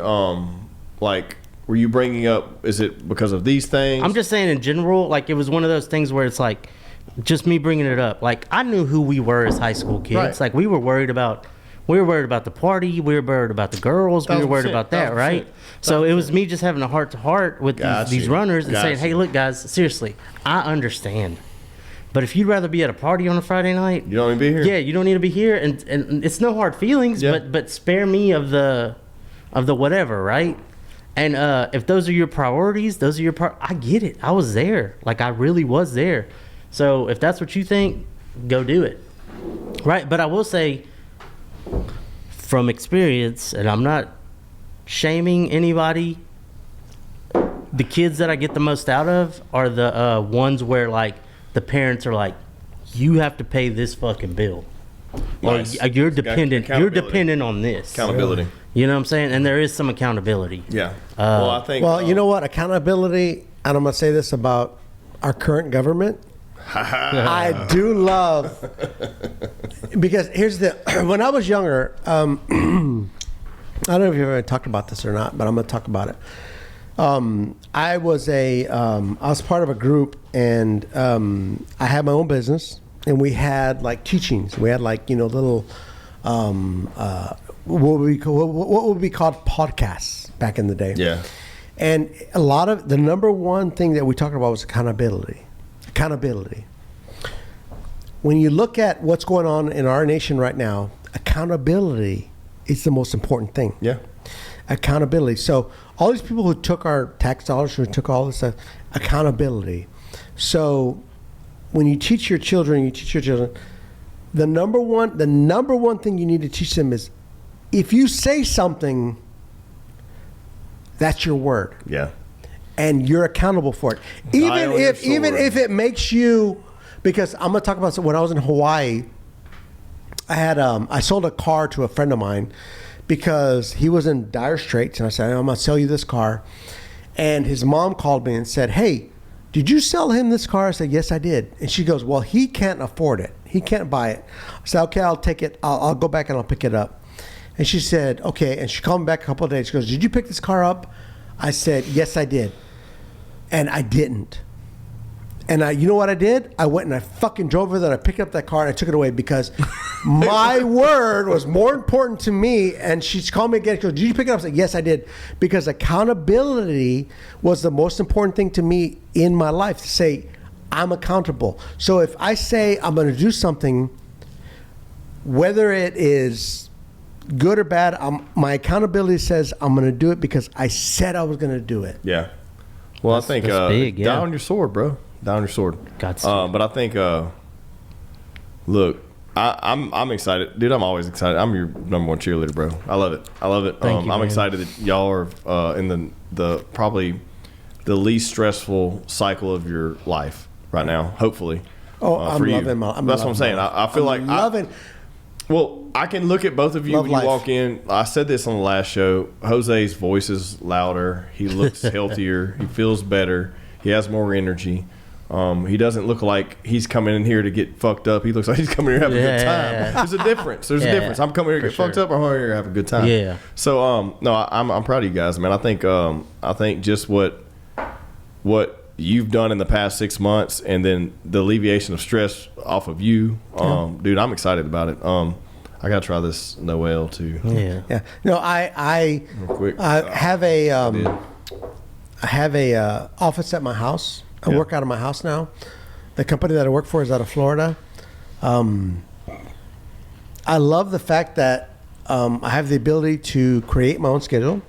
like, were you bringing up, is it because of these things? I'm just saying in general, like, it was one of those things where it's like, just me bringing it up. Like, I knew who we were as high school kids. Right. Like, we were worried about the party. We were worried about the girls. We were worried 1000%, about that, right? 1000%. So it was me just having a heart-to-heart with these runners and saying, Gotcha. hey, look, guys, seriously, I understand. But if you'd rather be at a party on a Friday night, You don't want to be here? yeah, you don't need to be here, and it's no hard feelings, Yeah. but spare me of the whatever, right? And if those are your priorities, I get it. I was there, like I really was there. So if that's what you think, go do it, right? But I will say, from experience, and I'm not shaming anybody, the kids that I get the most out of are the ones where like the parents are like, you have to pay this fucking bill. Nice. Or you're dependent. You're Accountability. dependent on this. Accountability. You know what I'm saying? And there is some accountability. Yeah. Well, I think. Well, you know what? Accountability, and I'm going to say this about our current government. I do love, because here's the, when I was younger, I don't know if you've ever talked about this or not, but I'm going to talk about it. I was part of a group, and I had my own business, and we had like teachings. We had like, little, what would be called podcasts back in the day. Yeah. And a lot of the number one thing that we talked about was accountability. Accountability. When you look at what's going on in our nation right now, accountability is the most important thing. Yeah. Accountability. So all these people who took our tax dollars, who took all this stuff, accountability. So when you teach your children, the number one thing you need to teach them is, if you say something, that's your word. Yeah. And you're accountable for it. Even if it makes you, because I'm gonna talk about, so when I was in Hawaii, I sold a car to a friend of mine because he was in dire straits, and I said, I'm gonna sell you this car. And his mom called me and said, hey, did you sell him this car? I said, yes, I did. And she goes, well, he can't afford it. He can't buy it. I said, okay, I'll take it. I'll go back and I'll pick it up. And she said, okay. And she called me back a couple of days. She goes, did you pick this car up? I said, yes, I did. And I didn't. And you know what I did? I went and I fucking drove with it. I picked up that car and I took it away because my word was more important to me. And she called me again. She goes, did you pick it up? I said, yes, I did. Because accountability was the most important thing to me in my life, to say I'm accountable. So if I say I'm going to do something, whether it is good or bad, my accountability says I'm going to do it because I said I was going to do it. Yeah. Well, I think that's big, yeah. down on your sword, bro. Down on your sword. God's but I think, look, I'm excited, dude. I'm always excited. I'm your number one cheerleader, bro. I love it. Thank you, I'm man. excited that y'all are in the probably the least stressful cycle of your life right now. Hopefully. Oh, I'm for you. loving my. That's what I'm saying. I feel like loving. Well, I can look at both of you Love when you life. walk in. I said this on the last show. Jose's voice is louder. He looks healthier. He feels better. He has more energy. He doesn't look like he's coming in here to get fucked up. He looks like he's coming here to have a good time. There's a difference. There's a difference. I'm coming here to get fucked up, or I'm coming here to have a good time. Yeah. So no, I'm proud of you guys, man. I think just what you've done in the past 6 months, and then the alleviation of stress off of you, dude. I'm excited about it. I gotta try this Noel too. Yeah. Yeah. No, I Real quick. have a office at my house. I work out of my house now. The company that I work for is out of Florida. I love the fact that I have the ability to create my own schedule.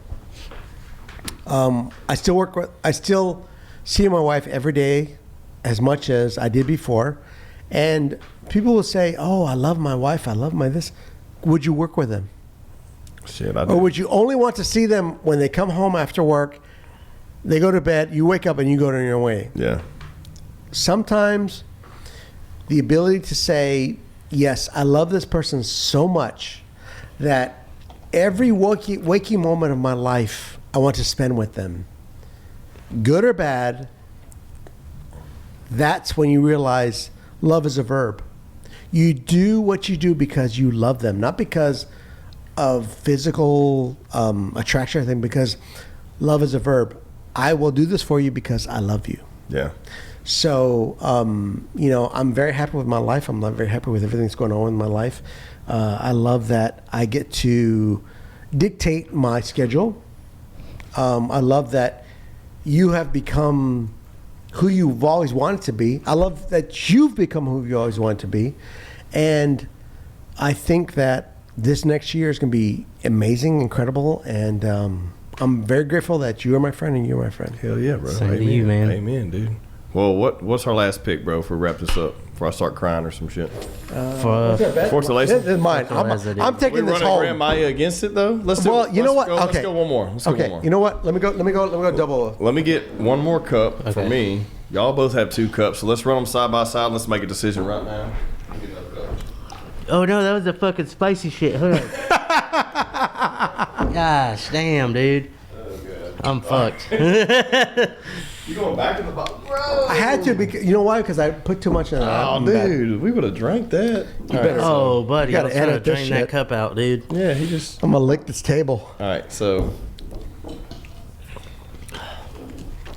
I still see my wife every day as much as I did before. And people will say, oh, I love my wife. I love my this. Would you work with them? Shit, I do. Or would you only want to see them when they come home after work, they go to bed, you wake up and you go on your way? Yeah. Sometimes the ability to say, yes, I love this person so much that every waking moment of my life I want to spend with them, good or bad, that's when you realize love is a verb. You do what you do because you love them, not because of physical attraction or anything, because love is a verb. I will do this for you because I love you. Yeah. So, I'm very happy with my life. I'm very happy with everything that's going on in my life. I love that I get to dictate my schedule. I love that you have become who you've always wanted to be. I love that you've become who you always wanted to be. And I think that this next year is going to be amazing, incredible, and I'm very grateful that you are my friend and you're my friend. Hell yeah, bro. Same to you, man. Amen, dude. Well, what's our last pick, bro, if we wrap this up before I start crying or some shit? Fortaleza? This is mine. I'm taking this home. Grand Maya against it, though? Let's do Well, you know what? Let's Okay. go one more. You know what? Let me go double. Let me get one more cup for me. Y'all both have 2 cups, so let's run them side by side. Let's make a decision right now. Get another cup. Oh no, that was the fucking spicy shit. Hold on. Gosh, damn, dude. I'm fucked. You going back to the bottom? Bro. I had to because you know why? Because I put too much in it. Oh, dude, we would have drank that. better- Oh, buddy, You I gotta was trying to edit this drain that shit. cup out, dude. Yeah, he just. I'm gonna lick this table. All right, so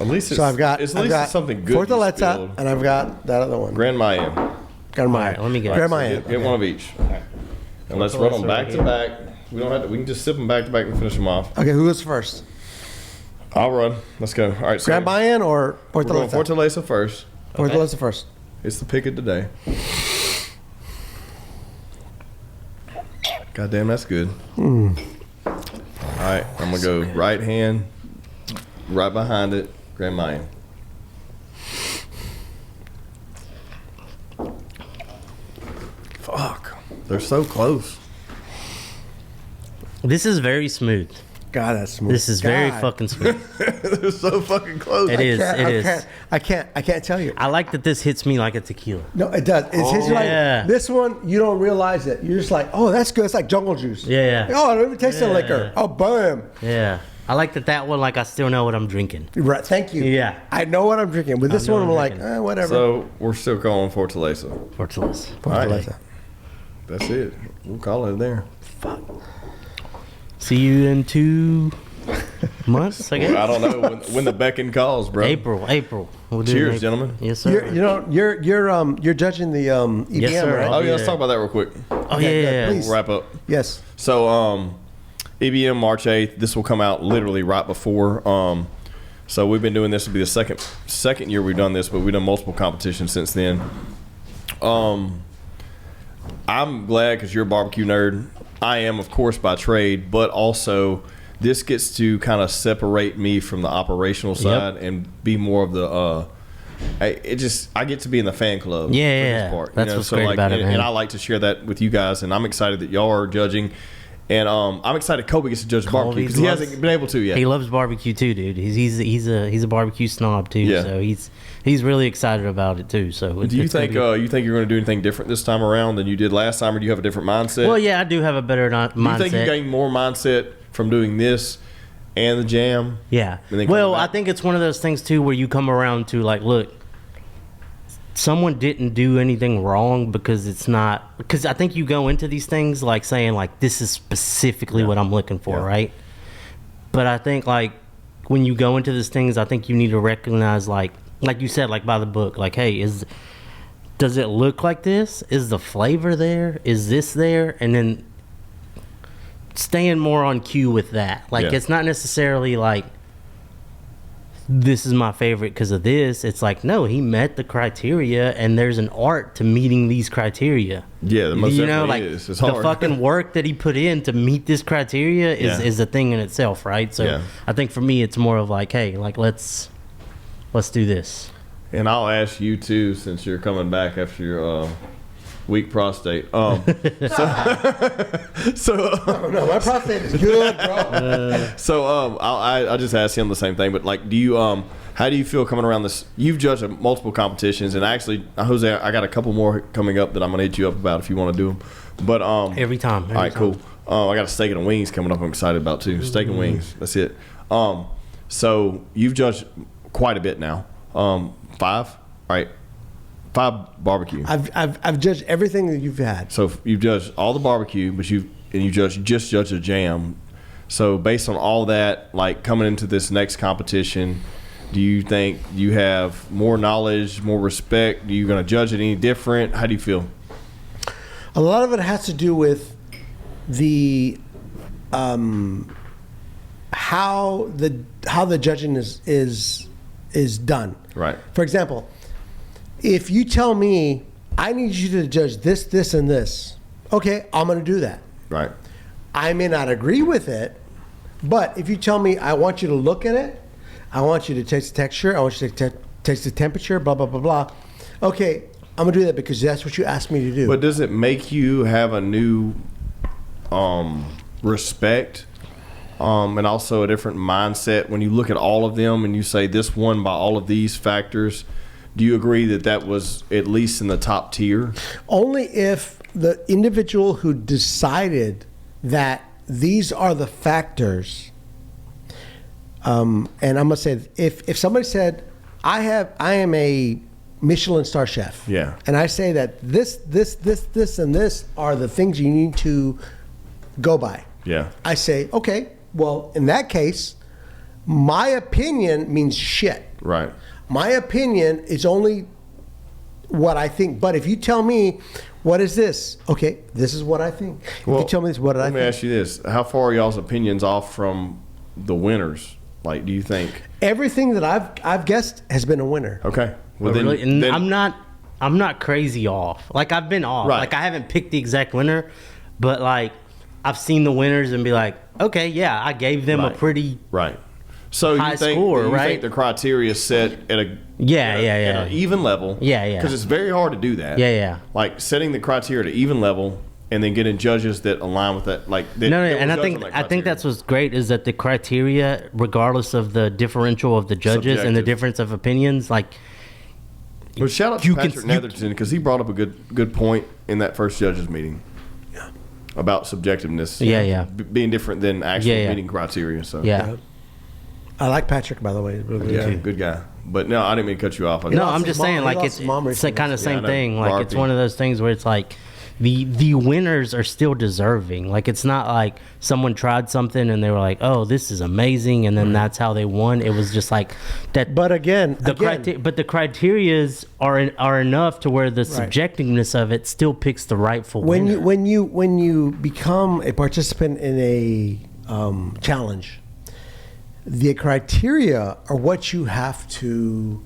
at least it's, So I've got it's something good. you Fortaleza, spilled. and I've got that other one. Grand Maya. Grand Maya. Alright, let me get it. Grand So Maya. get one of each, and let's run them back to back. We don't have to. We can just sip them back to back and finish them off. Okay, who goes first? I'll run. Let's go. All right, so Grand Mayan or we're going Fortaleza? Fortaleza first. Fortaleza first. It's the pick of the day. God damn, that's good. All right, I'm gonna go right hand, right behind it, Grand Mayan. Fuck, they're so close. This is very smooth. God, that's smooth. This is very God. fucking smooth. They're so fucking close. It is. Can't- It I is. can't- I can't tell you. I like that this hits me like a tequila. No, it does. It's hits you yeah. like this one. You don't realize it. You're just like, oh, that's good. It's like jungle juice. Yeah. Oh, I don't even taste the Yeah. liquor. Oh, boom. Yeah. I like that one, like I still know what I'm drinking. Right. Thank you. Yeah. I know what I'm drinking. With this know one, I'm what I'm like, drinking. whatever. So we're still going Fortaleza. Fortaleza. Fortaleza. That's it. We'll call it there. See you in 2 months, I guess. I don't know when the beckon calls, bro. April. We'll do it in Cheers, April. gentlemen. Yes, sir. You're judging the EBM, Yes, sir. right? Oh yeah, Yeah. let's talk about that real quick. Oh Okay, yeah. good. Please. We'll wrap up. Yes. So EBM March 8th. This will come out literally right before. So we've been doing this. Will be the second year we've done this, but we've done multiple competitions since then. I'm glad because you're a barbecue nerd. I am, of course, by trade, but also this gets to kind of separate me from the operational side and be more of the. I get to be in the fan club. Yeah, for yeah. this part, That's what's great about it, and, man. and I like to share that with you guys, and I'm excited that y'all are judging. And I'm excited Kobe gets to judge barbecue because he loves- hasn't been able to yet. He loves barbecue too, dude. He's a barbecue snob too. Yeah. So he's really excited about it too. So Do you it's gonna think be- you think you're going to do anything different this time around than you did last time, or do you have a different mindset? Well, yeah, I do have a better mindset. Do you think you gain more mindset from doing this and the jam? Yeah. And then Well, coming I back? think it's one of those things too where you come around to like, look, someone didn't do anything wrong because it's not because I think you go into these things like saying like this is specifically what I'm looking for, Yeah. right? But I think like when you go into these things, I think you need to recognize like you said, like by the book, like, hey, does it look like this? Is the flavor there? Is this there? And then staying more on cue with that. Like Yeah. it's not necessarily like this is my favorite because of this. It's like, no, he met the criteria and there's an art to meeting these criteria. Yeah, the most You know, definitely like is. It's the hard. fucking work that he put in to meet this criteria Yeah. is a thing in itself, right? So Yeah. I think for me it's more of like, hey, like let's do this. And I'll ask you too, since you're coming back after your weak prostate. Oh, no, my prostate is good, bro. I just asked him the same thing. But like, do you how do you feel coming around this? You've judged multiple competitions, and actually, Jose, I got a couple more coming up that I'm gonna hit you up about if you want to do them. But Every time. all right, cool. I got a steak and wings coming up. I'm excited about too. Steak and wings. That's it. So you've judged quite a bit now. 5, all right. 5 barbecue. I've judged everything that you've had. So you've judged all the barbecue, but you just judged the jam. So based on all that, like coming into this next competition, do you think you have more knowledge, more respect? Are you going to judge it any different? How do you feel? A lot of it has to do with the how the judging is done. Right. For example, if you tell me I need you to judge this, this, and this, okay, I'm going to do that. Right. I may not agree with it, but if you tell me I want you to look at it, I want you to taste the texture, I want you to taste the temperature, blah, blah, blah, blah. Okay, I'm going to do that because that's what you asked me to do. But does it make you have a new respect and also a different mindset when you look at all of them and you say this won by all of these factors? Do you agree that that was at least in the top tier? Only if the individual who decided that these are the factors, and I'm gonna say, if somebody said, I am a Michelin star chef, Yeah. and I say that this, and this are the things you need to go by. Yeah. I say, okay, well, in that case, my opinion means shit. Right. My opinion is only what I think. But if you tell me, what is this? Okay, this is what I think. If you tell me this, what did I Let think? me ask you this. How far are y'all's opinions off from the winners? Like, do you think? Everything that I've guessed has been a winner. Okay. Well, Really? And then I'm not crazy off. Like I've been off. Right. Like I haven't picked the exact winner, but like I've seen the winners and be like, okay, yeah, I gave them Right. a pretty right. So high you think score, you right? think the criteria is set at a Yeah, at yeah, at an yeah. even level? Yeah, yeah. Because it's very hard to do that. Yeah, yeah. Like setting the criteria to even level and then getting judges that align with that. Like that, No, that and will I judge think on that I think criteria. that's what's great is that the criteria, regardless of the differential of the judges and the Subjective. difference of opinions, like Well, shout out to you can- Patrick you- Netherton because he brought up a good point in that first judges meeting. About subjectiveness. Yeah, yeah. Being different than actual Yeah, yeah. meeting criteria. So yeah. I like Patrick, by the way. Really yeah, good. good guy. But no, I didn't mean to cut you off. No, lost I'm his just mom- saying he like lost it's his mom it's like recently. kind of Yeah, same I know. thing. Like it's RP. one of those things where it's like the winners are still deserving. Like it's not like someone tried something and they were like, "Oh, this is amazing," and then that's how they won. It was just like that. But again, the criterias are enough to where the subjectiveness of it still picks the rightful when winner. you become a participant in a challenge, the criteria are what you have to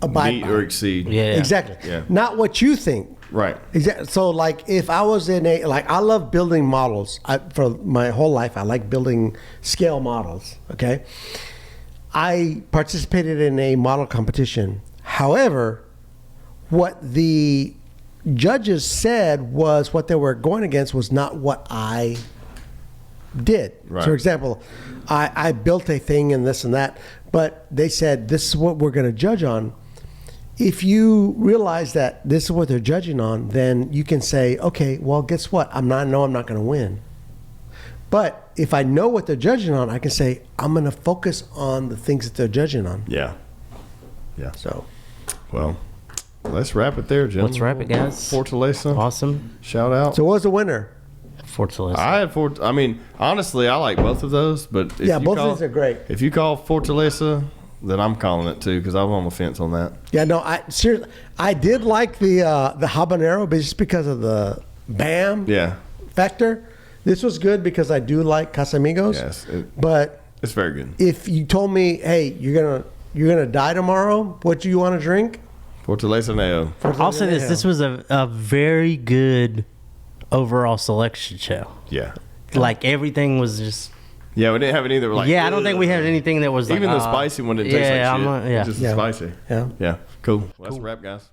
abide Meet by. or exceed. Yeah. Exactly. Yeah. Not what you think. Right. Exactly. So, like, if I was in I love building models. For my whole life, I like building scale models. Okay. I participated in a model competition. However, what the judges said was what they were going against was not what I did. Right. So, for example, I built a thing and this and that, but they said, this is what we're going to judge on. If you realize that this is what they're judging on, then you can say, okay, well, guess what? I'm not going to win. But if I know what they're judging on, I can say, I'm going to focus on the things that they're judging on. Yeah. Yeah. So, Well, let's wrap it there, gentlemen. Let's wrap it, guys. Fortaleza. Awesome. Shout out. so what was the winner? Fortaleza. I had I mean, honestly, I like both of those, but if Yeah, you both call, of these are great. If you call Fortaleza, then I'm calling it too because I'm on the fence on that. Yeah, no, seriously, I did like the habanero, but just because of the bam Yeah. factor. This was good because I do like Casamigos. Yes. But It's very good. if you told me, hey, you're gonna die tomorrow, what do you want to drink? Fortaleza Neo. I'll say this: this was a very good overall selection show. Yeah. Like everything was just. Yeah, we didn't have any that were like. Yeah, I don't think we had "Ugh." anything that was like, Even the spicy one didn't taste yeah, like shit. I'm not- yeah. Just Yeah. spicy. Yeah. Yeah. Cool. Well, that's a wrap, guys.